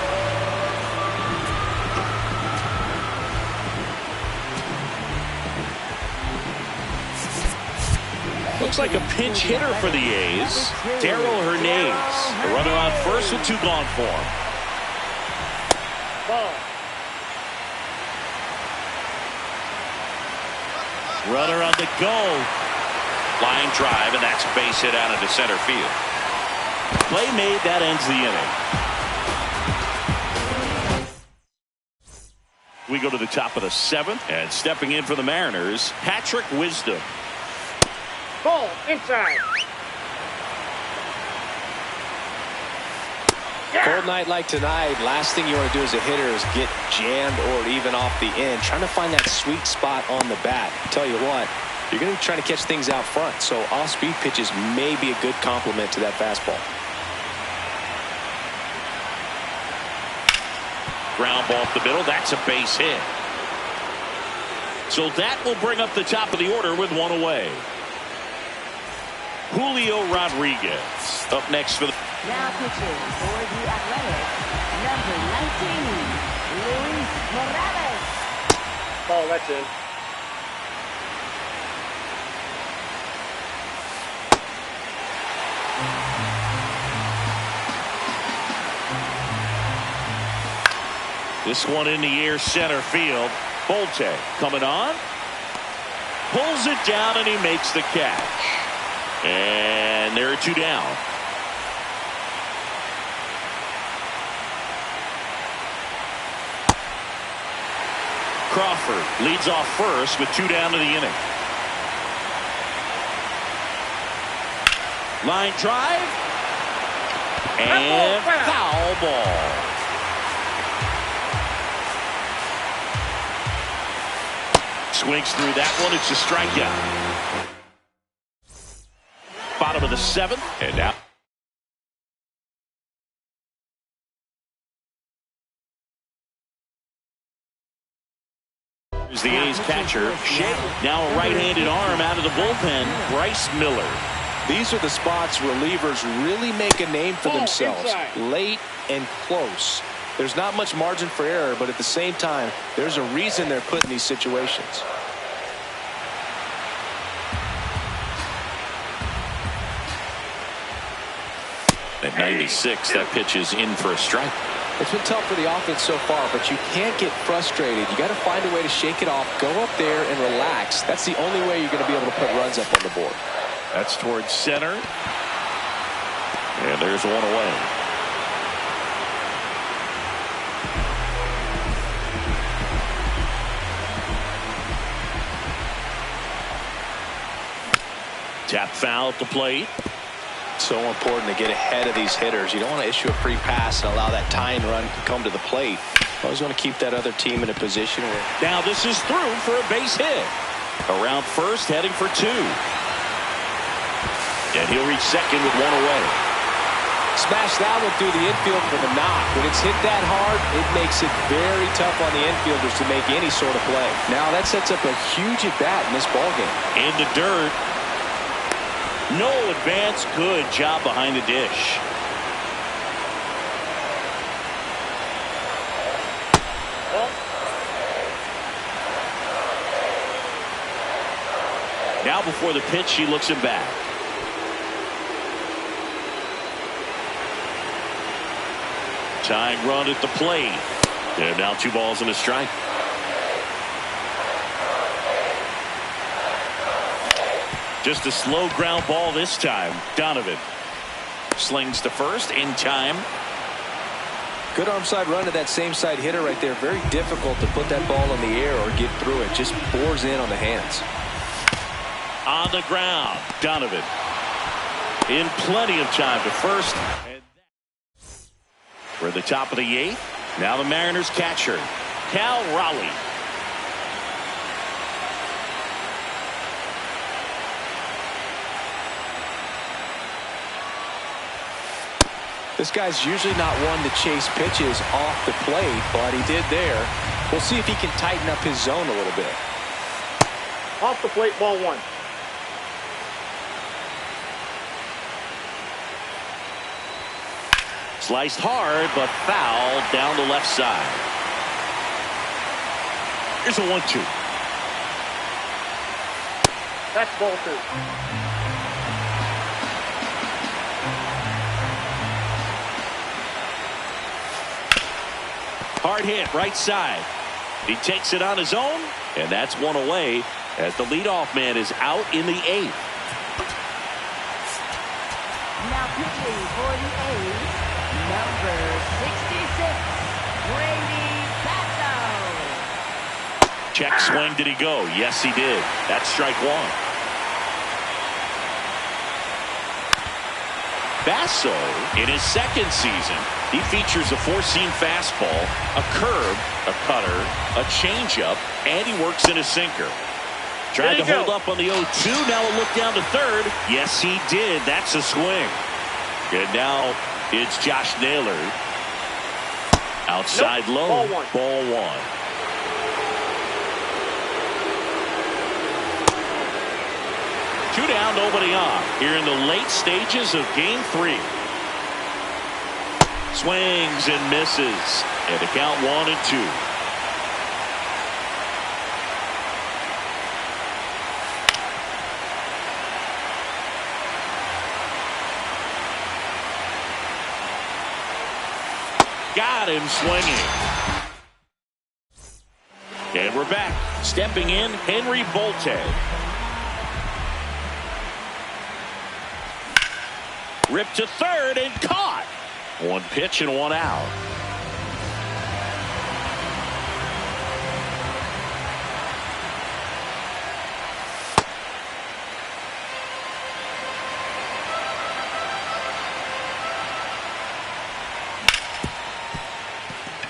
looks like a pinch hitter for the A's. Darryl Hernandez. The runner on first with 2 gone for him. Ball. Runner on the go. Line drive, and that's a base hit out into center field. Play made, that ends the inning. We go to the top of the 7th, and stepping in for the Mariners, Patrick Wisdom. Ball inside. Cold night like tonight, last thing you want to do as a hitter is get jammed or even off the end. Trying to find that sweet spot on the bat. Tell you what, you're going to be trying to catch things out front, so off-speed pitches may be a good complement to that fastball. Ground ball up the middle, that's a base hit. So that will bring up the top of the order with 1 away. Julio Rodriguez up next for the... Now pitching for the Athletics, number 19, Luis Morales. Ball, that's in. This one in the air, center field. Bolte coming on. Pulls it down, and he makes the catch. And there are 2 down. Crawford leads off first with 2 down to the inning. Line drive. And foul ball. Swings through that one. It's a strikeout. Bottom of the 7th. And now. Here's the A's catcher, Shea. Now a right-handed arm out of the bullpen, Bryce Miller. These are the spots relievers really make a name for themselves. Late and close. There's not much margin for error, but at the same time, there's a reason they're put in these situations. At 96, that pitch is in for a strike. It's been tough for the offense so far, but you can't get frustrated. You got to find a way to shake it off, go up there and relax. That's the only way you're going to be able to put runs up on the board. That's towards center. And there's 1 away. Tap foul at the plate. So important to get ahead of these hitters. You don't want to issue a free pass and allow that tying run to come to the plate. You always want to keep that other team in a position where... Now this is through for a base hit. Around first, heading for 2. And he'll reach second with 1 away. Smash that one through the infield for the knock. When it's hit that hard, it makes it very tough on the infielders to make any sort of play. Now that sets up a huge at-bat in this ballgame. In the dirt. No advance. Good job behind the dish. Now before the pitch, he looks him back. Tying run at the plate. And now 2 balls and a strike. Just a slow ground ball this time. Donovan slings to first in time. Good arm side run to that same side hitter right there. Very difficult to put that ball in the air or get through it. Just bores in on the hands. On the ground, Donovan in plenty of time to first. We're at the top of the 8th. Now the Mariners catcher, Cal Raleigh. This guy's usually not one to chase pitches off the plate, but he did there. We'll see if he can tighten up his zone a little bit. Off the plate, ball 1. Sliced hard, but foul down the left side. Here's a 1-2. That's ball 2. Hard hit right side. He takes it on his own, and that's one away as the leadoff man is out in the 8th. Now pitching for the A's, number 66, Brady Basso. Check swing. Did he go? Yes, he did. That's strike one. Basso, in his second season, he features a four-seam fastball, a curve, a cutter, a changeup, and he works in a sinker. Tried to hold up on the 0-2. Now a look down to third. Yes, he did. That's a swing. And now it's Josh Naylor. Outside low. Ball one. Ball one. Two down, nobody on. Here in the late stages of Game 3. Swings and misses. And the count 1-2. Got him swinging. And we're back. Stepping in, Henry Bolte. Ripped to third and caught. One pitch and one out.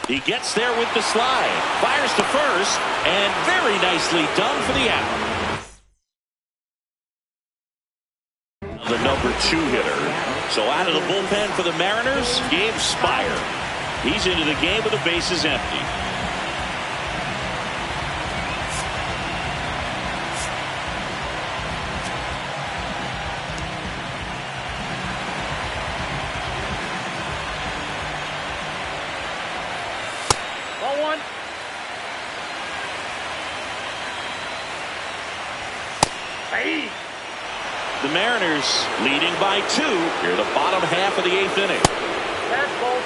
He gets there with the slide. Fires to first, and very nicely done for the out. The number 2 hitter. So out of the bullpen for the Mariners, Gabe Spire. He's into the game with the bases empty. Ball one. Hey. The Mariners leading by 2 here the bottom half of the 8th inning. That's ball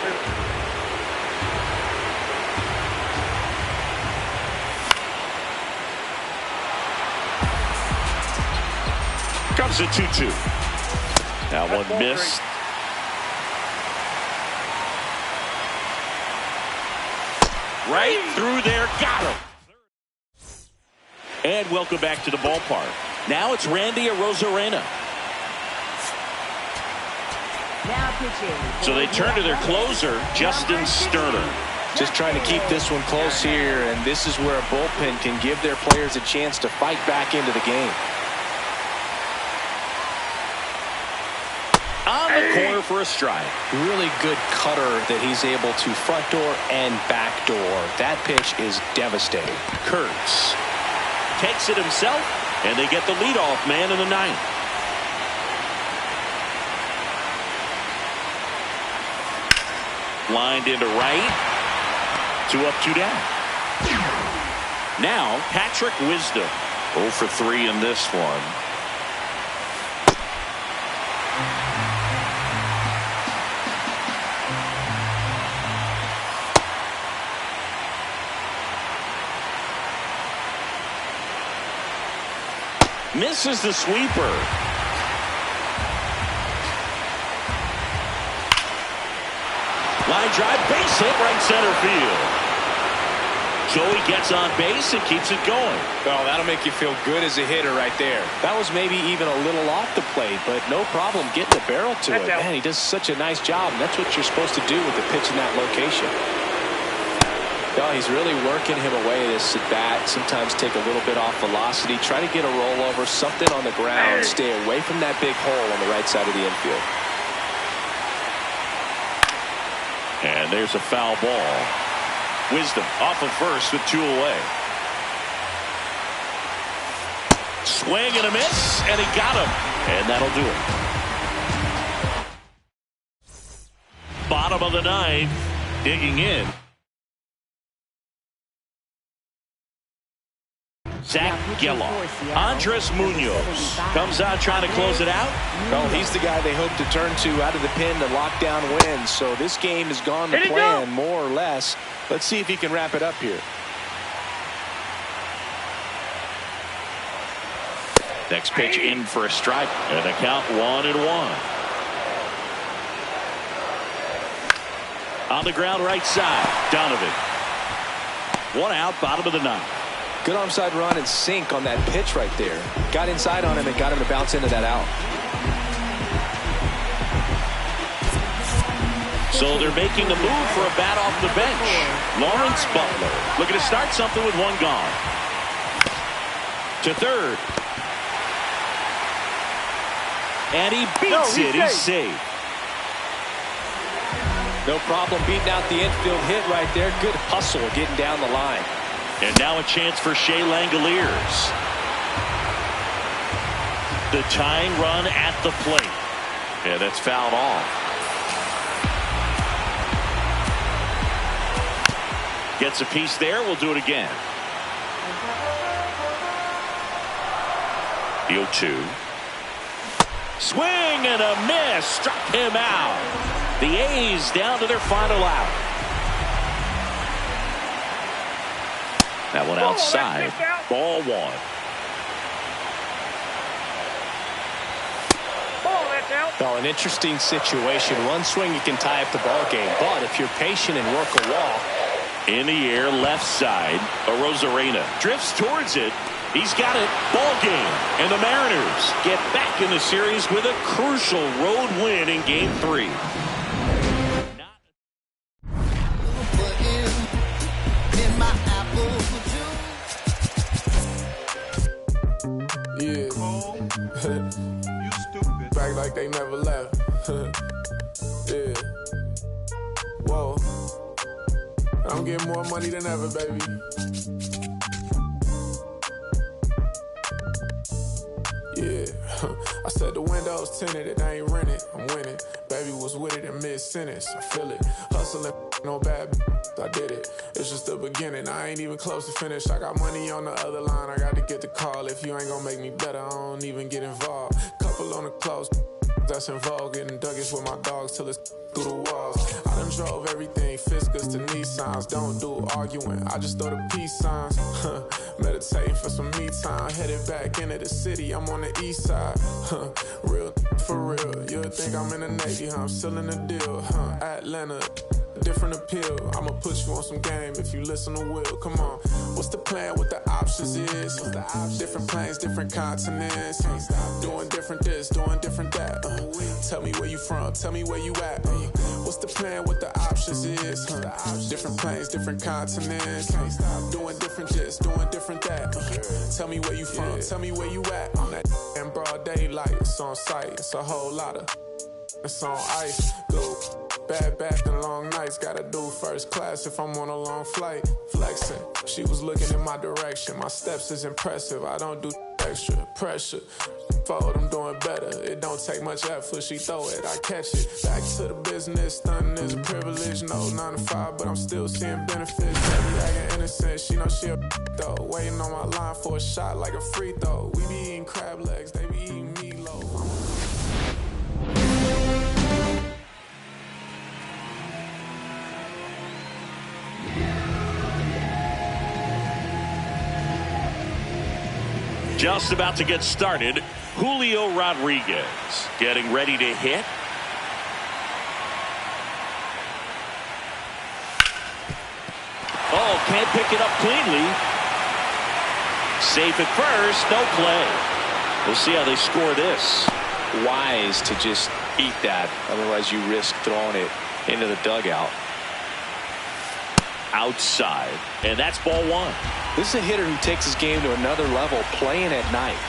2. Comes a 2-2. Now That's one ball missed. 3. Right through there. Got him. And welcome back to the ballpark. Now it's Randy Arozarena. Now pitching. So they turn to their closer, Justin Sterner. Just trying to keep this one close here, and this is where a bullpen can give their players a chance to fight back into the game. On the corner for a strike. Really good cutter that he's able to front door and back door. That pitch is devastating. Kurtz takes it himself, and they get the leadoff man in the 9th. Lined into right. 2 up, 2 down. Now Patrick Wisdom. 0 for 3 in this one. Misses the sweeper. Line drive, base hit, right center field. Joey gets on base and keeps it going. Oh, that'll make you feel good as a hitter right there. That was maybe even a little off the plate, but no problem getting the barrel to it. Man, he does such a nice job, and that's what you're supposed to do with the pitch in that location. No, he's really working him away this at bat. Sometimes take a little bit off velocity. Try to get a rollover, something on the ground. Stay away from that big hole on the right side of the infield. And there's a foul ball. Wisdom off of first with 2 away. Swing and a miss, and he got him. And that'll do it. Bottom of the 9th, digging in. Zach Geloff. Andres Munoz comes out trying to close it out. Well, he's the guy they hope to turn to out of the pen to lock down wins. So this game has gone to plan, more or less. Let's see if he can wrap it up here. Next pitch in for a strike, and a count 1-1. On the ground right side, Donovan. 1 out, bottom of the 9th. Good onside run and sink on that pitch right there. Got inside on him and got him to bounce into that out. So they're making a move for a bat off the bench. Lawrence Butler looking to start something with 1 gone. To third. And he beats it. He's safe. No problem beating out the infield hit right there. Good hustle getting down the line. And now a chance for Shea Langoliers. The tying run at the plate. Yeah, that's fouled off. Gets a piece there. We'll do it again. The 0-2. Swing and a miss. Struck him out. The A's down to their final out. That one outside. Ball 1. Well, an interesting situation. One swing you can tie up the ball game, but if you're patient and work a walk. In the air, left side. Arozarena drifts towards it. He's got it. Ball game. And the Mariners get back in the series with a crucial road win in Game 3. Yeah. You stupid. Back like they never left. Yeah. Whoa. I'm getting more money than ever, baby. Yeah. I said the windows tinted, it ain't rented. I'm winning. Baby was with it in mid-sentence. I feel it. Hustling, no bad. I did it. It's just the beginning. I ain't even close to finish. I got money on the other line. I got to get the call. If you ain't gonna make me better, I don't even get involved. Couple on the close. That's in vogue. Getting duggish with my dogs till it's through the walls. I done drove everything, Fiskas to Nissans. Don't do arguing, I just throw the peace signs. Meditating for some me time. Headed back into the city, I'm on the east side. Real for real. You'll think I'm in the Navy, I'm still in the deal. Atlanta. Different appeal. I'ma put you on some game if you listen to Will. Come on. What's the plan? What the options is? Different planes, different continents. Doing different this, doing different that. Tell me where you from. Tell me where you at. What's the plan? What the options is? Different planes, different continents. Doing different this, doing different that. Tell me where you from. Tell me where you at. On that in broad daylight. It's on sight. It's a whole lot of. It's on ice. Go. Bad back and long nights, gotta do first class if I'm on a long flight. Flexing, she was looking in my direction. My steps is impressive, I don't do extra pressure. Forward, I'm doing better. It don't take much effort, she throw it, I catch it. Back to the business, stunning is a privilege. No 9 to 5, but I'm still seeing benefits. Baby acting innocent, she know she a though. Waiting on my line for a shot like a free throw. We be eating crab legs, they be eating meatloaf. Just about to get started. Julio Rodriguez getting ready to hit. Oh, can't pick it up cleanly. Safe at first, no play. We'll see how they score this. Wise to just eat that. Otherwise, you risk throwing it into the dugout. Outside, and that's ball 1. This is a hitter who takes his game to another level, playing at night.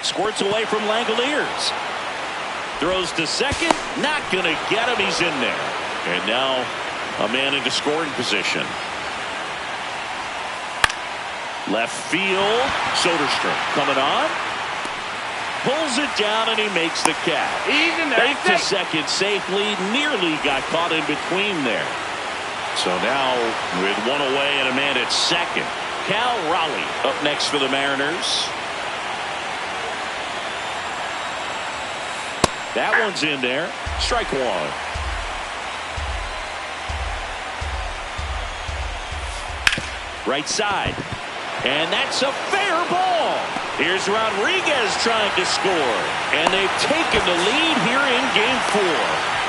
Squirts away from Langoliers. Throws to second, not going to get him. He's in there. And now a man into scoring position. Left field, Soderstrom coming on. Pulls it down, and he makes the catch. Back to second safely. Nearly got caught in between there. So now with one away and a man at second, Cal Raleigh up next for the Mariners. That one's in there. Strike one. Right side. And that's a fair ball. Here's Rodriguez trying to score. And they've taken the lead here in game 4.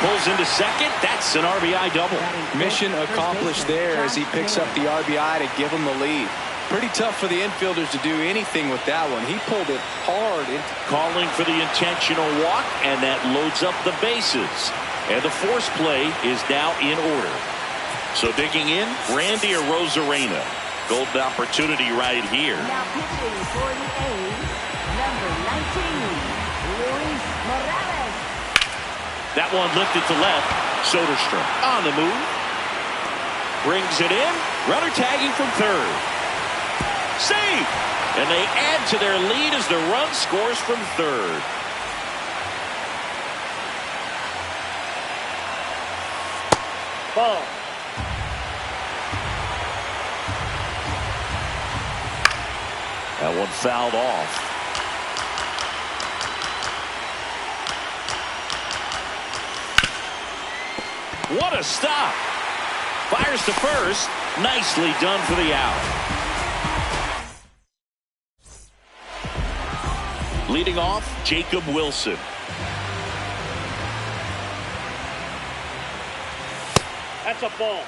Pulls into second. That's an RBI double. Mission accomplished there as he picks up the RBI to give him the lead. Pretty tough for the infielders to do anything with that one. He pulled it hard. Calling for the intentional walk, and that loads up the bases. And the force play is now in order. So digging in, Randy Arozarena. Golden opportunity right here. Now pitching for the A's, number 19, Luis Morales. That one lifted to left. Soderstrom on the move. Brings it in. Runner tagging from third. Save! And they add to their lead as the run scores from third. Ball. That one fouled off. What a stop. Fires to first. Nicely done for the out. Leading off, Jacob Wilson. That's a ball.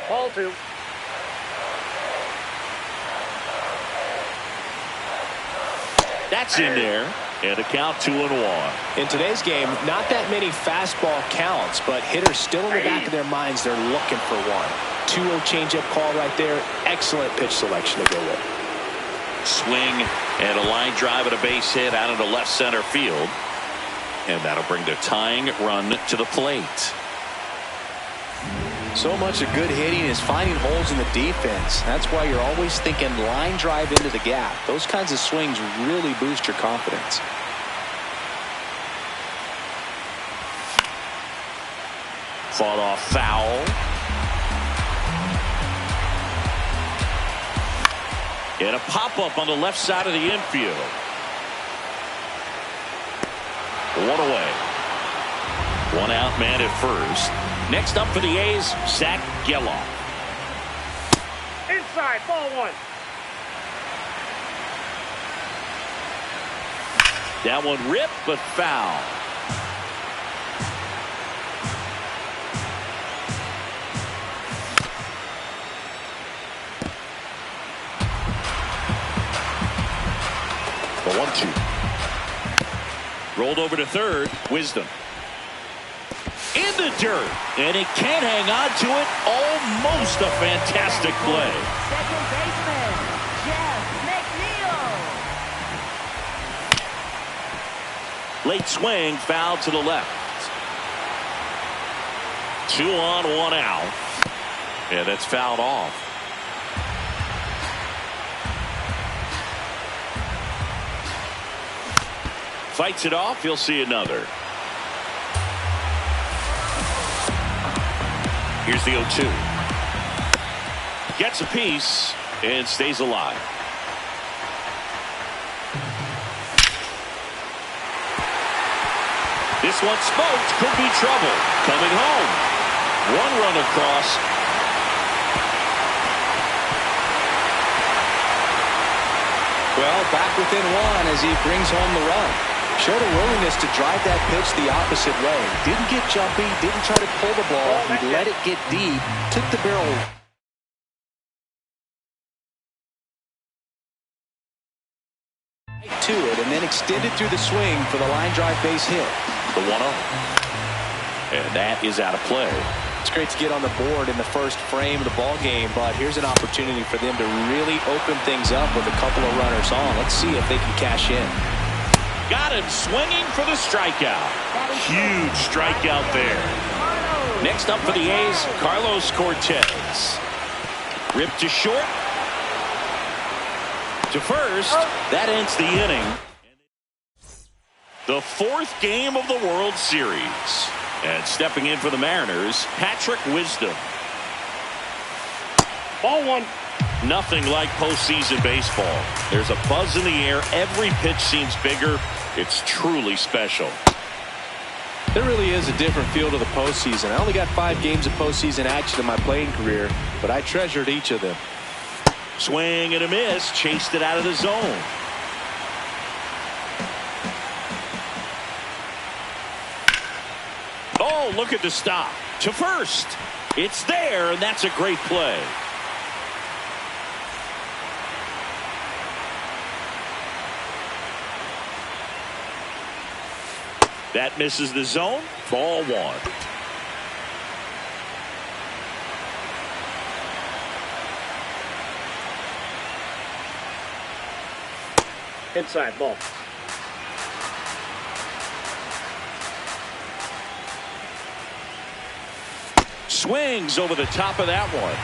Ball 2. That's in there. And a count 2-1. In today's game, not that many fastball counts, but hitters still in the back of their minds, they're looking for one. 2-0 changeup call right there. Excellent pitch selection to go with. Swing and a line drive and a base hit out into left center field. And that'll bring the tying run to the plate. So much of good hitting is finding holes in the defense. That's why you're always thinking line drive into the gap. Those kinds of swings really boost your confidence. Fought off foul. And a pop-up on the left side of the infield. One away. One out man at first. Next up for the A's, Zach Geloff. Inside, ball 1. That one ripped, but foul. The 1-2. Rolled over to third. Wisdom. In the dirt, and he can't hang on to it. Almost a fantastic play. Second baseman, Jeff McNeil. Late swing, foul to the left. 2 on, 1 out. And that's fouled off. Fights it off. You'll see another. Here's the 0-2. Gets a piece and stays alive. This one smoked. Could be trouble. Coming home. One run across. Well, back within one as he brings home the run. Showed a willingness to drive that pitch the opposite way. Didn't get jumpy, didn't try to pull the ball. He let it get deep, took the barrel to it, and then extended through the swing for the line drive base hit. The 1-0. And that is out of play. It's great to get on the board in the first frame of the ball game, but here's an opportunity for them to really open things up with a couple of runners on. Let's see if they can cash in. Got him swinging for the strikeout. Huge strikeout there. Next up for the A's, Carlos Cortez. Ripped to short. to first. That ends the inning. The fourth game of the World Series. And stepping in for the Mariners, Patrick Wisdom. Ball one. Nothing like postseason baseball. There's a buzz in the air. Every pitch seems bigger. It's truly special. There really is a different feel to the postseason. I only got 5 games of postseason action in my playing career, but I treasured each of them. Swing and a miss. Chased it out of the zone. Oh, look at the stop. To first. It's there, and that's a great play. That misses the zone. Ball one. Inside ball. Swings over the top of that one.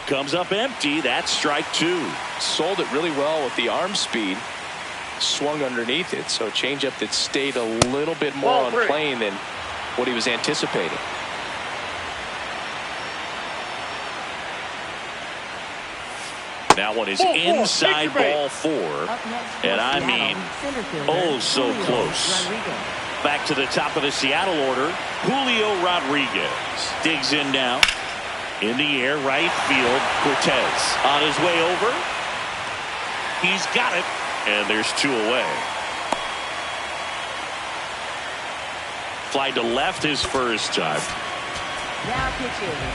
Comes up empty. That's strike 2. Sold it really well with the arm speed. Swung underneath it, so a changeup that stayed a little bit more on plane than what he was anticipating. That one is inside ball 4. And I mean, oh so close. Back to the top of the Seattle order. Julio Rodriguez digs in now. In the air, right field. Cortez on his way over. He's got it. And there's 2 away. Fly to left his first time.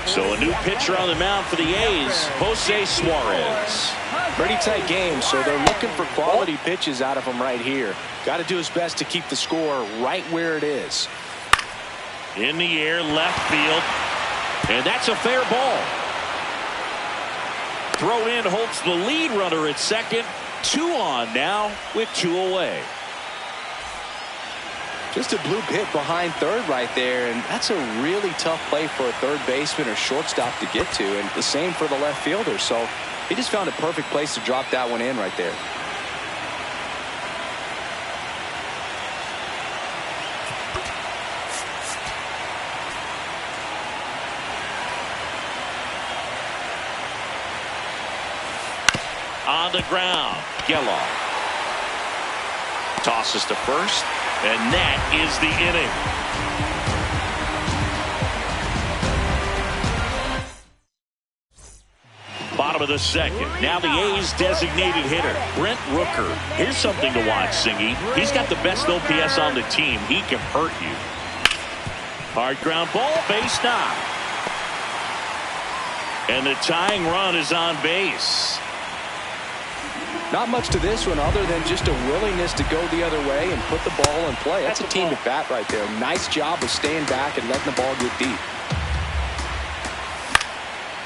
So a new pitcher on the mound for the A's, Jose Suarez. Pretty tight game, so they're looking for quality pitches out of him right here. Got to do his best to keep the score right where it is. In the air, left field. And that's a fair ball. Throw in holds the lead runner at second. 2 on now with 2 away. Just a blue hit behind third right there, and that's a really tough play for a third baseman or shortstop to get to, and the same for the left fielder. So he just found a perfect place to drop that one in right there. On the ground, Geloff tosses to first, and that is the inning. Bottom of the second. Now the A's designated hitter, Brent Rooker. Here's something to watch, Singy. He's got the best OPS on the team. He can hurt you. Hard ground ball, base knock. And the tying run is on base. Not much to this one other than just a willingness to go the other way and put the ball in play. That's a team at bat right there. Nice job of staying back and letting the ball get deep.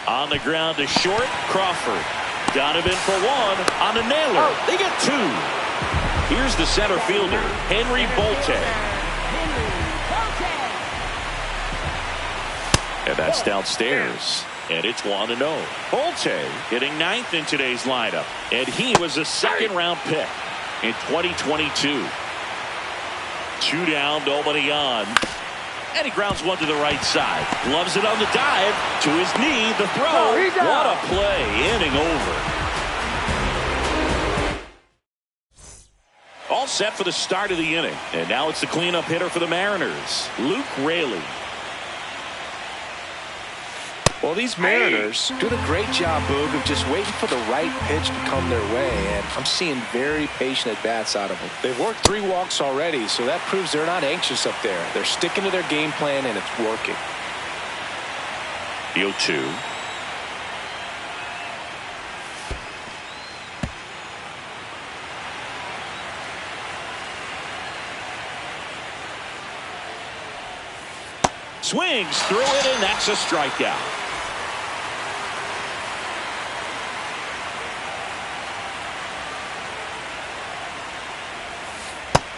On the ground to short, Crawford. Donovan for 1 on the nailer. They get 2. Here's the center fielder, Henry Bolte. And that's downstairs. And it's 1-0. Bolte hitting 9th in today's lineup. And he was a second-round pick in 2022. 2 down, nobody on. And he grounds one to the right side. Gloves it on the dive. To his knee, the throw. What a play. Inning over. All set for the start of the inning. And now it's the cleanup hitter for the Mariners, Luke Raley. Well, these Mariners doing a great job, Boog, of just waiting for the right pitch to come their way, and I'm seeing very patient at-bats out of them. They've worked 3 walks already, so that proves they're not anxious up there. They're sticking to their game plan, and it's working. The 0-2. Swings through it, and that's a strikeout.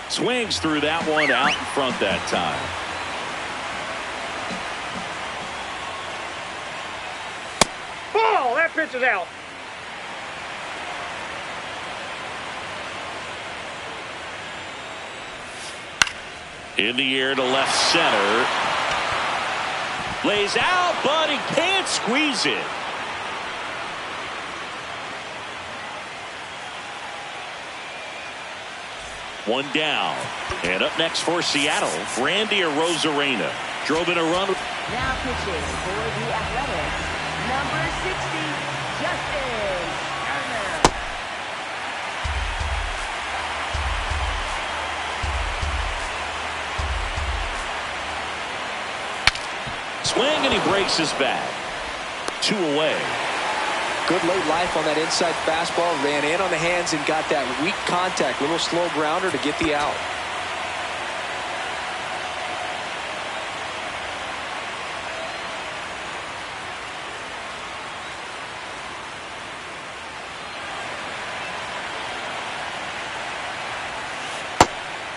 Swings through that one out in front that time. pitch is out. In the air to left center. Lays out, but he can't squeeze it. One down. And up next for Seattle, Randy Arozarena. Drove in a run. Now pitching for the Athletics, number 60, Justin Turner. Swing, and he breaks his bat. 2 away. Good late life on that inside fastball. Ran in on the hands and got that weak contact. Little slow grounder to get the out.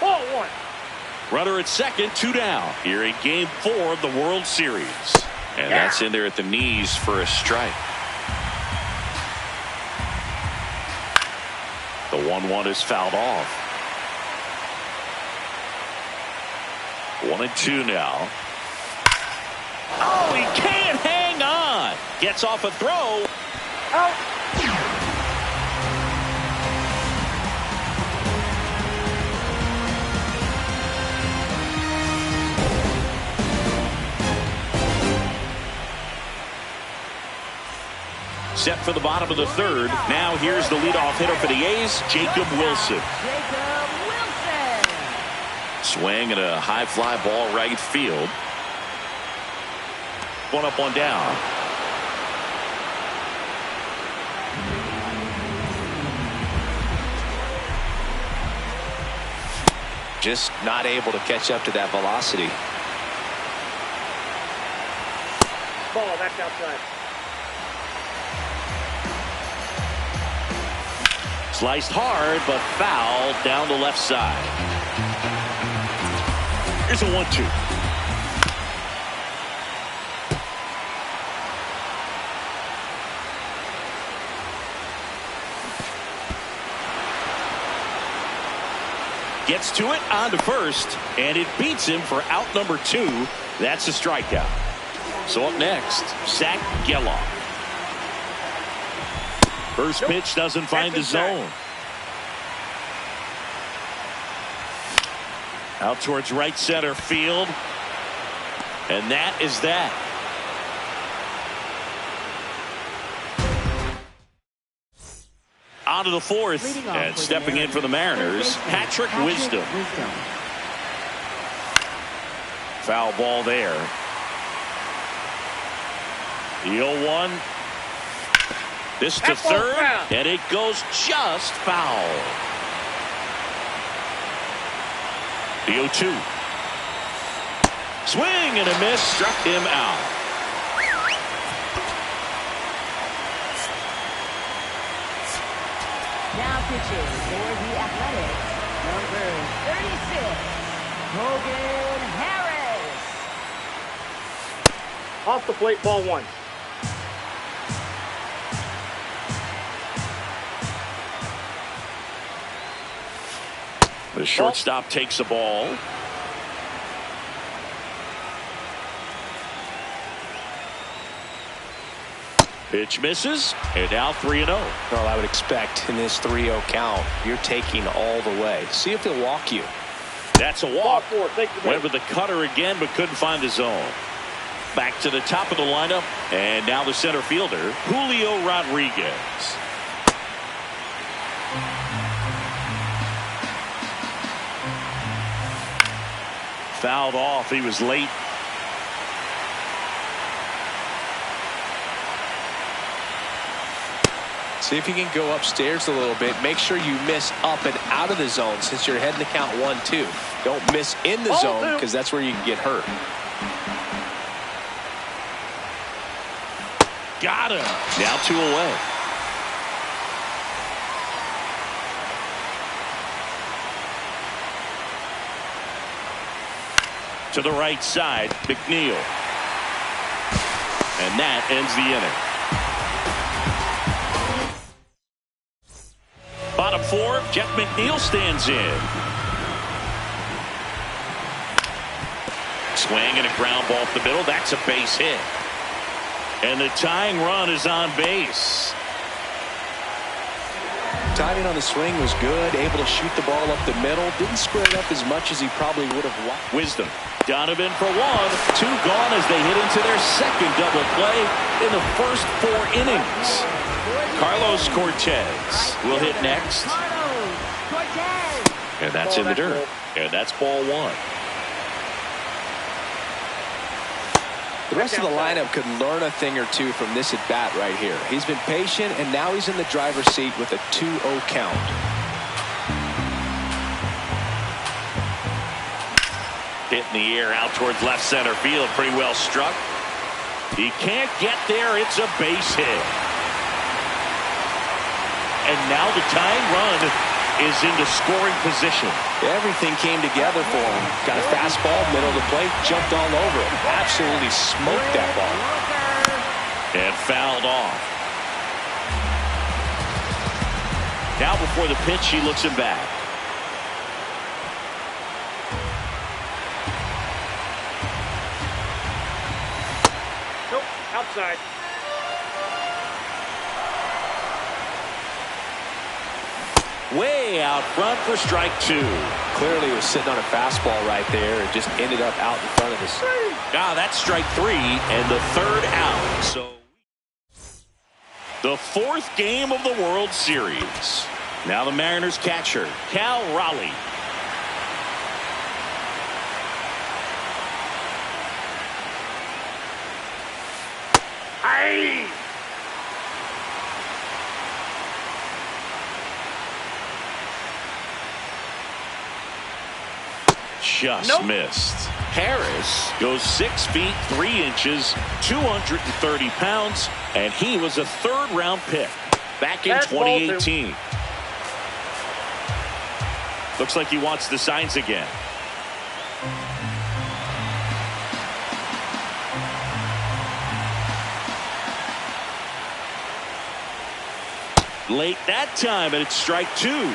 Ball 1. Runner at second, 2 down. Here in Game 4 of the World Series. And that's in there at the knees for a strike. The 1-1 is fouled off. 1-2 now. Oh, he can't hang on. Gets off a throw. Out. Set for the bottom of the third. Now here's the leadoff hitter for the A's, Jacob Wilson. Jacob Wilson. Swing and a high fly ball right field. 1 up, 1 down. Just not able to catch up to that velocity. Ball, that's outside. Sliced hard, but fouled down the left side. Here's a 1-2. Gets to it on to first, and it beats him for out number 2. That's a strikeout. So up next, Zach Geloff. First pitch doesn't find the zone. Out towards right center field. And that is that. On to the fourth. And stepping in for the Mariners, Patrick Wisdom. Foul ball there. The 0-1. This to third, and it goes just foul. The 0-2. Swing and a miss, struck him out. Now pitching for the Athletics, number 36, Hogan Harris. Off the plate, ball 1. The shortstop takes the ball. Pitch misses, and now 3-0. Well, I would expect in this 3-0 count, you're taking all the way. See if he'll walk you. That's a walk. Went with the cutter again, but couldn't find the zone. Back to the top of the lineup, and now the center fielder, Julio Rodriguez. Fouled off. He was late. See if you can go upstairs a little bit. Make sure you miss up and out of the zone since you're heading to count 1-2. Don't miss in the zone because that's where you can get hurt. Got him. Now 2 away. To the right side, McNeil. And that ends the inning. Bottom four, Jeff McNeil stands in. Swing and a ground ball up the middle. That's a base hit. And the tying run is on base. Timing on the swing was good. Able to shoot the ball up the middle. Didn't square it up as much as he probably would have liked. Wisdom. Donovan for one. Two gone as they hit into their second double play in the first 4 innings. Carlos Cortez will hit next. And that's in the dirt. And that's ball 1. The rest of the lineup could learn a thing or two from this at bat right here. He's been patient, and now he's in the driver's seat with a 2-0 count. Hit in the air out towards left center field. Pretty well struck. He can't get there. It's a base hit. And now the tying run is into scoring position. Everything came together for him. Got a fastball, middle of the plate, jumped all over it. Absolutely smoked that ball. And fouled off. Now before the pitch, he looks him back. Nope, outside. Way out front for strike 2. Clearly was sitting on a fastball right there and just ended up out in front of us. That's strike 3 and the 3rd out. So the 4th game of the World Series. Now the Mariners catcher, Cal Raleigh. Aye. Just missed. Harris goes 6 feet 3 inches, 230 pounds, and he was a 3rd-round pick back in 2018. Looks like he wants the signs again. Late that time, and it's strike 2.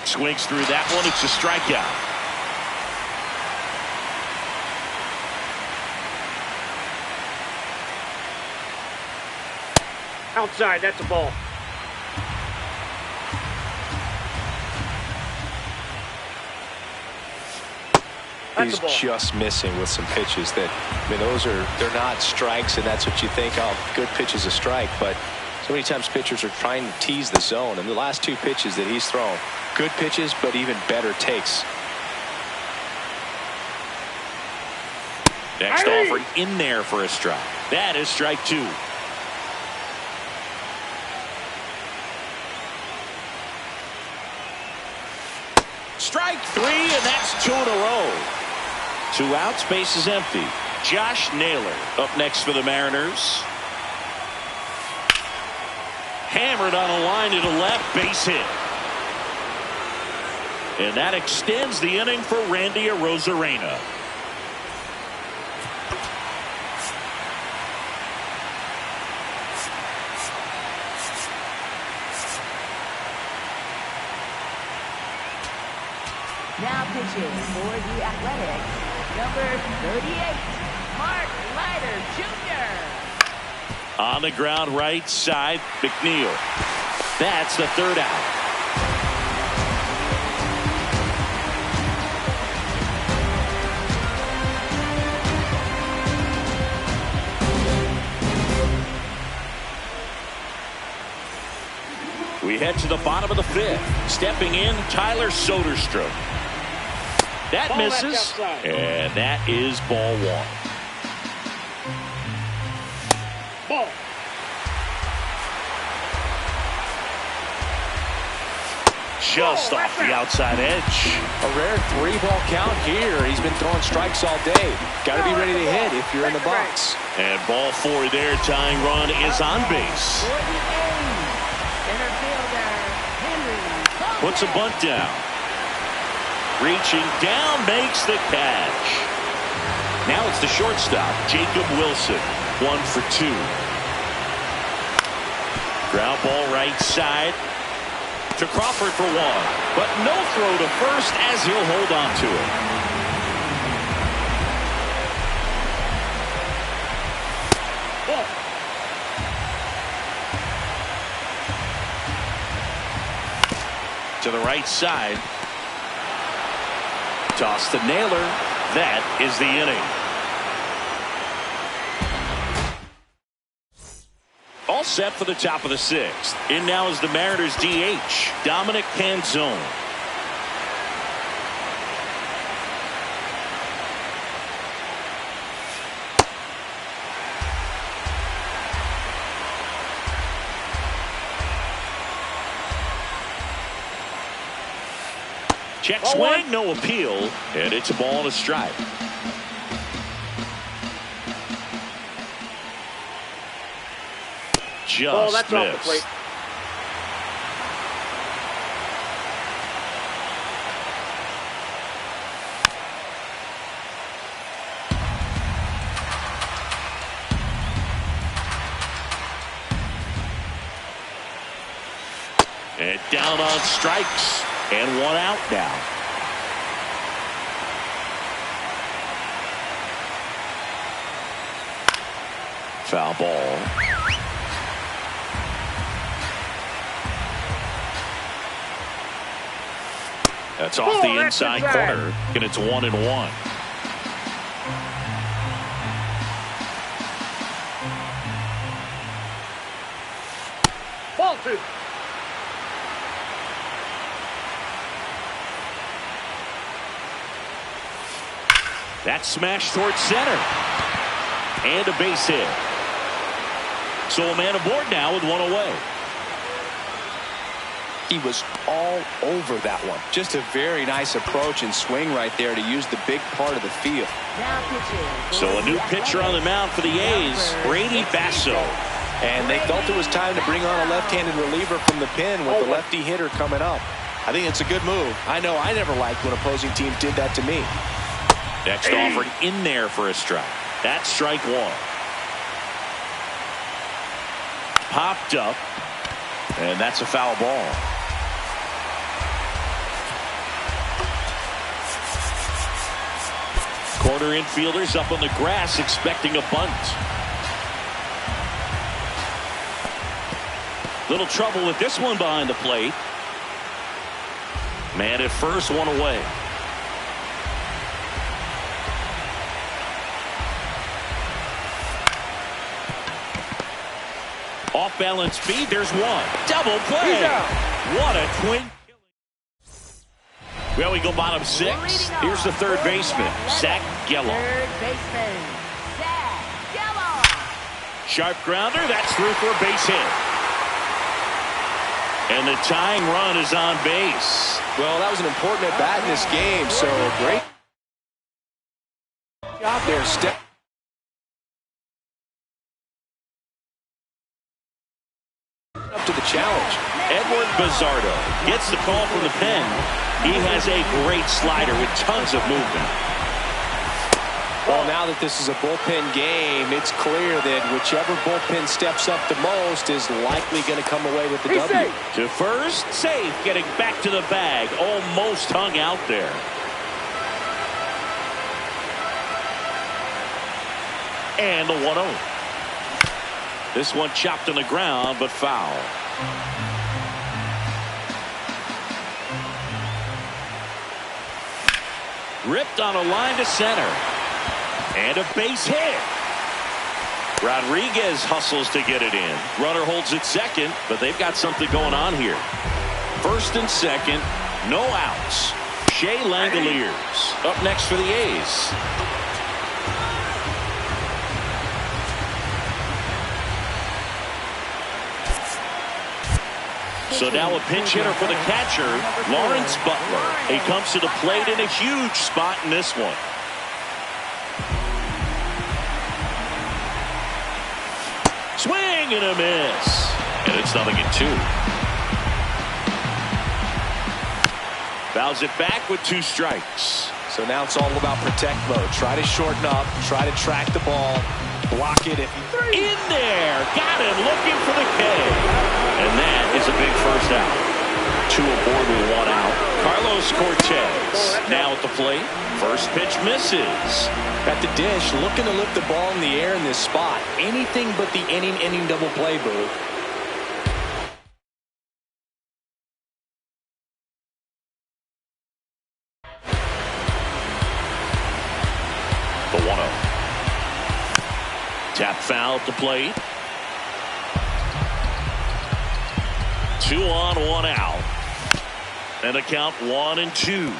Swings through that one. It's a strikeout. Outside, that's a ball. He's just missing with some pitches that, I mean, they're not strikes, and that's what you think, oh, good pitch is a strike, but so many times pitchers are trying to tease the zone, and the last 2 pitches that he's thrown, good pitches, but even better takes. Next offering in there for a strike. That is strike 2. Strike 3, and that's 2 in a row. 2 outs, base is empty. Josh Naylor up next for the Mariners. Hammered on a line to the left, base hit. And that extends the inning for Randy Arozarena. Now pitching for the Athletics, number 38, Mark Leiter Jr. On the ground right side, McNeil. That's the 3rd out. We head to the bottom of the 5th. Stepping in, Tyler Soderstrom. That misses, and that is ball 1. Ball. Just off the outside edge. A rare 3-ball count here. He's been throwing strikes all day. Got to be ready to hit if you're in the box. And ball 4 there. Tying run is on base. Puts a bunt down. Reaching down, makes the catch. Now it's the shortstop, Jacob Wilson. 1 for 2. Ground ball right side to Crawford for 1. But no throw to first as he'll hold on to it. Ball. To the right side. Toss to Naylor. That is the inning. All set for the top of the 6th. In now is the Mariners DH, Dominic Canzone. Check swing, no appeal, and it's a ball and a strike. Just that's missed. off the plate. And down on strikes. And 1 out now. Foul ball. That's off the inside corner, and it's 1-1. Ball 2. That's smashed towards center. And a base hit. So a man aboard now with 1 away. He was all over that one. Just a very nice approach and swing right there to use the big part of the field. Now pitching. So a new pitcher on the mound for the A's, Brady Basso. And they felt it was time to bring on a left-handed reliever from the pen with the lefty hitter coming up. I think it's a good move. I know I never liked when opposing teams did that to me. Next offered in there for a strike. That's strike 1. Popped up. And that's a foul ball. Corner infielders up on the grass expecting a bunt. Little trouble with this one behind the plate. Man at first, 1 away. Off balance speed, there's 1. Double play. What a twin. Well, we go bottom 6. Here's the third baseman, Zach Gallo. Third baseman, Zach Gallo. Sharp grounder, that's through for a base hit. And the tying run is on base. Well, that was an important at-bat in this game, so great job there. Step up to the challenge. Edward Bizzardo gets the call from the pen. He has a great slider with tons of movement. Well, now that this is a bullpen game, it's clear that whichever bullpen steps up the most is likely going to come away with the W. To first, safe, getting back to the bag. Almost hung out there. And the 1-0. This one chopped on the ground, but foul. Ripped on a line to center. And a base hit. Rodriguez hustles to get it in. Runner holds it second, but they've got something going on here. First and second, no outs. Shea Langoliers up next for the A's. So now a pinch hitter for the catcher, Lawrence Butler. He comes to the plate in a huge spot in this one. Swing and a miss. And it's 0-2. Fouls it back with 2 strikes. So now it's all about protect mode. Try to shorten up, try to track the ball, block it. In there, got him looking for the K. And that is a big first out. 2 aboard with 1 out. Carlos Cortez now at the plate. First pitch misses. At the dish, looking to lift the ball in the air in this spot. Anything but the inning double play, Boo. The 1-0. Tap foul at the plate. 2 on, 1 out. And a count 1-2.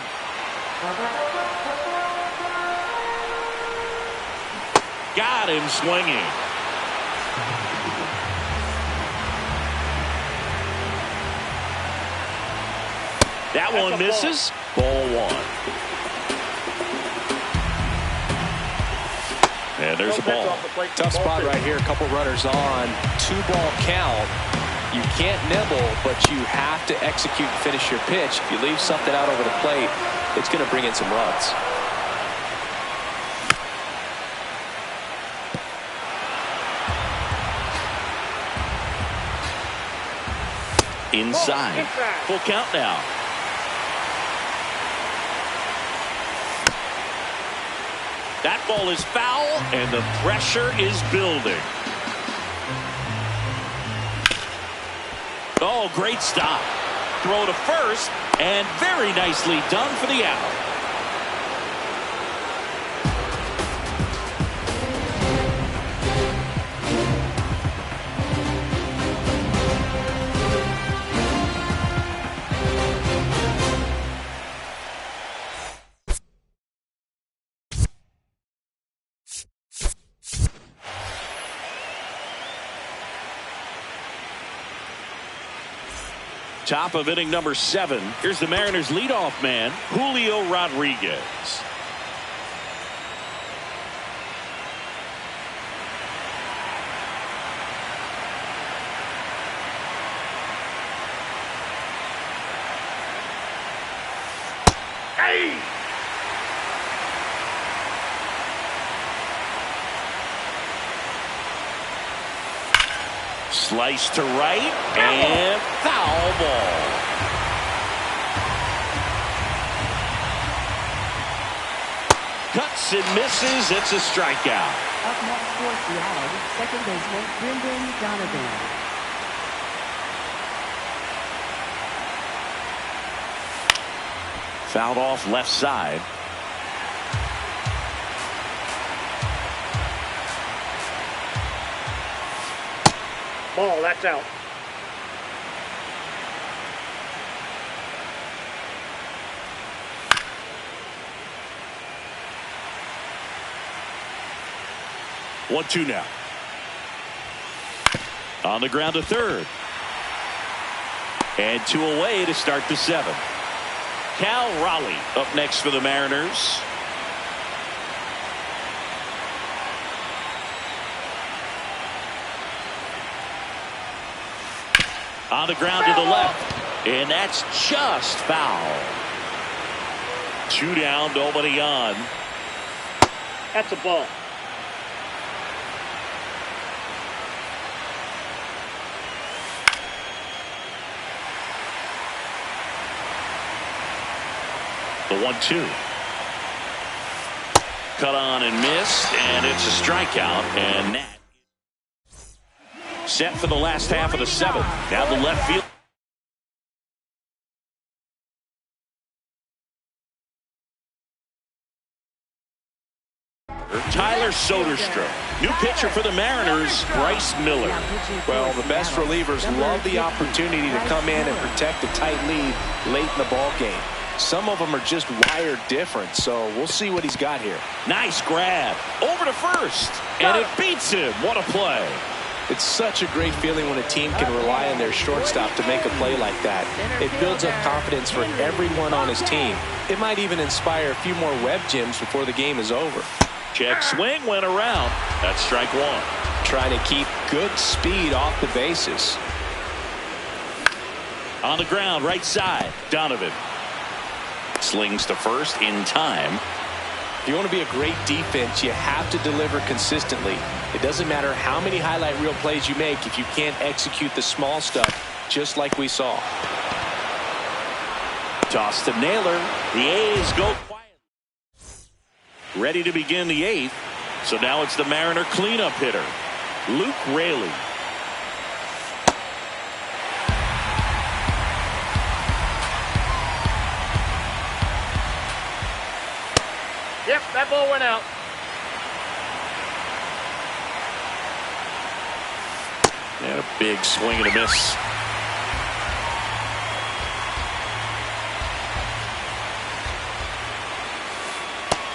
Got him swinging. That one misses. Ball 1. And there's a ball. Tough spot right here. A couple runners on. 2-ball count. You can't nibble, but you have to execute and finish your pitch. If you leave something out over the plate, it's going to bring in some runs. Inside. Full count now. That ball is foul, and the pressure is building. Oh, great stop. Throw to first, and very nicely done for the out. Top of inning number 7. Here's the Mariners leadoff man, Julio Rodriguez. Hey! Slice to right and foul ball. Cuts and misses. It's a strikeout. Up next for Seattle, second baseman Brendan Donovan. Fouled off left side. Ball, that's out. One, 2 now. On the ground to third. And 2 away to start the 7th. Cal Raleigh up next for the Mariners. On the ground to the left. And that's just foul. 2 down, nobody on. That's a ball. The 1-2. Cut on and missed, and it's a strikeout, and that set for the last half of the 7th. Now the left field. Tyler Soderstrom. New pitcher for the Mariners, Bryce Miller. Well, the best relievers love the opportunity to come in and protect a tight lead late in the ball game. Some of them are just wired different, so we'll see what he's got here. Nice grab. Over to first, and it beats him. What a play. It's such a great feeling when a team can rely on their shortstop to make a play like that. It builds up confidence for everyone on his team. It might even inspire a few more web gyms before the game is over. Check swing went around. That's strike 1. Trying to keep good speed off the bases. On the ground, right side, Donovan. slings to first in time. If you want to be a great defense, you have to deliver consistently. It doesn't matter how many highlight reel plays you make if you can't execute the small stuff, just like we saw. Toss to Naylor. The A's go quiet. Ready to begin the 8th. So now it's the Mariner cleanup hitter, Luke Raley. Yep, that ball went out. And a big swing and a miss.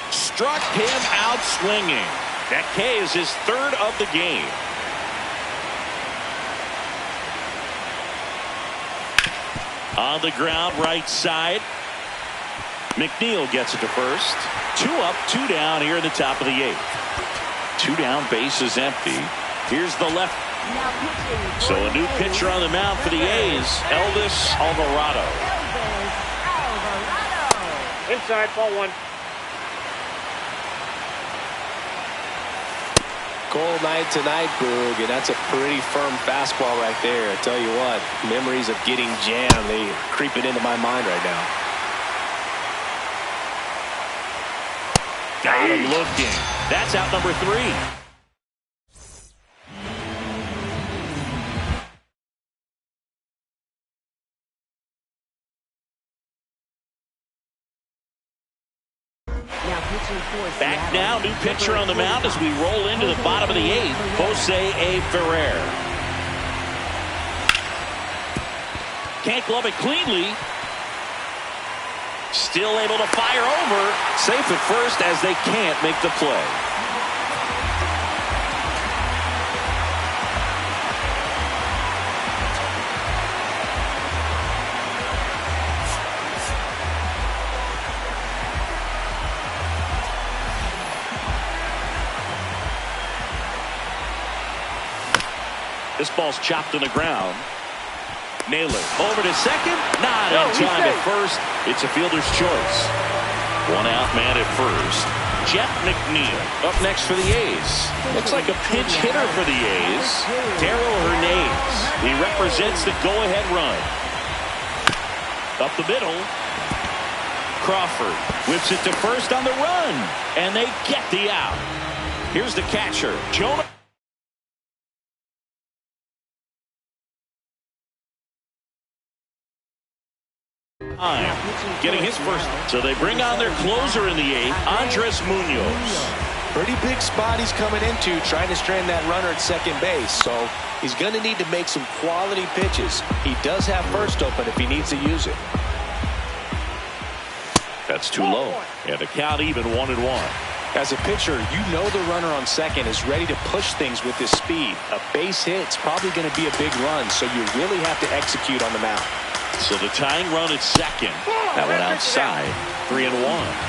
Struck him out swinging. That K is his 3rd of the game. On the ground, right side. McNeil gets it to first. 2 up, 2 down here in the top of the 8th. 2 down, base is empty. Here's the left. So a new pitcher on the mound for the A's, Elvis Alvarado. Inside, ball 1. Cold night tonight, Boog, and that's a pretty firm fastball right there. I tell you what, memories of getting jammed, they're creeping into my mind right now. Got him looking. That's out number 3. Back now, new pitcher on the mound as we roll into the bottom of the 8th, Jose A. Ferrer. Can't glove it cleanly. Still able to fire over. Safe at first as they can't make the play. This ball's chopped on the ground. Naylor over to second. Not in time at first. It's a fielder's choice. 1 out, man at first. Jeff McNeil up next for the A's. Looks like a pinch hitter for the A's. Darryl Hernandez. He represents the go-ahead run. Up the middle. Crawford whips it to first on the run. And they get the out. Here's the catcher, Jonah. Getting his first. So they bring on their closer in the 8th, Andres Munoz. Pretty big spot he's coming into, trying to strand that runner at second base. So he's going to need to make some quality pitches. He does have first open if he needs to use it. That's too low. And the count even 1-1. As a pitcher, you know the runner on second is ready to push things with his speed. A base hit's probably going to be a big run, so you really have to execute on the mound. So the tying run at second. That one outside. 3-1.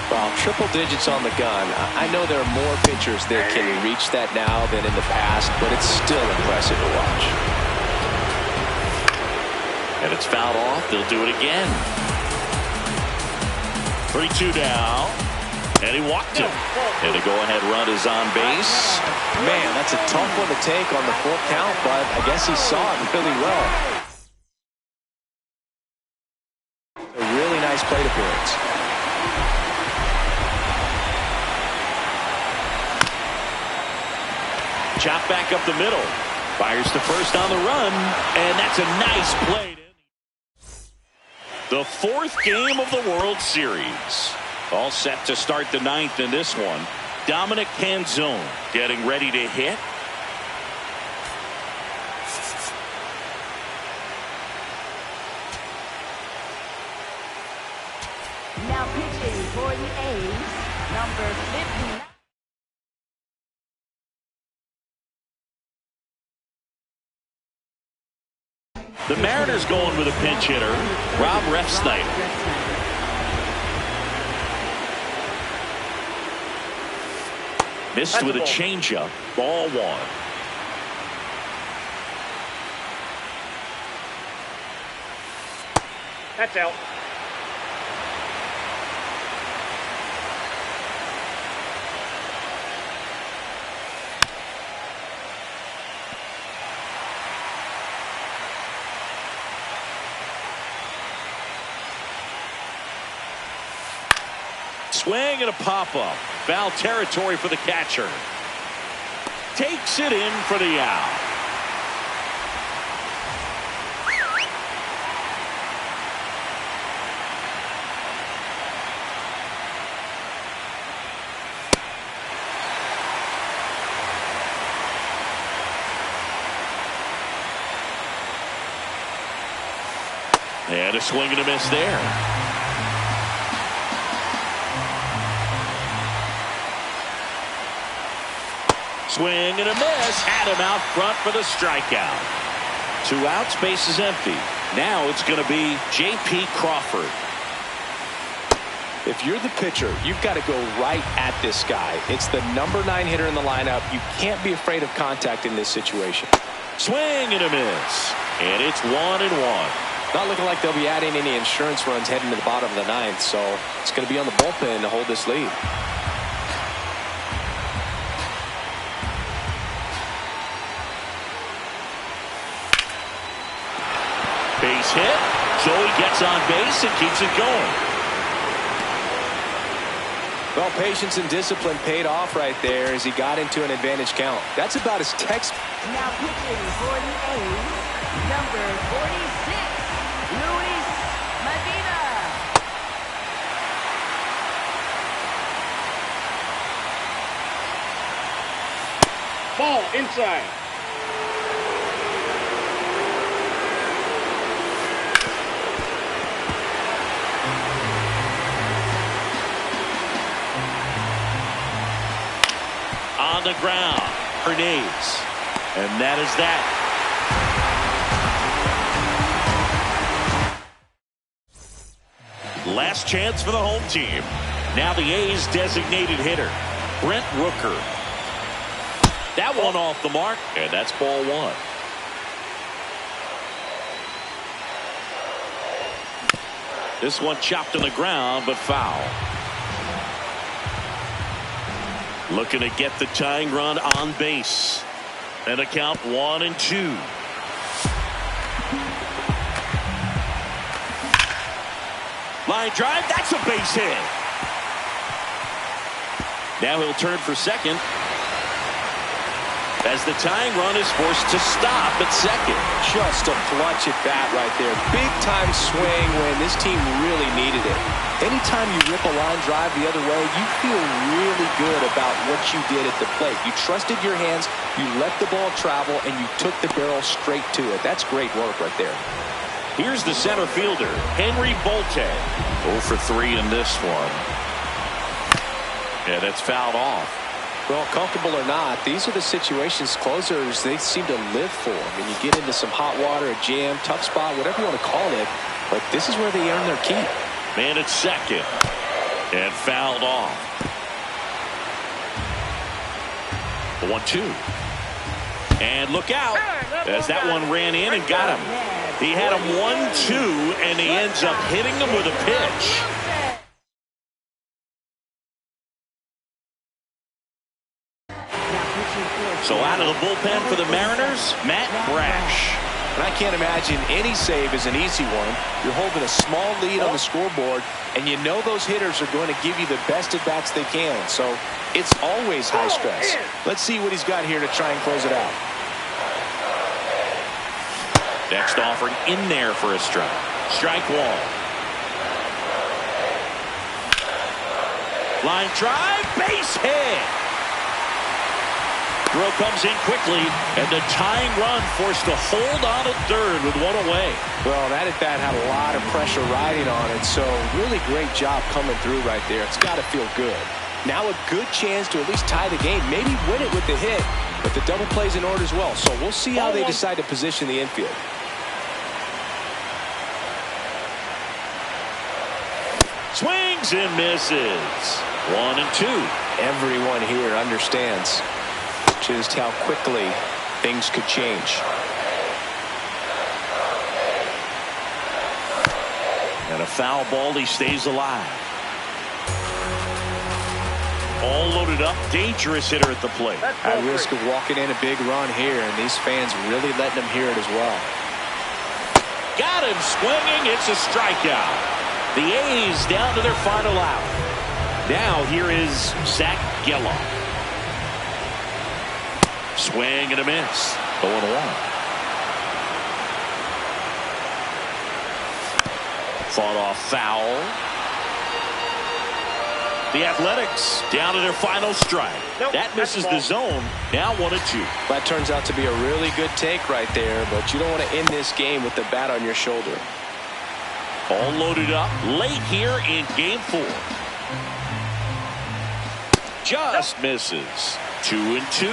Well, triple digits on the gun. I know there are more pitchers that can reach that now than in the past, but it's still impressive to watch. And it's fouled off. They'll do it again. 3-2 down. And he walked him. And the go-ahead run is on base. Man, that's a tough one to take on the full count, but I guess he saw it really well. A really nice plate appearance. Chop back up the middle. Fires to first on the run. And that's a nice play. The 4th game of the World Series. All set to start the 9th in this one. Dominic Canzone getting ready to hit. Now pitching for the A's, number 59. The Mariners going with a pinch hitter, Rob Refsnyder. Missed with a changeup. Ball 1. That's out. Swing and a pop-up. Foul territory for the catcher. Takes it in for the out. And a swing and a miss there. Swing and a miss. Had him out front for the strikeout. 2 outs, base is empty. Now it's going to be J.P. Crawford. If you're the pitcher, you've got to go right at this guy. It's the number 9 hitter in the lineup. You can't be afraid of contact in this situation. Swing and a miss. And it's 1-1. Not looking like they'll be adding any insurance runs heading to the bottom of the 9th, so it's going to be on the bullpen to hold this lead. Base hit. Joey gets on base and keeps it going. Well, patience and discipline paid off right there as he got into an advantage count. That's about as text. Now pitching for the A's, number 46, Luis Medina. Ball inside. On the ground, Hernandez. And that is that. Last chance for the home team. Now the A's designated hitter, Brent Rooker. That one off the mark, and that's ball 1. This one chopped on the ground, but foul. Looking to get the tying run on base. And a count 1-2. Line drive, that's a base hit. Now he'll turn for second as the tying run is forced to stop at second. Just a clutch at bat right there. Big time swing when this team really needed it. Anytime you rip a line drive the other way, you feel really good about what you did at the plate. You trusted your hands, you let the ball travel, and you took the barrel straight to it. That's great work right there. Here's the center fielder, Henry Bolte. 0 for 3 in this one. Yeah, that's fouled off. Well, comfortable or not, these are the situations closers they seem to live for. I mean, you get into some hot water, a jam, tough spot, whatever you want to call it, but this is where they earn their keep. Man at second. And fouled off. The 1-2. And look out as that one ran in and got him. He had him 1-2, and he ends up hitting him with a pitch. So out of the bullpen for the Mariners, Matt Brash. And I can't imagine any save is an easy one. You're holding a small lead on the scoreboard, and you know those hitters are going to give you the best at-bats they can. So it's always high stress. Let's see what he's got here to try and close it out. Next offering in there for a strike. Strike 1. Line drive, base hit. Throw comes in quickly, and the tying run forced to hold on at third with 1 away. Well, that at-bat had a lot of pressure riding on it, so really great job coming through right there. It's got to feel good. Now a good chance to at least tie the game, maybe win it with the hit, but the double play's in order as well. So we'll see how they decide to position the infield. Swings and misses. 1-2. Everyone here understands just how quickly things could change. And a foul ball, he stays alive. All loaded up, dangerous hitter at the plate. At risk of walking in a big run here, and these fans really letting him hear it as well. Got him swinging, it's a strikeout. The A's down to their final out. Now here is Zach Geloff. Swing and a miss. 0-1. Fought off foul. The Athletics down to their final strike. That misses the zone. Now 1-2. That turns out to be a really good take right there, but you don't want to end this game with the bat on your shoulder. All loaded up late here in game 4. Just misses. 2-2.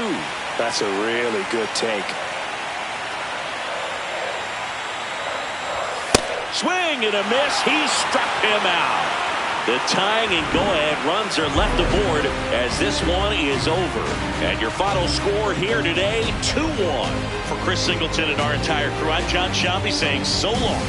That's a really good take. Swing and a miss. He struck him out. The tying and go-ahead runs are left aboard as this one is over. And your final score here today, 2-1. For Chris Singleton and our entire crew, I'm John Shambi saying so long.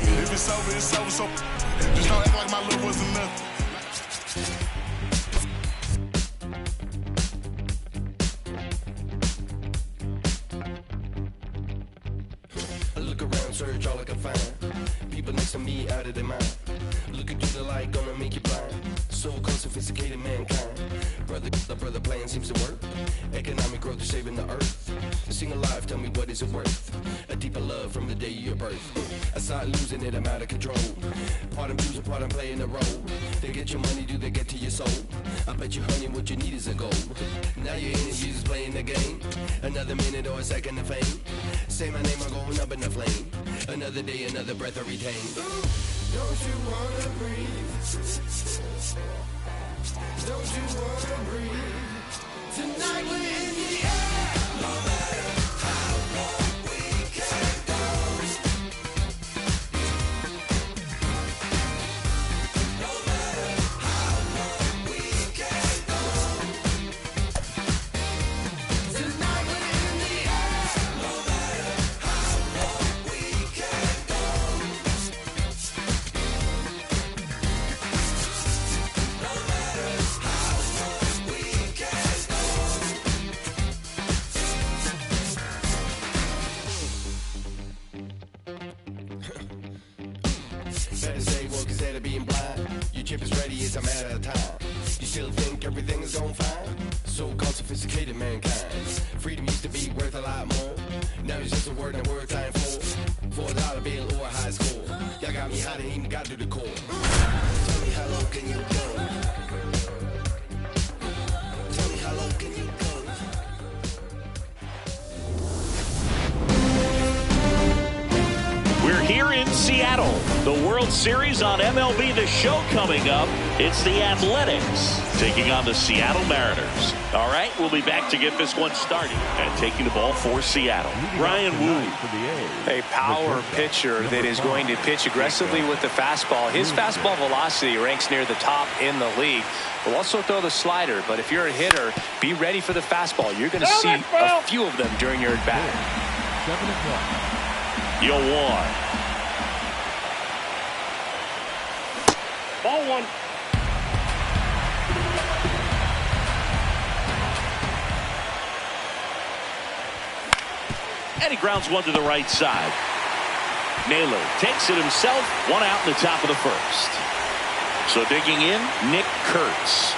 If it's over, it's over. So just don't act like my love wasn't nothing. I look around, search all I can find. People next to me out of their mind. Looking through the light, gonna make you blind. So-called sophisticated mankind. Brother plan seems to work. Economic growth is saving the earth. Sing alive, tell me what is it worth? A deeper love from the day of your birth. I start losing it, I'm out of control. Part I'm choosing, part I'm playing the role. They get your money, do they get to your soul? I bet you, honey, what you need is a goal. Now you're in it, you just playing the game. Another minute or a second of fame. Say my name, I'm going up in the flame. Another day, another breath I retain. Don't you wanna breathe? Don't you wanna breathe? Tonight we're in the air. No matter how long we can go. No matter how long we can go. Tonight we're in the air. No matter how long we can go. No matter how long we can go. Better say well, cause instead of being blind, your chip is ready, it's a matter of time. You still think everything is going fine? So-called sophisticated mankind. Freedom used to be worth a lot more. Now it's just a word and word time for $4 bill or a high score. Y'all got me hot and even got to the core. Tell me how low can you go? Tell me how low can you go? We're here in Seattle. The World Series on MLB The Show coming up. It's the Athletics taking on the Seattle Mariners. All right, we'll be back to get this one started. And taking the ball for Seattle, Ryan Wu. A power pitcher that is going to pitch aggressively with the fastball. His fastball velocity ranks near the top in the league. Will also throw the slider, but if you're a hitter, be ready for the fastball. You're going to see a few of them during your at-bat. 7-1. Yo, one. Ball one. And he grounds one to the right side. Naylor takes it himself. One out in the top of the first. So digging in, Nick Kurtz.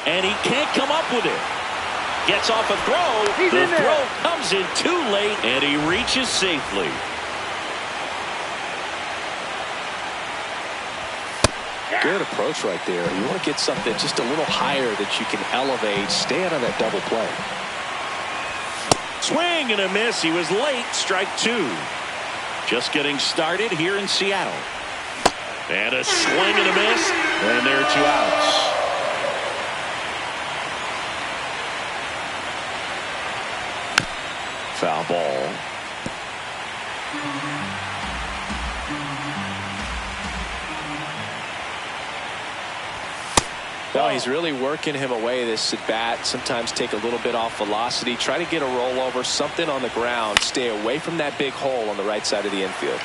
And he can't come up with it. Gets off a throw. The throw comes in too late, and he reaches safely. Good approach right there. You want to get something just a little higher that you can elevate. Stay out of that double play. Swing and a miss. He was late. Strike two. Just getting started here in Seattle. And a swing and a miss. And there are 2 outs. Foul ball. No, he's really working him away this at bat. Sometimes take a little bit off velocity. Try to get a rollover, something on the ground. Stay away from that big hole on the right side of the infield.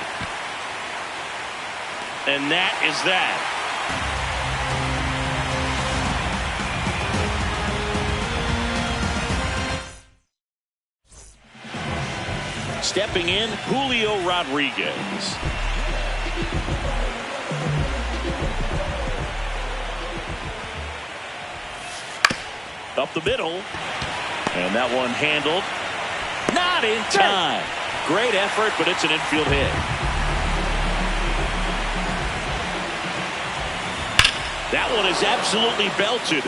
And that is that. Stepping in, Julio Rodriguez. Up the middle. And that one handled. Not in time. Great effort, but it's an infield hit. That one is absolutely belted.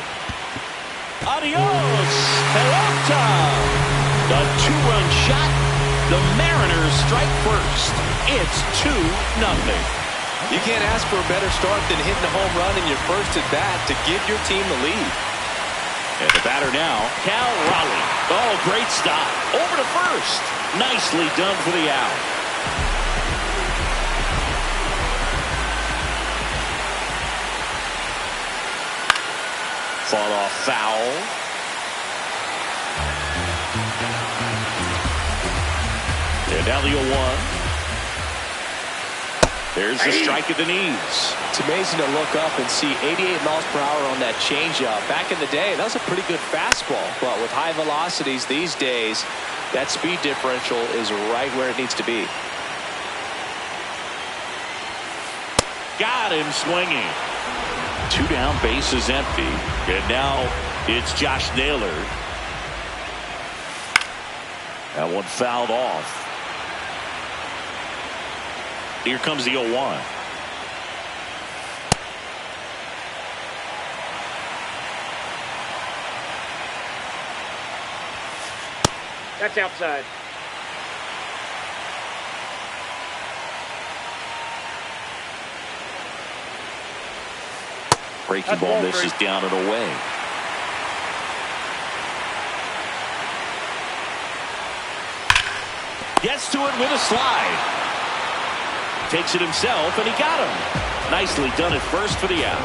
Adios, pelota. A two-run shot. The Mariners strike first. It's 2-0. You can't ask for a better start than hitting a home run in your first at bat to give your team the lead. And the batter now, Cal Raleigh. Oh, great stop. Over to first. Nicely done for the out. Fought off foul. And now the 0-1. There's the strike at the knees. It's amazing to look up and see 88 miles per hour on that changeup. Back in the day, that was a pretty good fastball. But with high velocities these days, that speed differential is right where it needs to be. Got him swinging. 2 down, bases empty. And now it's Josh Naylor. That one fouled off. Here comes the 0-1. That's outside. Breaking ball misses down and away. Gets to it with a slide. Takes it himself, and he got him. Nicely done at first for the out.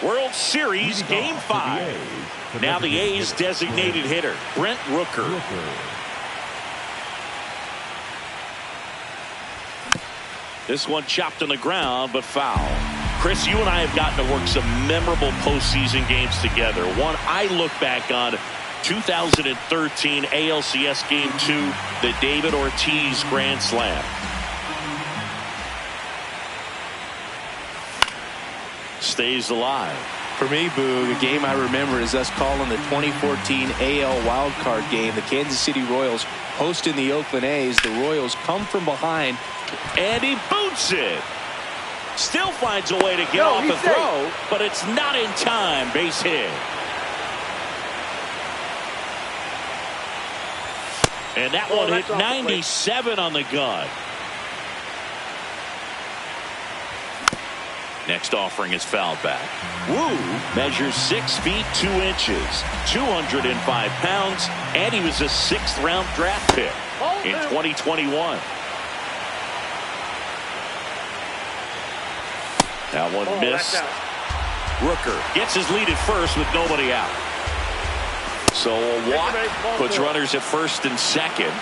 World Series Game 5. Now the A's designated hitter, Brent Rooker. This one chopped on the ground, but foul. Chris, you and I have gotten to work some memorable postseason games together. One I look back on, 2013 ALCS Game 2, the David Ortiz Grand Slam. Stays alive. For me, Boog, a game I remember is us calling the 2014 AL wildcard game. The Kansas City Royals hosting the Oakland A's. The Royals come from behind. And he boots it. Still finds a way to get off the throw, but it's not in time. Base hit. And that one hit 97 on the gun. Next offering is fouled back. Wu measures 6 feet 2 inches, 205 pounds, and he was a 6th round draft pick in 2021. That one missed. Rooker gets his lead at first with nobody out. So a walk puts runners at first and second.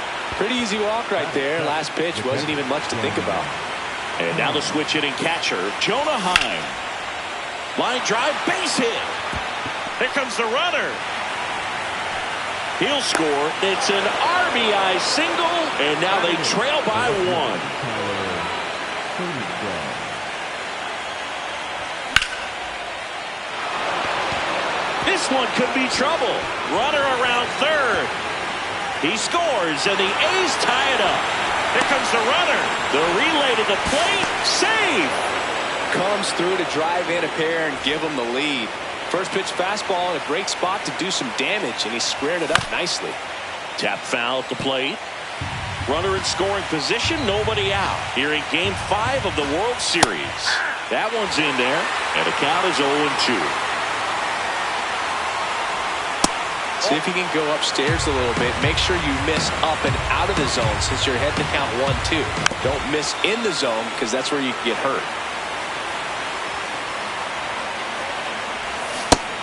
Pretty easy walk right there. Last pitch wasn't even much to think about. And now the switch hitting catcher, Jonah Heim. Line drive, base hit. Here comes the runner. He'll score. It's an RBI single, and now they trail by 1. This one could be trouble. Runner around third. He scores, and the A's tie it up. Here comes the runner. The relay to the plate. Save. Comes through to drive in a pair and give them the lead. First pitch fastball in a great spot to do some damage, and he squared it up nicely. Tap foul at the plate. Runner in scoring position, nobody out. Here in Game 5 of the World Series. That one's in there, and the count is 0-2. See if you can go upstairs a little bit. Make sure you miss up and out of the zone since you're heading to count 1-2. Don't miss in the zone because that's where you can get hurt.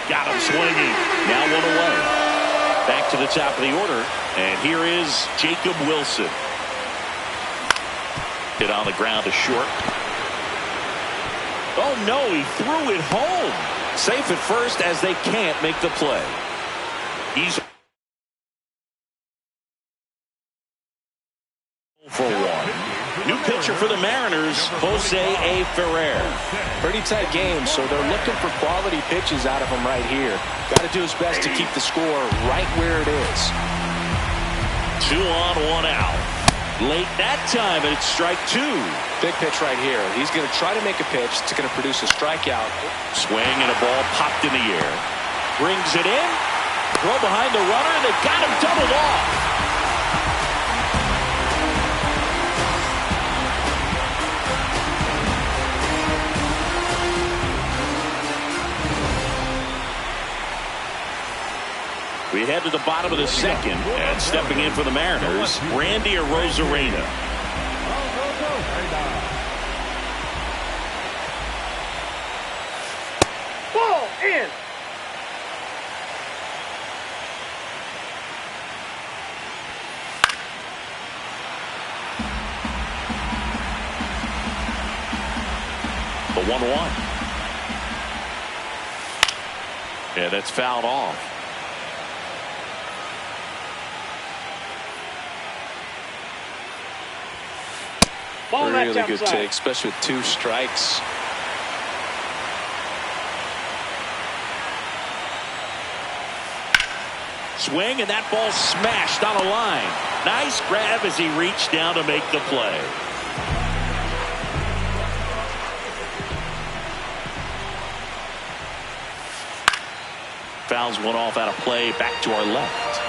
Got him swinging. Now 1 away. Back to the top of the order. And here is Jacob Wilson. Hit on the ground to short. Oh, no, he threw it home. Safe at first as they can't make the play. He's for one. New pitcher for the Mariners, Jose A. Ferrer. Pretty tight game, so they're looking for quality pitches out of him right here. Got to do his best to keep the score right where it is. 2 on, 1 out. Late that time, and it's strike 2. Big pitch right here. He's going to try to make a pitch that's going to produce a strikeout. Swing and a ball popped in the air. Brings it in. Throw behind the runner. They've got him doubled off. We head to the bottom of the second, and stepping in for the Mariners, Randy Arozarena. Ball in. The 1-1. Yeah, that's fouled off. Really good take, especially with 2 strikes. Swing, and that ball smashed on a line. Nice grab as he reached down to make the play. Fouls one off out of play, back to our left.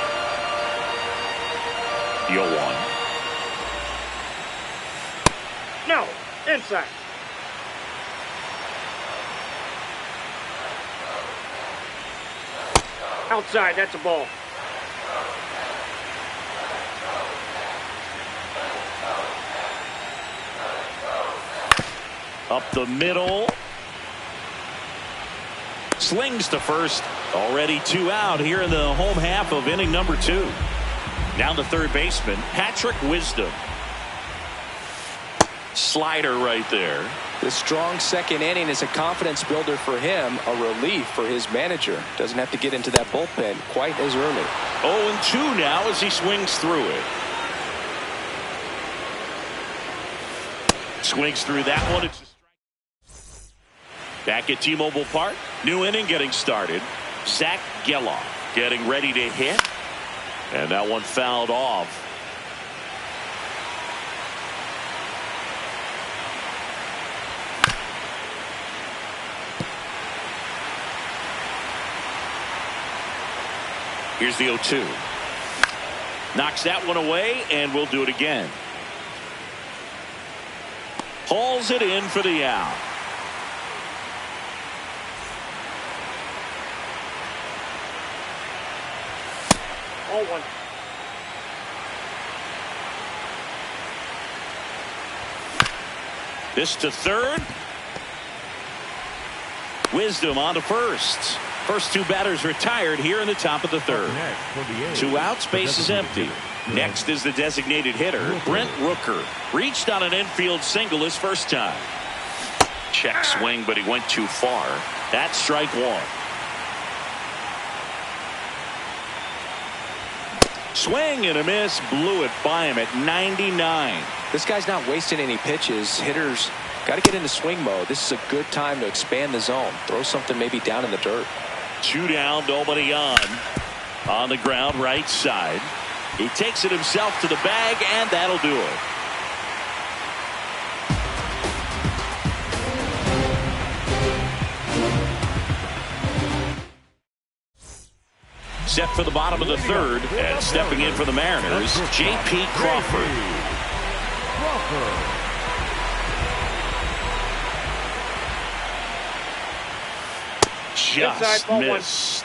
The 0-1. No, inside. Outside, that's a ball. Up the middle. Slings to first. Already 2 out here in the home half of inning number 2. Down to third baseman, Patrick Wisdom. Slider right there. The strong second inning is a confidence builder for him, a relief for his manager. Doesn't have to get into that bullpen quite as early. 0-2 now as he swings through it. Swings through that one. It's a strike. Back at T-Mobile Park. New inning getting started. Zach Geloff getting ready to hit. And that one fouled off. Here's the 0-2. Knocks that one away, and we'll do it again. Hauls it in for the out. Oh, 1. This to third. Wisdom on to first. First 2 batters retired here in the top of the third. 2 outs, base is empty. Next is the designated hitter, Brent Rooker. Reached on an infield single his first time. Check swing, but he went too far. That's strike 1. Swing and a miss, blew it by him at 99. This guy's not wasting any pitches. Hitters got to get into swing mode. This is a good time to expand the zone. Throw something maybe down in the dirt. 2 down, nobody on the ground right side. He takes it himself to the bag, and that'll do it. Set for the bottom of the third, and stepping in for the Mariners, J.P. Crawford. Just missed.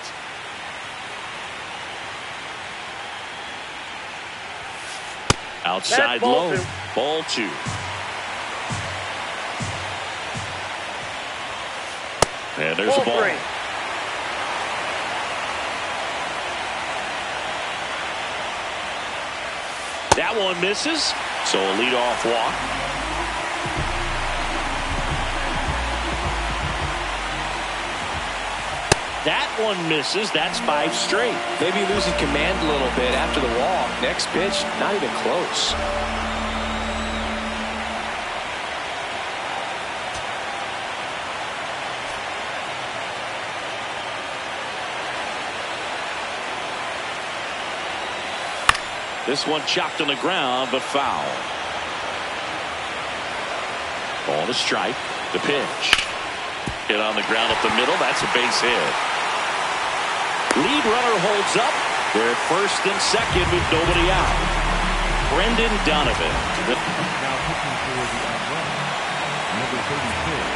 Outside low. Ball 2. And there's a ball. That one misses, so a leadoff walk. That one misses. That's 5 straight. Maybe losing command a little bit after the walk. Next pitch, not even close. This one chopped on the ground, but foul. Ball to strike. The pitch. Hit on the ground up the middle. That's a base hit. Lead runner holds up. They're first and second with nobody out. Brendan Donovan. Now pitching for the outrun, number 36,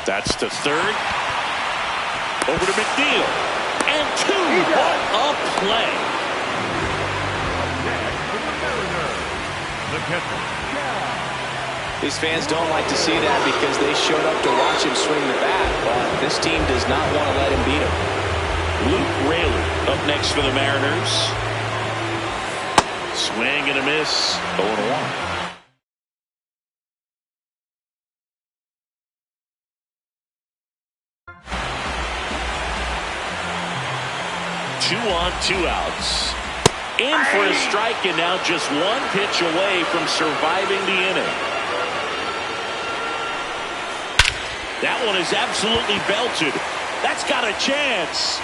That's to third. Over to McNeil. And 2. What a play. the catcher. These fans don't like to see that because they showed up to watch him swing the bat, but this team does not want to let him beat him. Luke Rayleigh up next for the Mariners. Swing and a miss. 0-1. Two on, 2 outs. In for a strike, and now just 1 pitch away from surviving the inning. That one is absolutely belted. That's got a chance.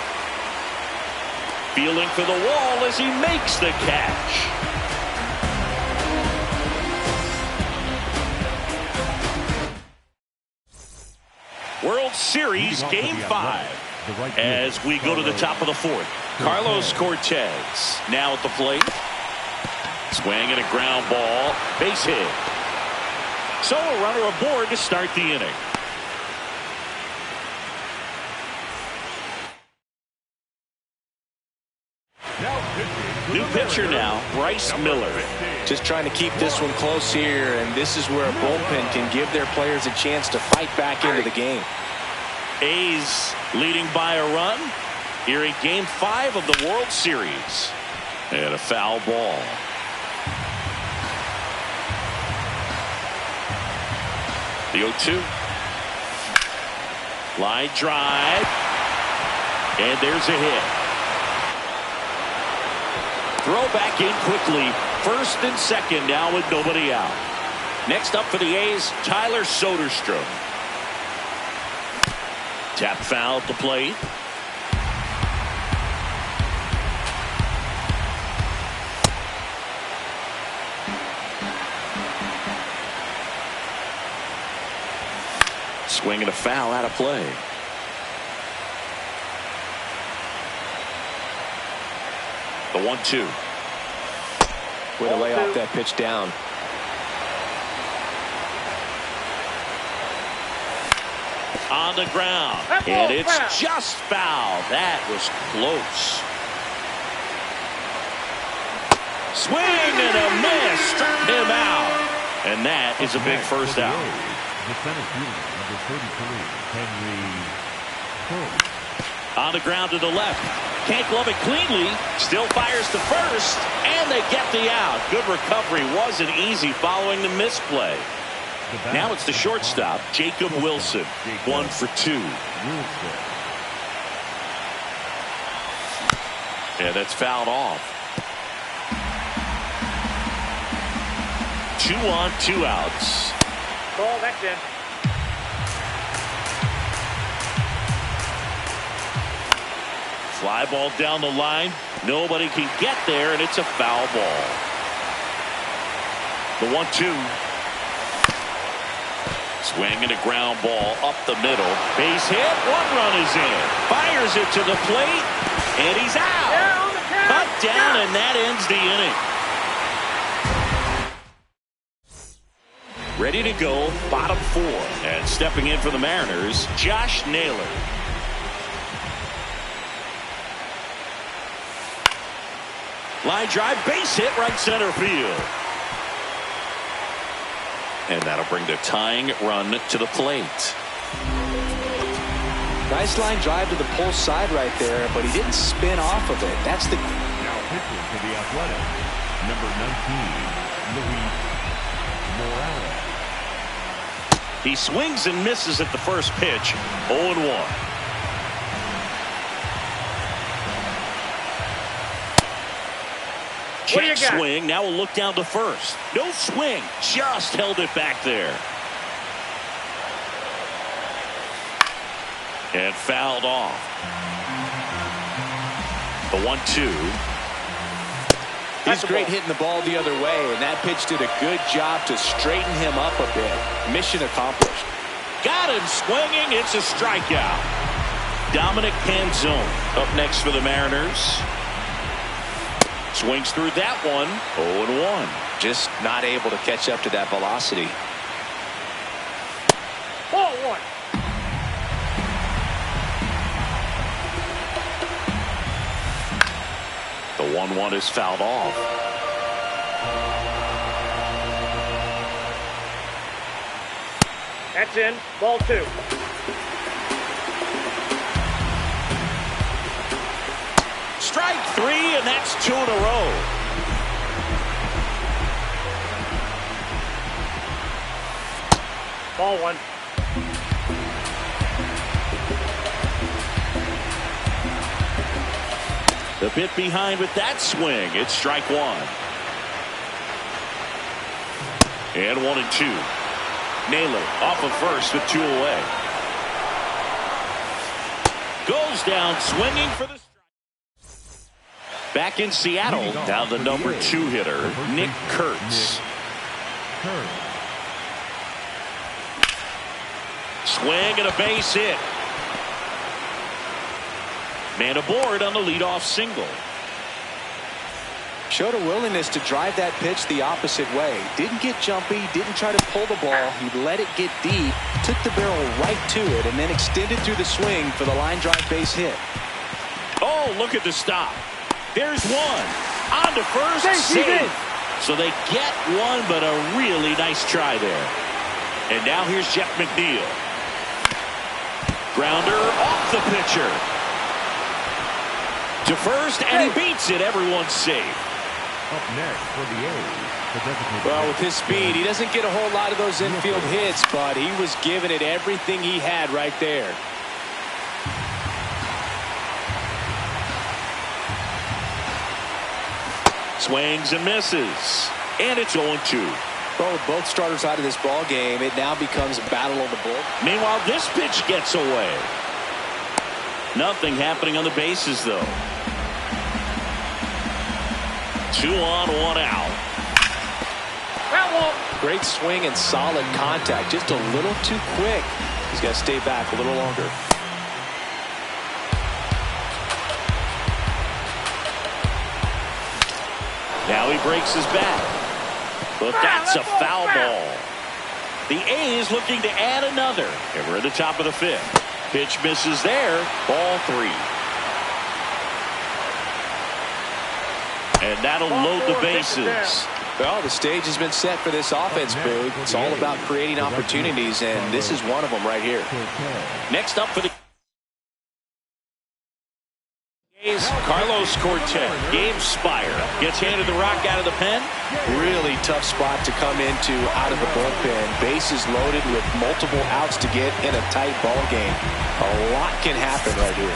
Feeling for the wall as he makes the catch. World Series Game 5. As we go to the top of the 4th. Carlos Cortez now at the plate. Swing and a ground ball. Base hit. So a runner aboard to start the inning. New pitcher now, Bryce Miller. Just trying to keep this one close here, and this is where a bullpen can give their players a chance to fight back into the game. A's leading by a run here in Game 5 of the World Series. And a foul ball. The 0-2. Line drive. And there's a hit. Throw back in quickly. First and second now with nobody out. Next up for the A's, Tyler Soderstrom. Tap foul at the plate. Swing and a foul out of play. The 1-2. Way to lay off that pitch down. On the ground, and it's just foul. That was close. Swing and a miss, struck him out, and that is a big first out. The center fielder, number 33, Henry. On the ground to the left, can't glove it cleanly. Still fires to first, and they get the out. Good recovery, wasn't easy following the misplay. Now it's the shortstop, Jacob Wilson. 1 for 2. Yeah, that's fouled off. 2 on, 2 outs. Ball, that's in. Fly ball down the line. Nobody can get there, and it's a foul ball. The 1-2. Swing and a ground ball up the middle. Base hit. 1 run is in. Fires it to the plate. And he's out. Cut down, and that ends the inning. Ready to go. Bottom 4. And stepping in for the Mariners, Josh Naylor. Line drive. Base hit right center field. And that'll bring the tying run to the plate. Nice line drive to the pull side right there, but he didn't spin off of it. That's the... Now pitching for the Athletics, number 19, Luis Morales. He swings and misses at the first pitch. 0-1. Check swing. Now we'll look down to first. No swing. Just held it back there. And fouled off. The 1-2. He's great hitting the ball the other way, and that pitch did a good job to straighten him up a bit. Mission accomplished. Got him swinging. It's a strikeout. Dominic Panzone up next for the Mariners. Swings through that one. 0-1. Just not able to catch up to that velocity. Ball one. The 1-1 is fouled off. That's in. Ball two. Strike three, and that's 2 in a row. Ball one. The bit behind with that swing. It's strike one. And 1-2. Naylor off of first with 2 away. Goes down swinging for the strike. Back in Seattle, now the number 2 hitter, Nick Kurtz. Swing and a base hit. Man aboard on the leadoff single. Showed a willingness to drive that pitch the opposite way. Didn't get jumpy, didn't try to pull the ball. He let it get deep, took the barrel right to it, and then extended through the swing for the line drive base hit. Oh, look at the stop. There's one. On to first. Save. So they get one, but a really nice try there. And now here's Jeff McNeil. Grounder off the pitcher. To first, and he beats it. Everyone's safe. Up next for the A's. Well, with his speed, he doesn't get a whole lot of those infield hits, but he was giving it everything he had right there. Swings and misses. And it's 0-2. Well, with both starters out of this ball game, it now becomes a battle on the bull. Meanwhile, this pitch gets away. Nothing happening on the bases, though. 2 on, 1 out. Great swing and solid contact. Just a little too quick. He's got to stay back a little longer. Now he breaks his bat. But that's a foul ball. The A's looking to add another. And we're at the top of the 5th. Pitch misses there. Ball 3. And that'll load the bases. Well, the stage has been set for this offense, Boog. It's all about creating opportunities, and this is one of them right here. Next up for the A's, Carlos Cortez. Gabe Spire gets handed the rock out of the pen. Really tough spot to come into out of the bullpen. Bases loaded with multiple outs to get in a tight ball game. A lot can happen right here.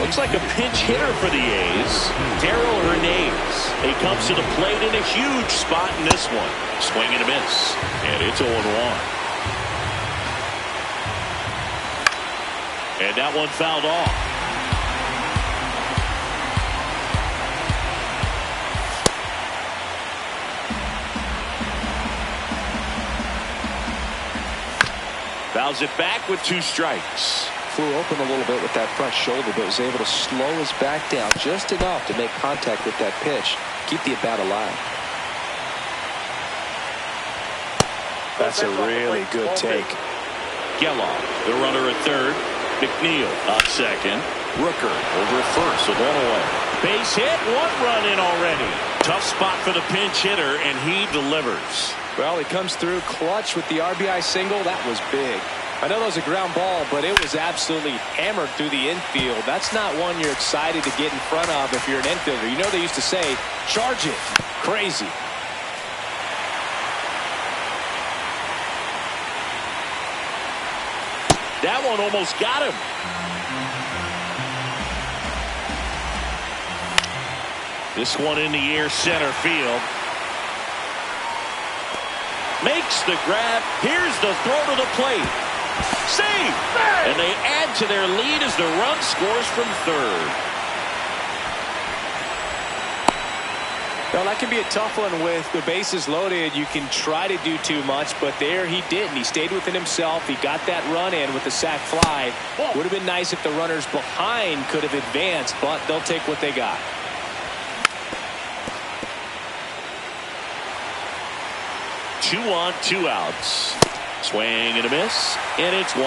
Looks like a pinch hitter for the A's. Darryl Hernandez. He comes to the plate in a huge spot in this one. Swing and a miss. And it's 0-1. And that one fouled off. Fouls it back with 2 strikes. Flew open a little bit with that front shoulder, but was able to slow his back down just enough to make contact with that pitch. Keep the at-bat alive. That's a really good take. Geloff, the runner at third. McNeil on second. Rooker over at first with 1 away. Base hit, 1 run in already. Tough spot for the pinch hitter, and he delivers. Well, he comes through clutch with the RBI single. That was big. I know that was a ground ball, but it was absolutely hammered through the infield. That's not one you're excited to get in front of if you're an infielder. You know they used to say, charge it. Crazy. That one almost got him. This one in the air, center field. Makes the grab. Here's the throw to the plate. Save! And they add to their lead as the run scores from third. Well, that can be a tough one with the bases loaded. You can try to do too much, but there he didn't. He stayed within himself. He got that run in with the sac fly. Would have been nice if the runners behind could have advanced, but they'll take what they got. Two on, two outs. Swing and a miss, and it's 1-2.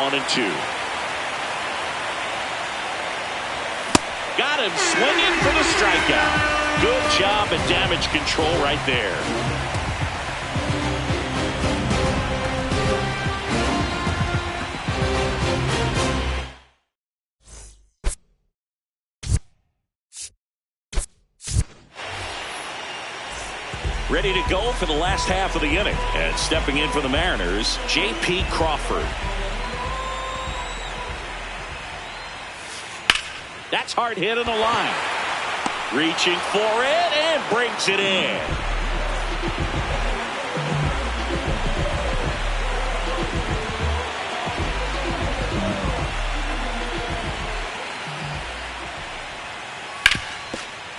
Got him swinging for the strikeout. Good job at damage control right there. Ready to go for the last half of the inning. And stepping in for the Mariners, J.P. Crawford. That's hard hit on the line. Reaching for it and brings it in.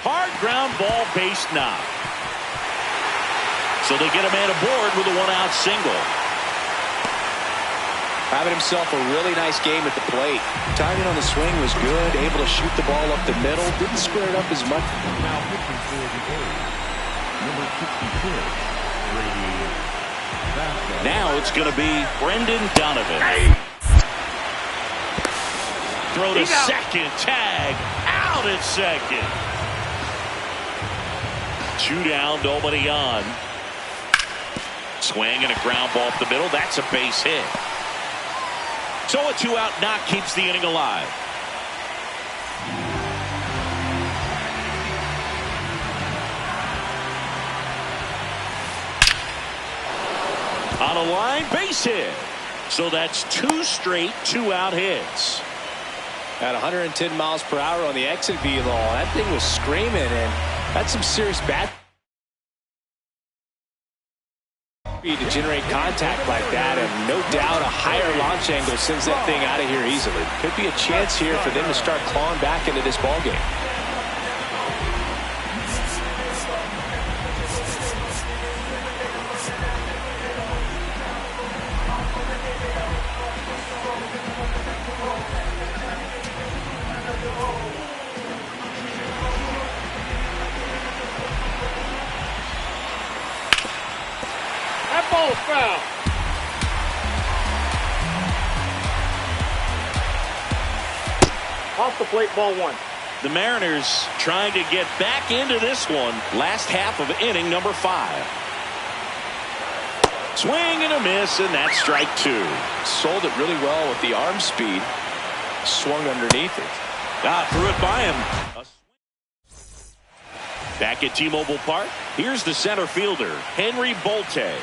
Hard ground ball, base knock. So they get a man aboard with a one-out single. Having himself a really nice game at the plate. Timing on the swing was good. Able to shoot the ball up the middle. Didn't square it up as much. Now pitching for the A's, number 66, Brady Vasquez. Now it's going to be Brendan Donovan. Throw to second. Tag. Out at second. 2 down, nobody on. Swing and a ground ball up the middle. That's a base hit. So a 2-out knock keeps the inning alive. On a line, base hit. So that's 2 straight 2-out hits. At 110 miles per hour on the exit velo, that thing was screaming, and that's some serious bat to generate contact like that, and no doubt a higher launch angle sends that thing out of here easily. Could be a chance here for them to start clawing back into this ball game. Ball foul. Off the plate, ball 1. The Mariners trying to get back into this one. Last half of inning number 5. Swing and a miss, and that's strike 2. Sold it really well with the arm speed. Swung underneath it. Threw it by him. Back at T-Mobile Park, here's the center fielder, Henry Bolte.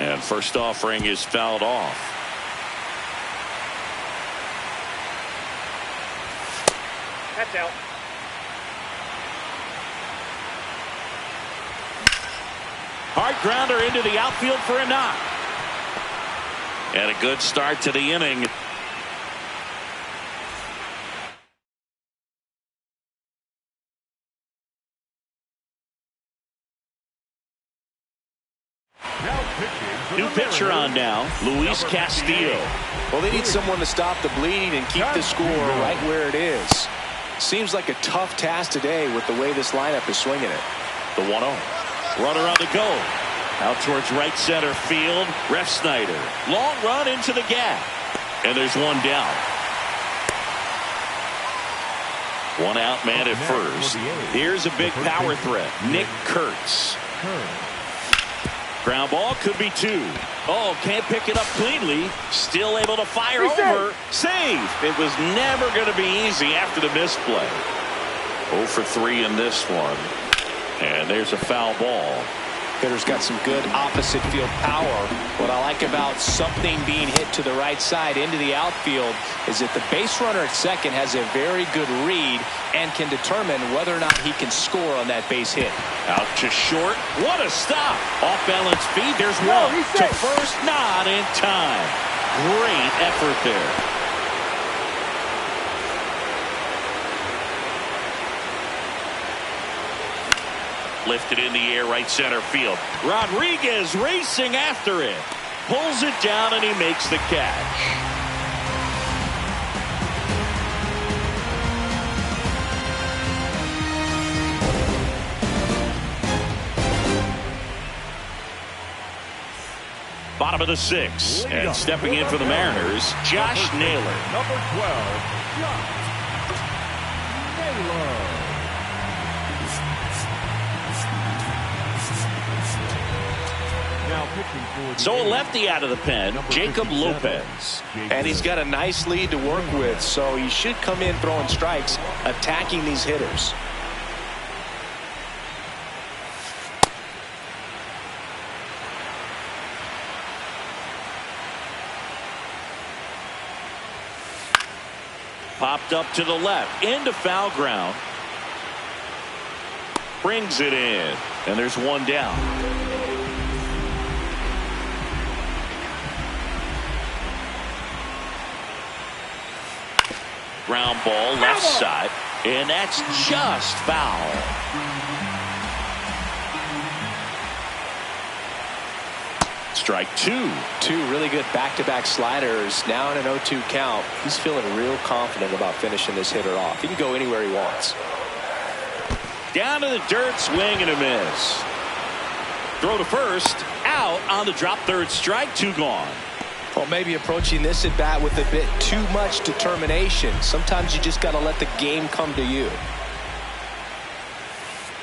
And first offering is fouled off. That's out. Hard grounder into the outfield for a knock. And a good start to the inning. New pitcher on now, Luis Castillo. Well, they need someone to stop the bleeding and keep the score right where it is. Seems like a tough task today with the way this lineup is swinging it. The 1-0. Runner on the go. Out towards right center field. Refsnyder. Long run into the gap. And there's one down. 1 out man at first. Here's a big power threat. Nick Kurtz. Ground ball could be 2. Oh, can't pick it up cleanly. Still able to fire over. Save. It was never going to be easy after the misplay. 0 for 3 in this one. And there's a foul ball. Hitter's got some good opposite field power. What I like about something being hit to the right side into the outfield is that the base runner at second has a very good read and can determine whether or not he can score on that base hit. Out to short. What a stop. Off balance feed. There's one. To first. Not in time. Great effort there. Lifted in the air, right center field. Rodriguez racing after it. Pulls it down and he makes the catch. Bottom of the 6th. And stepping in for the Mariners, Josh Naylor. Number 12, Josh Naylor. So a lefty out of the pen, Jacob Lopez. And he's got a nice lead to work with, so he should come in throwing strikes, attacking these hitters. Popped up to the left, into foul ground. Brings it in, and there's one down. Ground ball left side, and that's just foul. Strike 2. 2 really good back-to-back sliders. Now in an 0-2 count. He's feeling real confident about finishing this hitter off. He can go anywhere he wants. Down to the dirt, swing and a miss. Throw to first, out on the drop, third strike, 2 gone. Well, maybe approaching this at bat with a bit too much determination. Sometimes you just got to let the game come to you.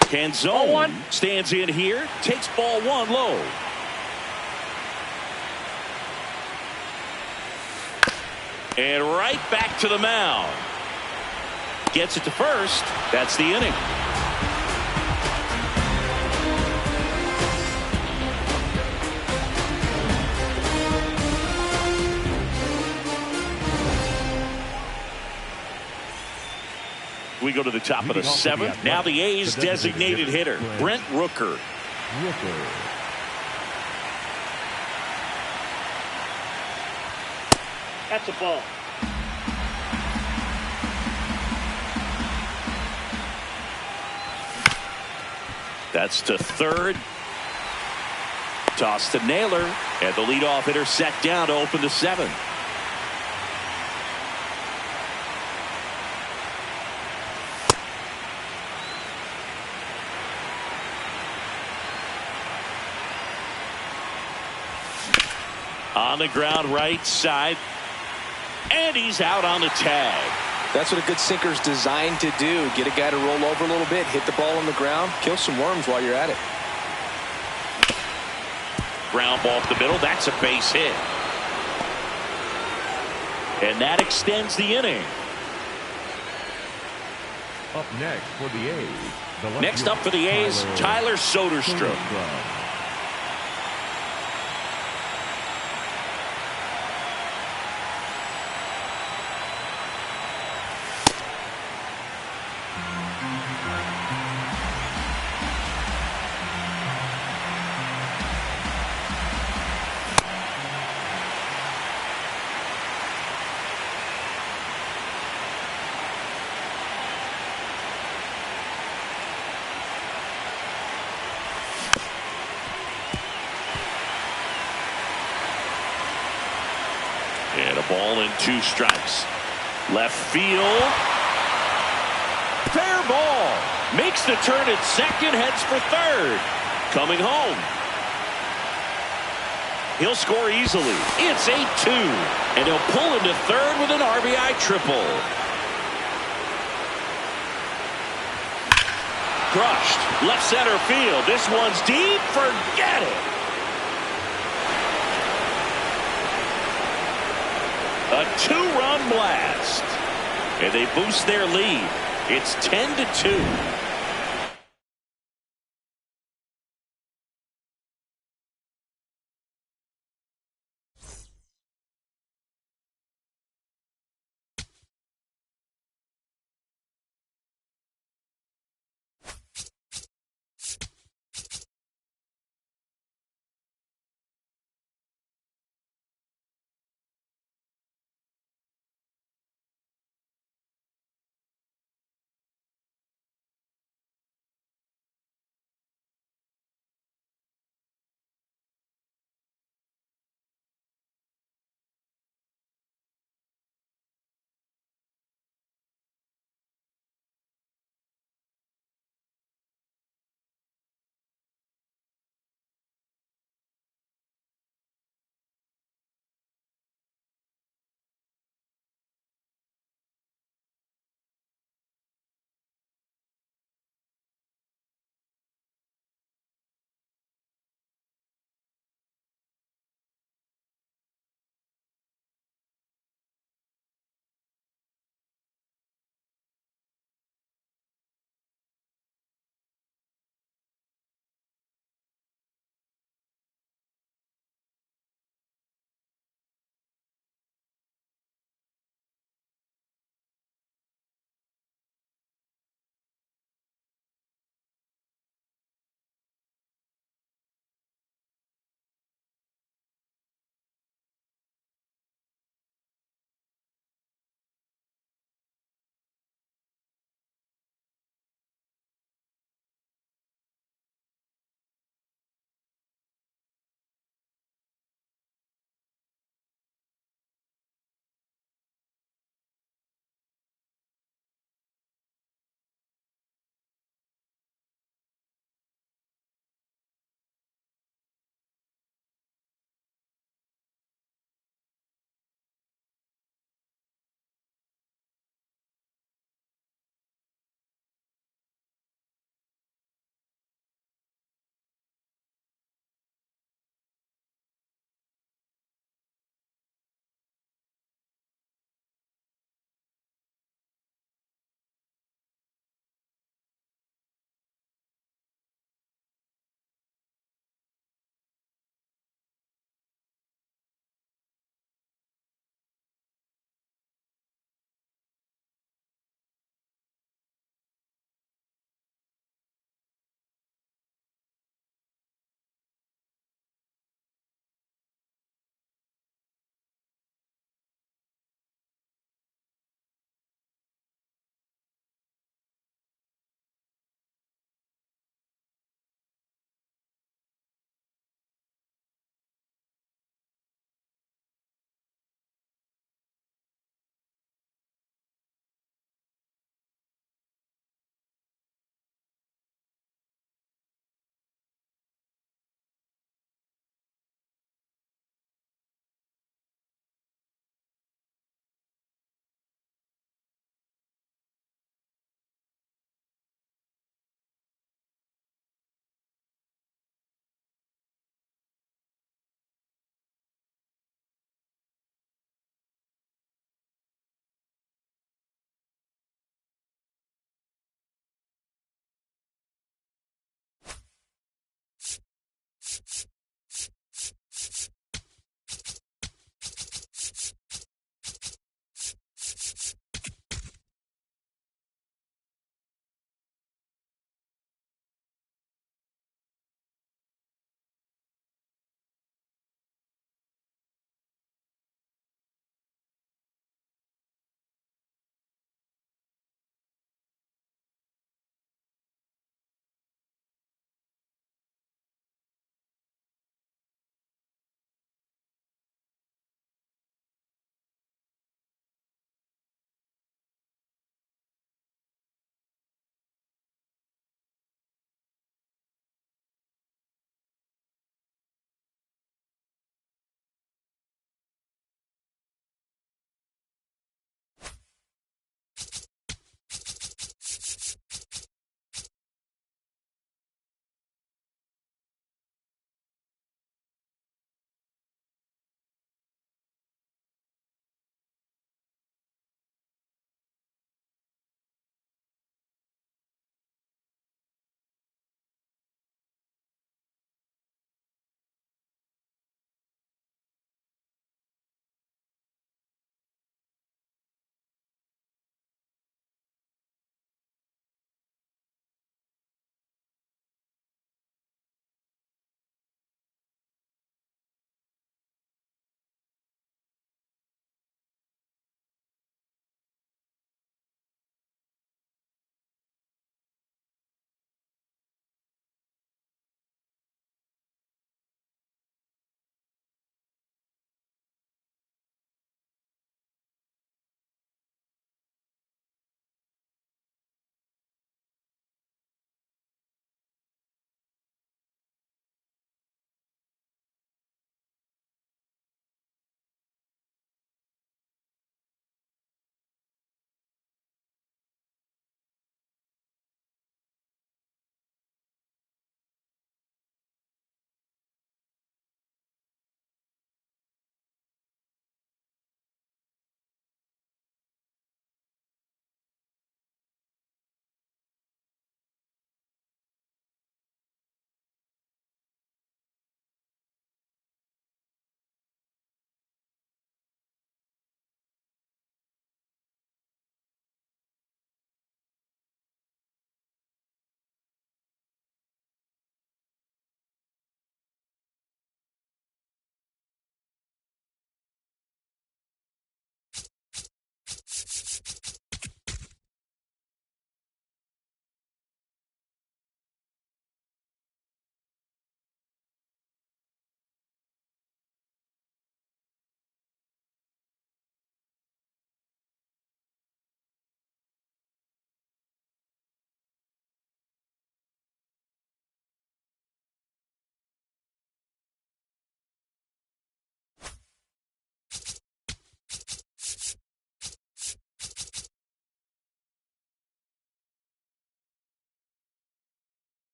Canzone stands in here, takes ball 1 low. And right back to the mound. Gets it to first. That's the inning. We go to the top of the 7th. Now the A's designated hitter, Brent Rooker. That's a ball. That's to third. Toss to Naylor. And the leadoff hitter set down to open the 7th. On the ground right side. And he's out on the tag. That's what a good sinker's designed to do. Get a guy to roll over a little bit, hit the ball on the ground, kill some worms while you're at it. Ground ball up the middle. That's a base hit. And that extends the inning. Up next for the A's. Next up for the A's, Tyler Soderstrom. And a ball and 2 strikes. Left field. Fair ball. Makes the turn at second, heads for third. Coming home. He'll score easily. It's 8-2. And he'll pull into third with an RBI triple. Crushed. Left center field. This one's deep. Forget it. A 2-run blast. And they boost their lead. It's 10-2.